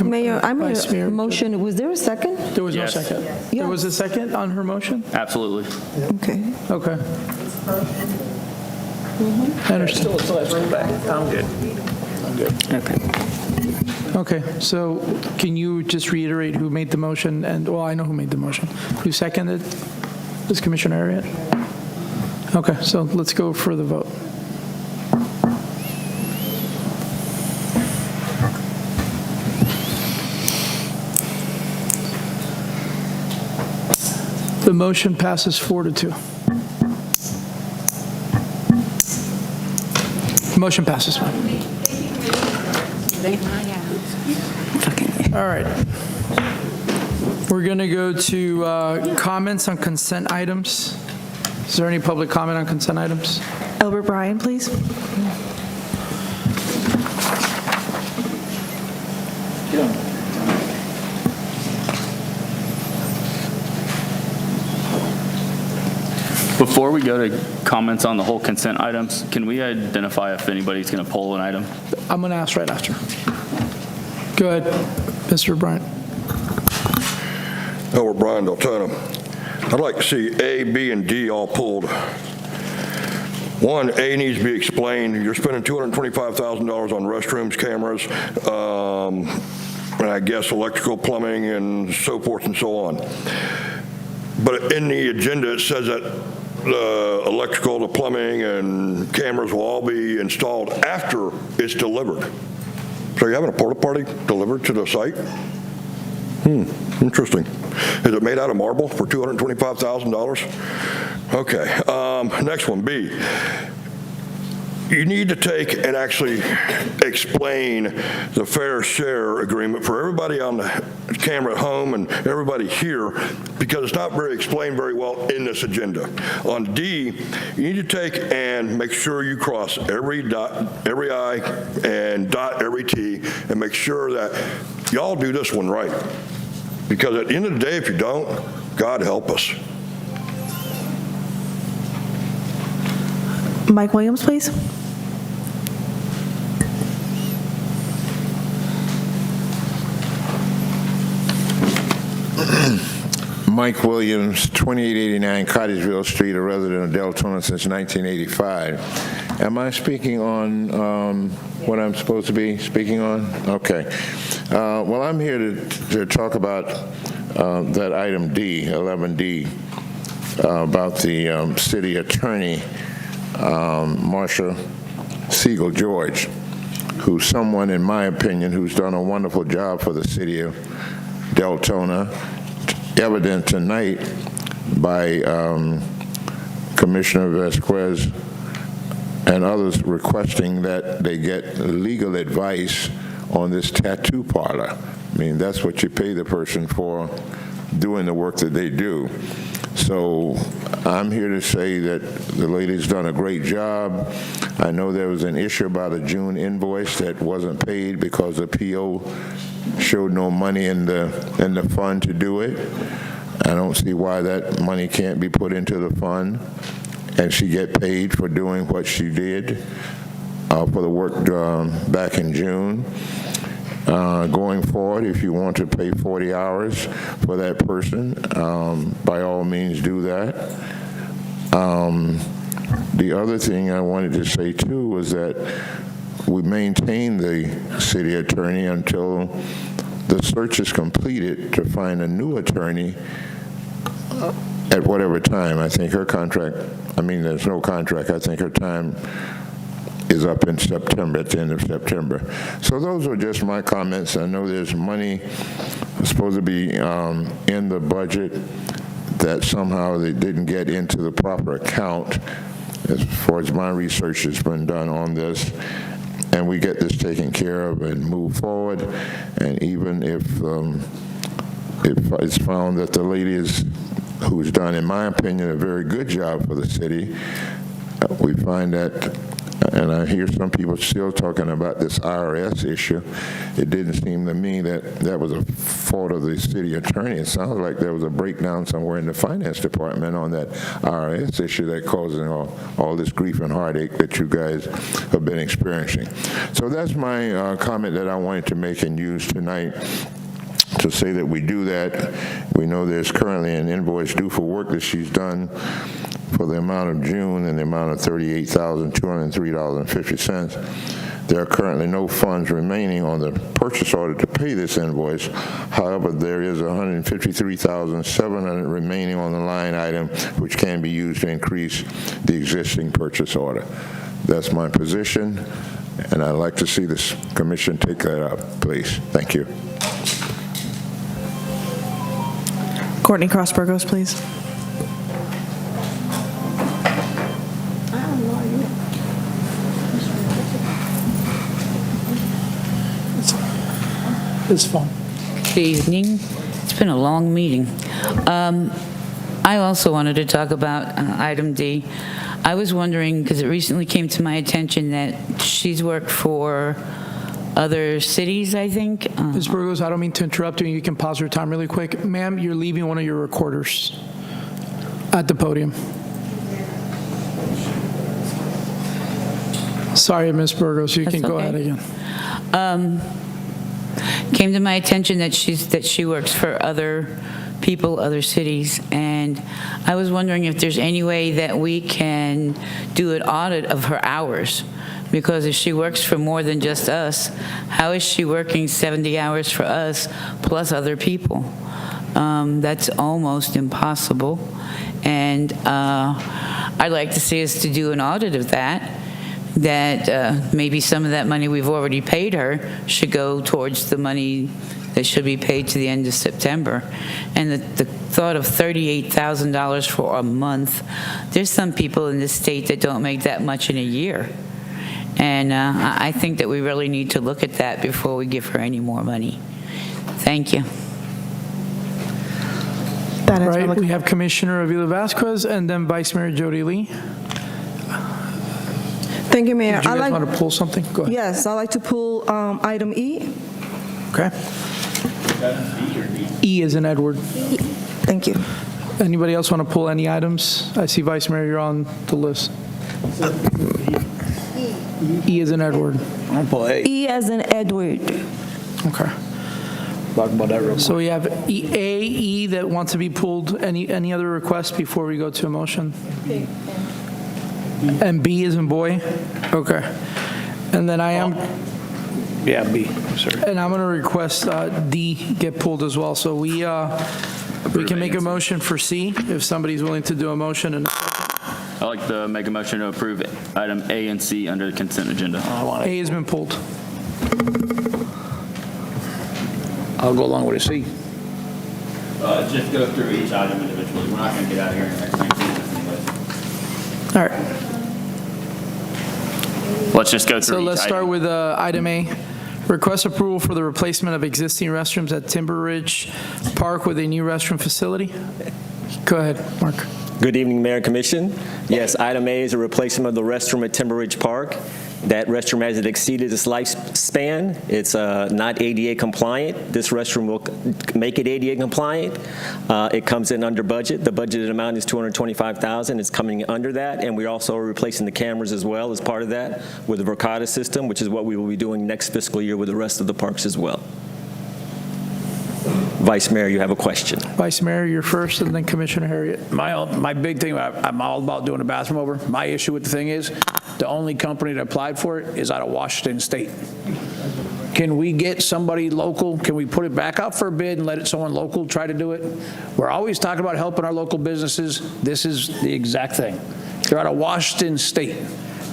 Mayor, I made a motion. Was there a second? There was Yes. no second. There was a second on her motion? Absolutely. Okay. Okay. I understand. I'm good. I'm good. Okay. Okay, so can you just reiterate who made the motion? And, well, I know who made the motion. Who seconded? Is Commissioner Harriet? Okay, so let's go for the vote. The motion passes 4-2. Motion passes. All right. We're going to go to comments on consent items. Is there any public comment on consent items? Elbert Bryan, please. Before we go to comments on the whole consent items, can we identify if anybody's going to pull an item? I'm going to ask right after. Go ahead, Mr. Bryant. Elbert Bryan, Deltona. I'd like to see A, B, and D all pulled. One, A needs to be explained. You're spending $225,000 on restrooms, cameras, and I guess electrical, plumbing, and so forth and so on. But in the agenda, it says that the electrical, the plumbing, and cameras will all be installed after it's delivered. So you're having a porta potty delivered to the site? Interesting. Is it made out of marble for $225,000? Okay, next one, B. You need to take and actually explain the fair share agreement for everybody on the camera at home and everybody here, because it's not explained very well in this agenda. On D, you need to take and make sure you cross every I and dot every T and make sure that y'all do this one right. Because at the end of the day, if you don't, God help us. Mike Williams, please. Mike Williams, 2889 Cottageville Street, a resident of Deltona since 1985. Am I speaking on what I'm supposed to be speaking on? Okay. Well, I'm here to talk about that item D, 11D, about the city attorney, Marsha Siegel George, who's someone, in my opinion, who's done a wonderful job for the city of Deltona, evident tonight by Commissioner Vasquez and others requesting that they get legal advice on this tattoo parlor. I mean, that's what you pay the person for, doing the work that they do. So I'm here to say that the lady's done a great job. I know there was an issue about a June invoice that wasn't paid because the PO showed no money in the fund to do it. I don't see why that money can't be put into the fund and she get paid for doing what she did for the work back in June. Going forward, if you want to pay 40 hours for that person, by all means do that. The other thing I wanted to say too was that we maintain the city attorney until the search is completed to find a new attorney at whatever time. I think her contract, I mean, there's no contract. I think her time is up in September, at the end of September. So those are just my comments. I know there's money supposed to be in the budget that somehow they didn't get into the proper account. As far as my research has been done on this, and we get this taken care of and move forward. And even if it's found that the lady who's done, in my opinion, a very good job for the city, we find that, and I hear some people still talking about this IRS issue. It didn't seem to me that that was a fault of the city attorney. It sounds like there was a breakdown somewhere in the finance department on that IRS issue that causing all this grief and heartache that you guys have been experiencing. So that's my comment that I wanted to make and use tonight to say that we do that. We know there's currently an invoice due for work that she's done for the amount of June and the amount of $38,203.50. There are currently no funds remaining on the purchase order to pay this invoice. However, there is $153,700 remaining on the line item, which can be used to increase the existing purchase order. That's my position, and I'd like to see this commission take that up, please. Thank you. Courtney Cross-Burgos, please. It's fun. Good evening. It's been a long meeting. I also wanted to talk about item D. I was wondering, because it recently came to my attention that she's worked for other cities, I think. Ms. Burgos, I don't mean to interrupt you. You can pause your time really quick. Ma'am, you're leaving one of your recorders at the podium. Sorry, Ms. Burgos, you can go ahead again. Came to my attention that she works for other people, other cities, and I was wondering if there's any way that we can do an audit of her hours, because if she works for more than just us, how is she working 70 hours for us plus other people? That's almost impossible, and I'd like to see us to do an audit of that. Maybe some of that money we've already paid her should go towards the money that should be paid to the end of September. And the thought of $38,000 for a month, there's some people in this state that don't make that much in a year. And I think that we really need to look at that before we give her any more money. Thank you. That All is right, public- we have Commissioner Avila Vasquez and then Vice Mayor Jody Lee. Thank you, Mayor. Did you I'd guys like- want to pull something? Go ahead. Yes, I'd like to pull item E. Okay. E is in Edward. Thank you. Anybody else want to pull any items? I see Vice Mayor, you're on the list. E is in Edward. I'll pull A. E as in Edward. Okay. Talk about that real quick. So we have A, E that want to be pulled. Any other requests before we go to a motion? And B is in boy? Okay. And then I am, Yeah, B, sorry. and I'm going to request D get pulled as well. So we can make a motion for C if somebody's willing to do a motion. And I'd like to make a motion to approve item A and C under the consent agenda. A has been pulled. I'll go along with a C. Just go through each item individually. We're not going to get out of here in the next 19 minutes anyway. All right. Let's just go through So each let's start item. with item A. Request approval for the replacement of existing restrooms at Timber Ridge Park with a new restroom facility. Go ahead, Mark. Good evening, Mayor and Commission. Yes, item A is a replacement of the restroom at Timber Ridge Park. That restroom has exceeded its lifespan. It's not ADA compliant. This restroom will make it ADA compliant. It comes in under budget. The budgeted amount is $225,000. It's coming under that, and we're also replacing the cameras as well as part of that with the Verkada system, which is what we will be doing next fiscal year with the rest of the parks as well. Vice Mayor, you have a question. Vice Mayor, you're first, and then Commissioner Harriet. My big thing, I'm all about doing a bathroom over. My issue with the thing is, the only company that applied for it is out of Washington State. Can we get somebody local? Can we put it back out for a bid and let someone local try to do it? We're always talking about helping our local businesses. This is the exact thing. They're out of Washington State.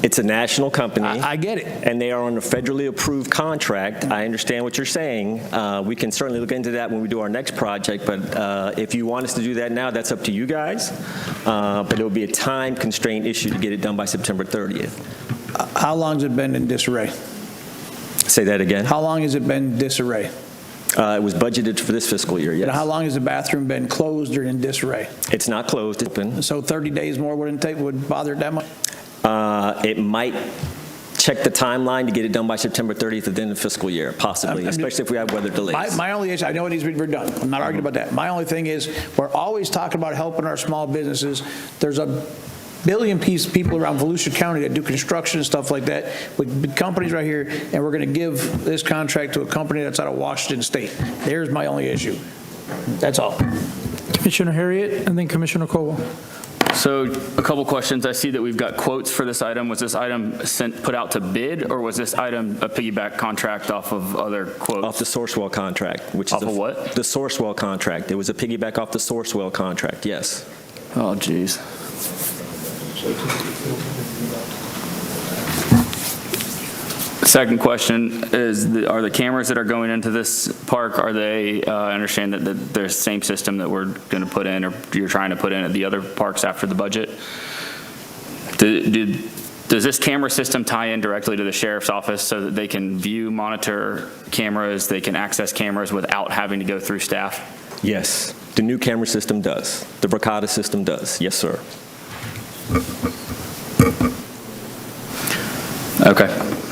It's a national company. I get it. And they are on a federally approved contract. I understand what you're saying. We can certainly look into that when we do our next project, but if you want us to do that now, that's up to you guys. But it will be a time constraint issue to get it done by September 30th. How long has it been in disarray? Say that again. How long has it been in disarray? It was budgeted for this fiscal year, yes. And how long has the bathroom been closed or in disarray? It's not closed, it's open. So 30 days more would bother it that much? It might check the timeline to get it done by September 30th at the end of the fiscal year, possibly, especially if we have weather delays. My only issue, I know it needs to be redone. I'm not arguing about that. My only thing is, we're always talking about helping our small businesses. There's a billion people around Volusia County that do construction and stuff like that with big companies right here, and we're going to give this contract to a company that's out of Washington State. There's my only issue. That's all. Commissioner Harriet, and then Commissioner Caldwell. So a couple questions. I see that we've got quotes for this item. Was this item put out to bid, or was this item a piggyback contract off of other quotes? Off the Sourcewell contract, which off is of what? The Sourcewell contract. It was a piggyback off the Sourcewell contract, yes. Oh, geez. Second question is, are the cameras that are going into this park, are they, I understand that they're the same system that we're going to put in, or you're trying to put in at the other parks after the budget? Does this camera system tie in directly to the sheriff's office so that they can view, monitor cameras, they can access cameras without having to go through staff? Yes, the new camera system does. The Verkada system does. Yes, sir. Okay.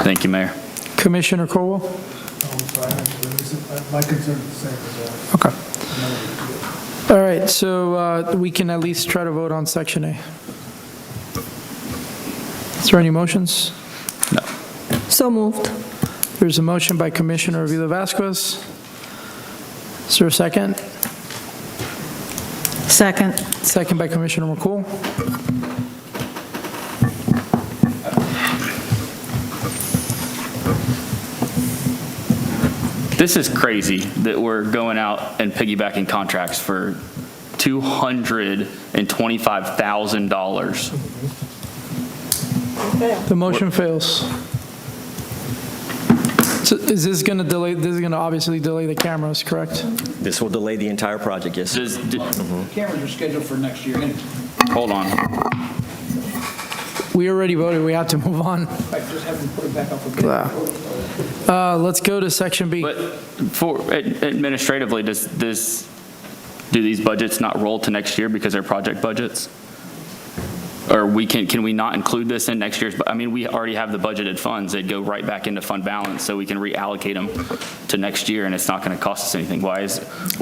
Thank you, Mayor. Commissioner Caldwell? My concern is the same as Okay. All right, so we can at least try to vote on Section A. Is there any motions? No. So moved. There's a motion by Commissioner Avila Vasquez. Is there a second? Second. Second by Commissioner McCool. This is crazy that we're going out and piggybacking contracts for $225,000. The motion fails. So is this going to delay, this is going to obviously delay the cameras, correct? This will delay the entire project, yes. Cameras are scheduled for next year. Hold on. We already voted, we have to move on. I just have them put it back up again. Let's go to section B. But for administratively, do these budgets not roll to next year because they're project budgets? Or can we not include this in next year's? I mean, we already have the budgeted funds. They'd go right back into fund balance, so we can reallocate them to next year, and it's not going to cost us anything. Why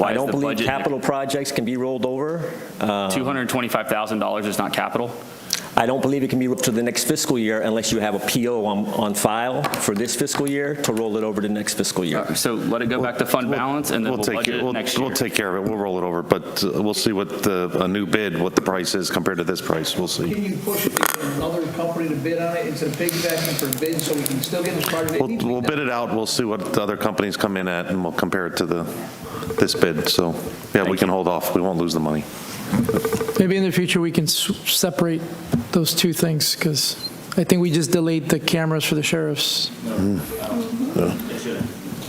I don't believe capital projects can be rolled over. $225,000 is not capital? I don't believe it can be rolled to the next fiscal year unless you have a PO on file for this fiscal year to roll it over to next fiscal year. So let it go back to fund balance, and then we'll budget it next year. We'll take care of it. We'll roll it over, but we'll see what a new bid, what the price is compared to this price. We'll see. Can you push it to get another company to bid on it instead of piggybacking for bids so we can still get this project? We'll bid it out. We'll see what the other companies come in at, and we'll compare it to this bid. So, yeah, we can hold off. We won't lose the money. Maybe in the future, we can separate those two things, because I think we just delayed the cameras for the sheriffs.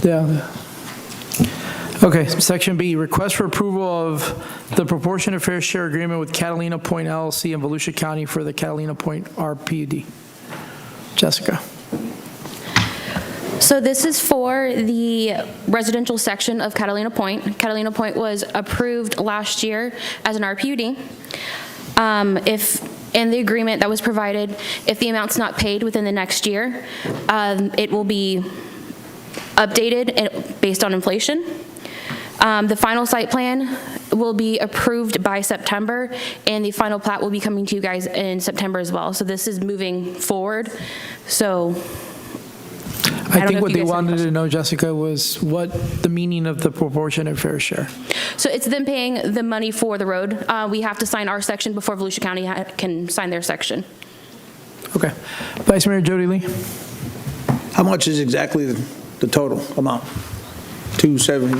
Yeah. Okay, section B, request for approval of the proportionate fair share agreement with Catalina Point LLC in Volusia County for the Catalina Point RPUD. Jessica. So this is for the residential section of Catalina Point. Catalina Point was approved last year as an RPUD. If in the agreement that was provided, if the amount's not paid within the next year, it will be updated based on inflation. The final site plan will be approved by September, and the final plat will be coming to you guys in September as well. So this is moving forward. So I think what they wanted to know, Jessica, was what the meaning of the proportionate fair share. So it's them paying the money for the road. We have to sign our section before Volusia County can sign their section. Okay. Vice Mayor Jody Lee. How much is exactly the total amount? 270.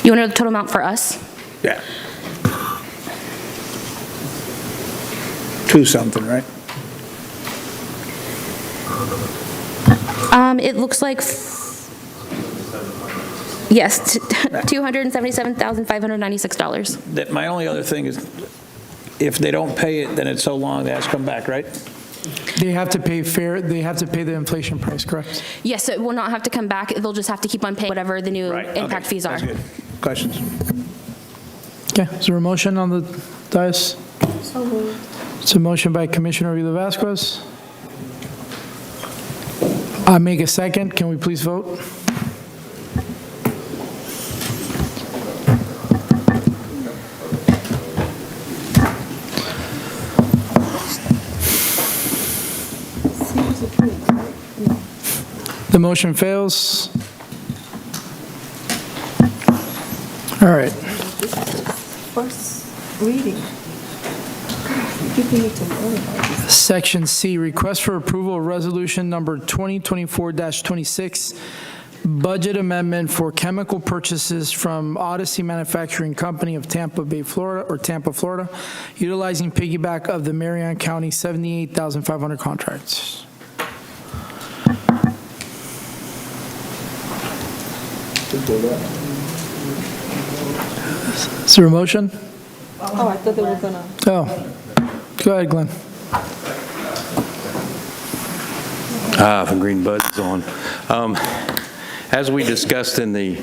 You want to know the total amount for us? Yeah. 2 something, right? It looks like, yes, $277,596. That my only other thing is, if they don't pay it, then it's so long, it has to come back, right? They have to pay they have to pay the inflation price, correct? Yes, it will not have to come back. They'll just have to keep on paying whatever the new impact fees are. That's good. Questions? Okay, is there a motion on the dais? So moved. It's a motion by Commissioner Vila Vasquez. I make a second. Can we please vote? The motion fails. All right. First reading. People need to know about this. Section C, request for approval of resolution number 2024-26, budget amendment for chemical purchases from Odyssey Manufacturing Company of Tampa Bay, Florida, or Tampa, Florida, utilizing piggyback of the Marion County 78,500 contracts. Is there a motion? Oh, I thought they were gonna. Oh, go ahead, Glenn. If Green Bud's on. As we discussed in the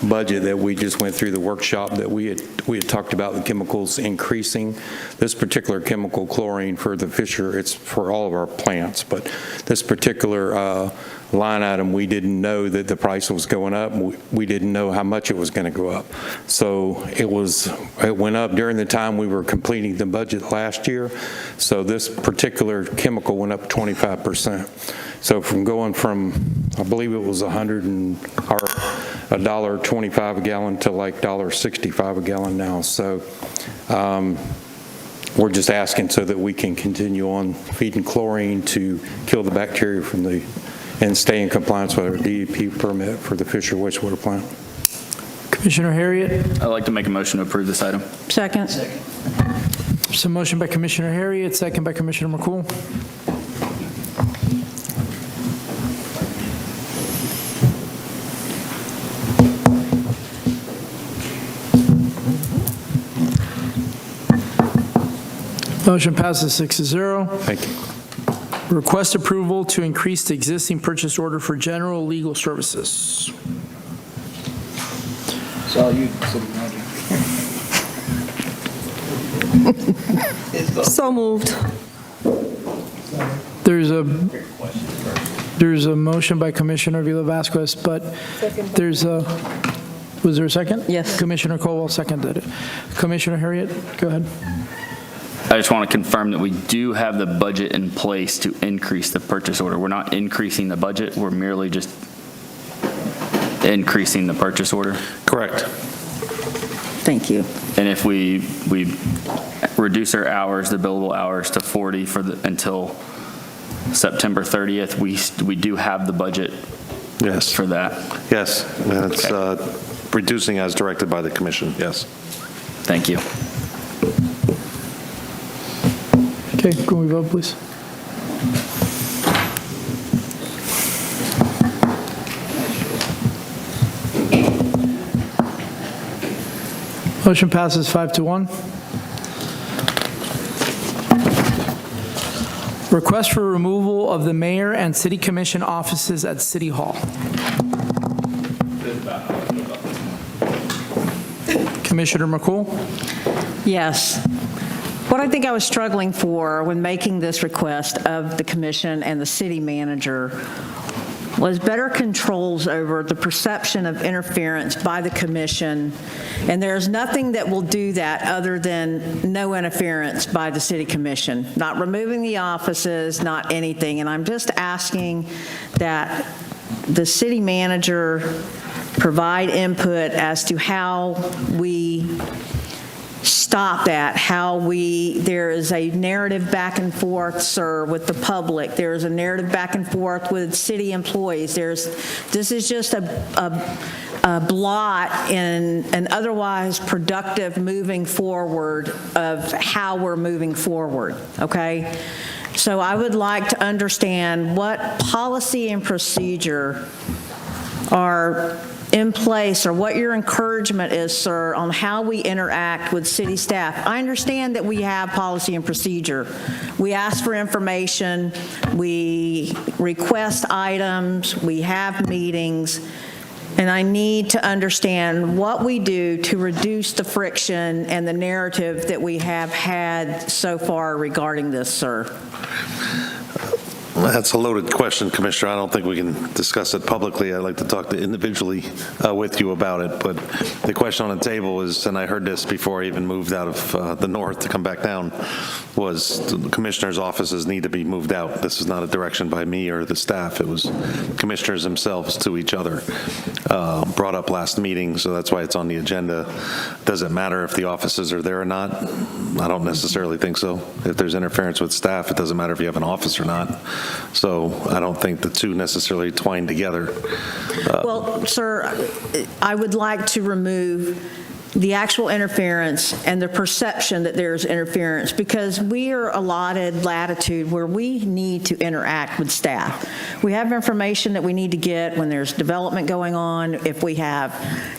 budget that we just went through, the workshop that we had talked about the chemicals increasing. This particular chemical, chlorine, for the Fisher, it's for all of our plants, but this particular line item, we didn't know that the price was going up. We didn't know how much it was going to go up. So it went up during the time we were completing the budget last year. So this particular chemical went up 25%. So from going from, I believe it was $1.25 a gallon to like $1.65 a gallon now. So we're just asking so that we can continue on feeding chlorine to kill the bacteria from and stay in compliance with our DEP permit for the Fisher wastewater plant. Commissioner Harriet? I'd like to make a motion to approve this item. Second. So motion by Commissioner Harriet, second by Commissioner McCool. Motion passes 6-0. Thank you. Request approval to increase the existing purchase order for general legal services. It's all you, city manager. So moved. There's a motion by Commissioner Vila Vasquez, but there's a, was there a second? Yes. Commissioner Colwell seconded it. Commissioner Harriet, go ahead. I just want to confirm that we do have the budget in place to increase the purchase order. We're not increasing the budget, we're merely just increasing the purchase order. Correct. Thank you. And if we reduce our hours, the billable hours to 40 until September 30th, we do have the budget for that. Yes, and it's reducing as directed by the commission, yes. Thank you. Okay, can we vote, please? Motion passes 5-1. Request for removal of the mayor and city commission offices at City Hall. Commissioner McCool? Yes. What I think I was struggling for when making this request of the commission and the city manager was better controls over the perception of interference by the commission, and there's nothing that will do that other than no interference by the city commission, not removing the offices, not anything. And I'm just asking that the city manager provide input as to how we stop that, there is a narrative back and forth, sir, with the public. There's a narrative back and forth with city employees. This is just a blot in an otherwise productive moving forward of how we're moving forward, okay? So I would like to understand what policy and procedure are in place, or what your encouragement is, sir, on how we interact with city staff. I understand that we have policy and procedure. We ask for information, we request items, we have meetings, and I need to understand what we do to reduce the friction and the narrative that we have had so far regarding this, sir. That's a loaded question, Commissioner. I don't think we can discuss it publicly. I'd like to talk individually with you about it. But the question on the table is, and I heard this before I even moved out of the north to come back down, was the commissioners' offices need to be moved out. This is not a direction by me or the staff. It was commissioners themselves to each other. Brought up last meeting, so that's why it's on the agenda. Does it matter if the offices are there or not? I don't necessarily think so. If there's interference with staff, it doesn't matter if you have an office or not. So I don't think the two necessarily twine together. Well, sir, I would like to remove the actual interference and the perception that there's interference, because we are allotted latitude where we need to interact with staff. We have information that we need to get when there's development going on, if we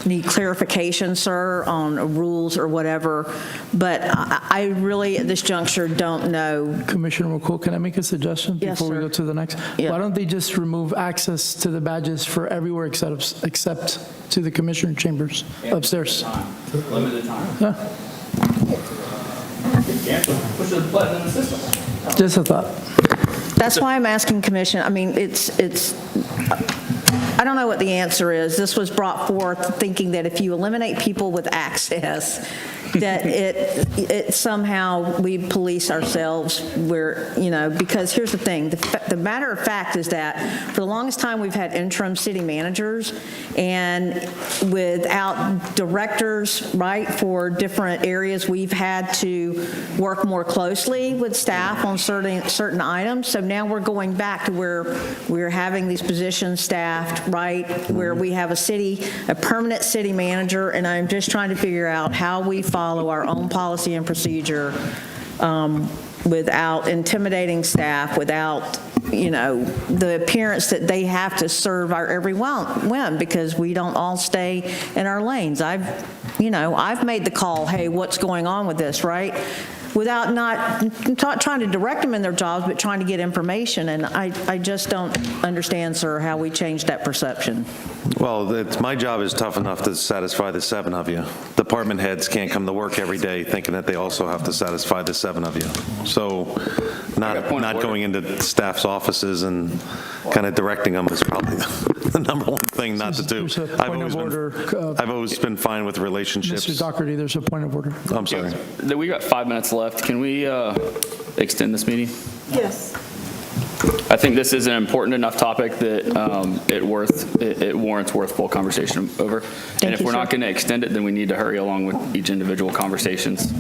need clarification, sir, on rules or whatever. But I really, at this juncture, don't know. Commissioner McCool, can I make a suggestion before we go to the next? Yeah. Why don't they just remove access to the badges for everywhere except to the commissioner chambers upstairs? Limited time. Yeah. Push the button in the system. Just a thought. That's why I'm asking commission. I mean, I don't know what the answer is. This was brought forth thinking that if you eliminate people with access, that it somehow we police ourselves because here's the thing, the matter of fact is that for the longest time we've had interim city managers, and without directors, right, for different areas, we've had to work more closely with staff on certain items. So now we're going back to where we're having these positions staffed, right, where we have a permanent city manager, and I'm just trying to figure out how we follow our own policy and procedure without intimidating staff, without, the appearance that they have to serve our every whim, because we don't all stay in our lanes. I've made the call, hey, what's going on with this, right? Without not trying to direct them in their jobs, but trying to get information. And I just don't understand, sir, how we changed that perception. Well, my job is tough enough to satisfy the 7 of you. Department heads can't come to work every day thinking that they also have to satisfy the 7 of you. So not going into staff's offices and kind of directing them is probably the number one thing not to do. I've always been fine with relationships. Mr. Doherty, there's a point of order. I'm sorry. We got 5 minutes left. Can we extend this meeting? Yes. I think this is an important enough topic that it warrants full conversation over. And if we're not going to extend it, then we need to hurry along with each individual conversations.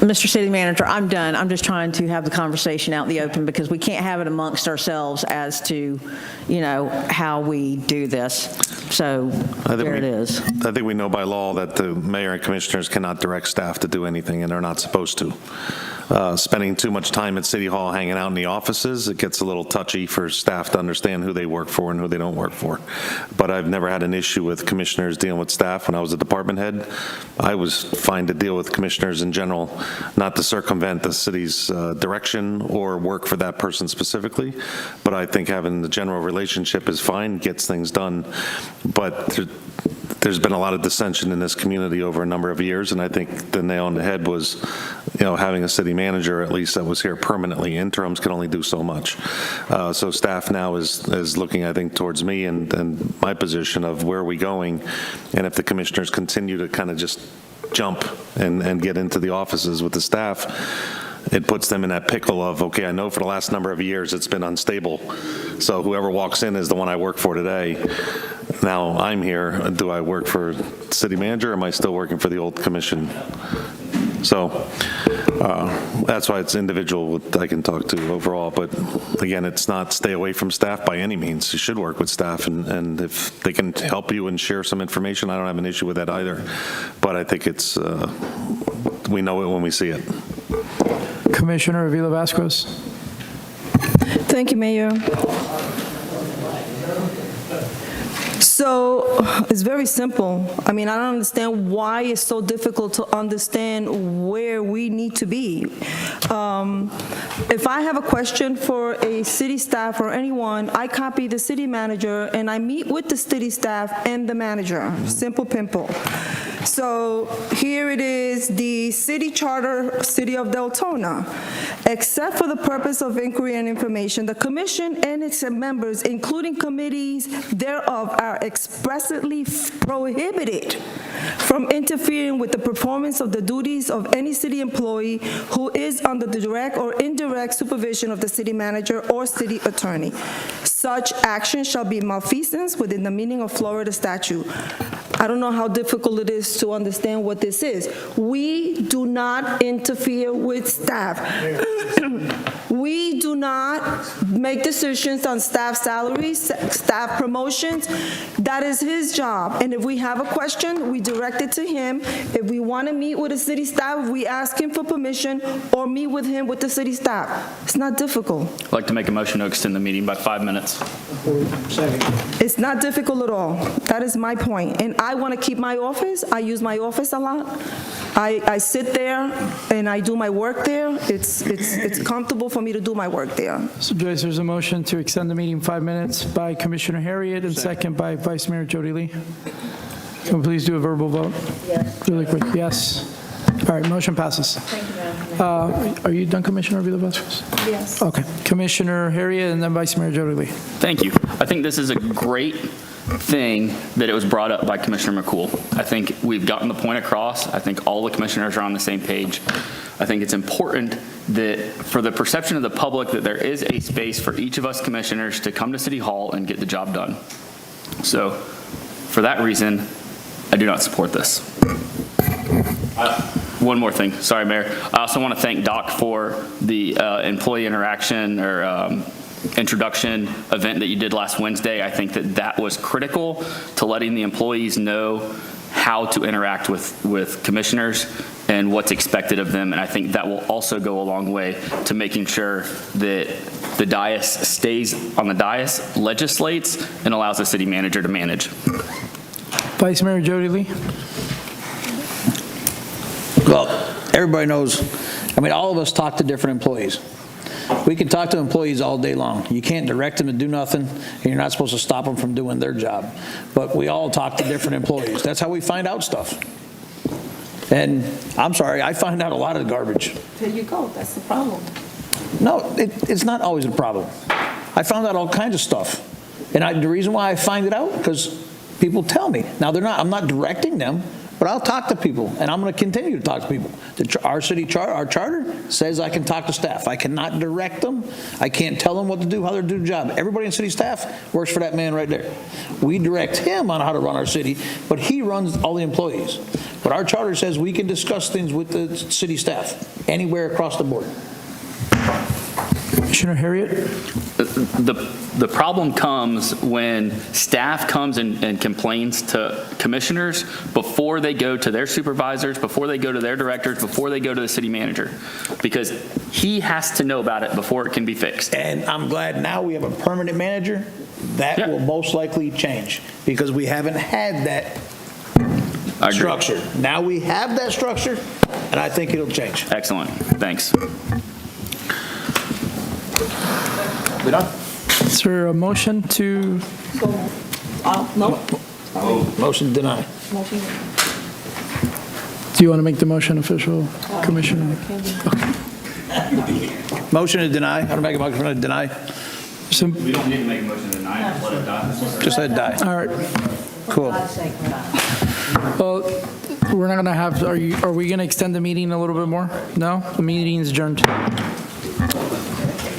Mr. City Manager, I'm done. I'm just trying to have the conversation out in the open, because we can't have it amongst ourselves as to, how we do this. So there it is. I think we know by law that the mayor and commissioners cannot direct staff to do anything, and they're not supposed to. Spending too much time at City Hall hanging out in the offices, it gets a little touchy for staff to understand who they work for and who they don't work for. But I've never had an issue with commissioners dealing with staff. When I was a department head, I was fine to deal with commissioners in general, not to circumvent the city's direction or work for that person specifically. But I think having the general relationship is fine, gets things done. But there's been a lot of dissension in this community over a number of years, and I think the nail on the head was, having a city manager at least that was here permanently. Interims can only do so much. So staff now is looking, I think, towards me and my position of where are we going, and if the commissioners continue to kind of just jump and get into the offices with the staff, it puts them in that pickle of, okay, I know for the last number of years it's been unstable, so whoever walks in is the one I work for today. Now I'm here. Do I work for city manager, or am I still working for the old commission? So that's why it's individual I can talk to overall. But again, it's not stay away from staff by any means. You should work with staff, and if they can help you and share some information, I don't have an issue with that either. But I think it's, we know it when we see it. Commissioner Avila Vasquez. Thank you, Mayor. So it's very simple. I mean, I don't understand why it's so difficult to understand where we need to be. If I have a question for a city staff or anyone, I copy the city manager and I meet with the city staff and the manager. Simple pimple. So here it is, the city charter, City of Deltona. Except for the purpose of inquiry and information, the commission and its members, including committees thereof, are expressly prohibited from interfering with the performance of the duties of any city employee who is under the direct or indirect supervision of the city manager or city attorney. Such action shall be malfeasance within the meaning of Florida statute. I don't know how difficult it is to understand what this is. We do not interfere with staff. We do not make decisions on staff salaries, staff promotions. That is his job. And if we have a question, we direct it to him. If we want to meet with the city staff, we ask him for permission or meet with him with the city staff. It's not difficult. I'd like to make a motion to extend the meeting by 5 minutes. It's not difficult at all. That is my point. And I want to keep my office. I use my office a lot. I sit there and I do my work there. It's comfortable for me to do my work there. So Joyce, there's a motion to extend the meeting 5 minutes by Commissioner Harriet and second by Vice Mayor Jody Lee. Can we please do a verbal vote? Yes. Really quick, yes. All right, motion passes. Thank you, Madam. Are you done, Commissioner Avila Vasquez? Yes. Okay. Commissioner Harriet and then Vice Mayor Jody Lee. Thank you. I think this is a great thing that it was brought up by Commissioner McCool. I think we've gotten the point across. I think all the commissioners are on the same page. I think it's important that for the perception of the public that there is a space for each of us commissioners to come to City Hall and get the job done. So for that reason, I do not support this. One more thing. Sorry, Mayor. I also want to thank Doc for the employee interaction or introduction event that you did last Wednesday. I think that was critical to letting the employees know how to interact with commissioners and what's expected of them. And I think that will also go a long way to making sure that the dais stays on the dais, legislates, and allows the city manager to manage. Vice Mayor Jody Lee. Well, everybody knows, I mean, all of us talk to different employees. We can talk to employees all day long. You can't direct them to do nothing, and you're not supposed to stop them from doing their job. But we all talk to different employees. That's how we find out stuff. And I'm sorry, I find out a lot of garbage. There you go, that's the problem. No, it's not always a problem. I found out all kinds of stuff. And the reason why I find it out, because people tell me. Now, I'm not directing them, but I'll talk to people, and I'm going to continue to talk to people. Our city our charter says I can talk to staff. I cannot direct them. I can't tell them what to do, how to do the job. Everybody in city staff works for that man right there. We direct him on how to run our city, but he runs all the employees. But our charter says we can discuss things with the city staff anywhere across the board. Commissioner Harriet? The problem comes when staff comes and complains to commissioners before they go to their supervisors, before they go to their directors, before they go to the city manager, because he has to know about it before it can be fixed. And I'm glad now we have a permanent manager. That will most likely change, because we haven't had that structure. Now we have that structure, and I think it'll change. Excellent. Thanks. We done? Is there a motion to? No. Motion denied. Motion. Do you want to make the motion official, Commissioner? Motion to deny. How to make a motion to deny? We don't need to make a motion to deny. Just let it die. Just let it die. All right. Cool. Well, we're not going to have, are we going to extend the meeting a little bit more? No? The meeting is adjourned.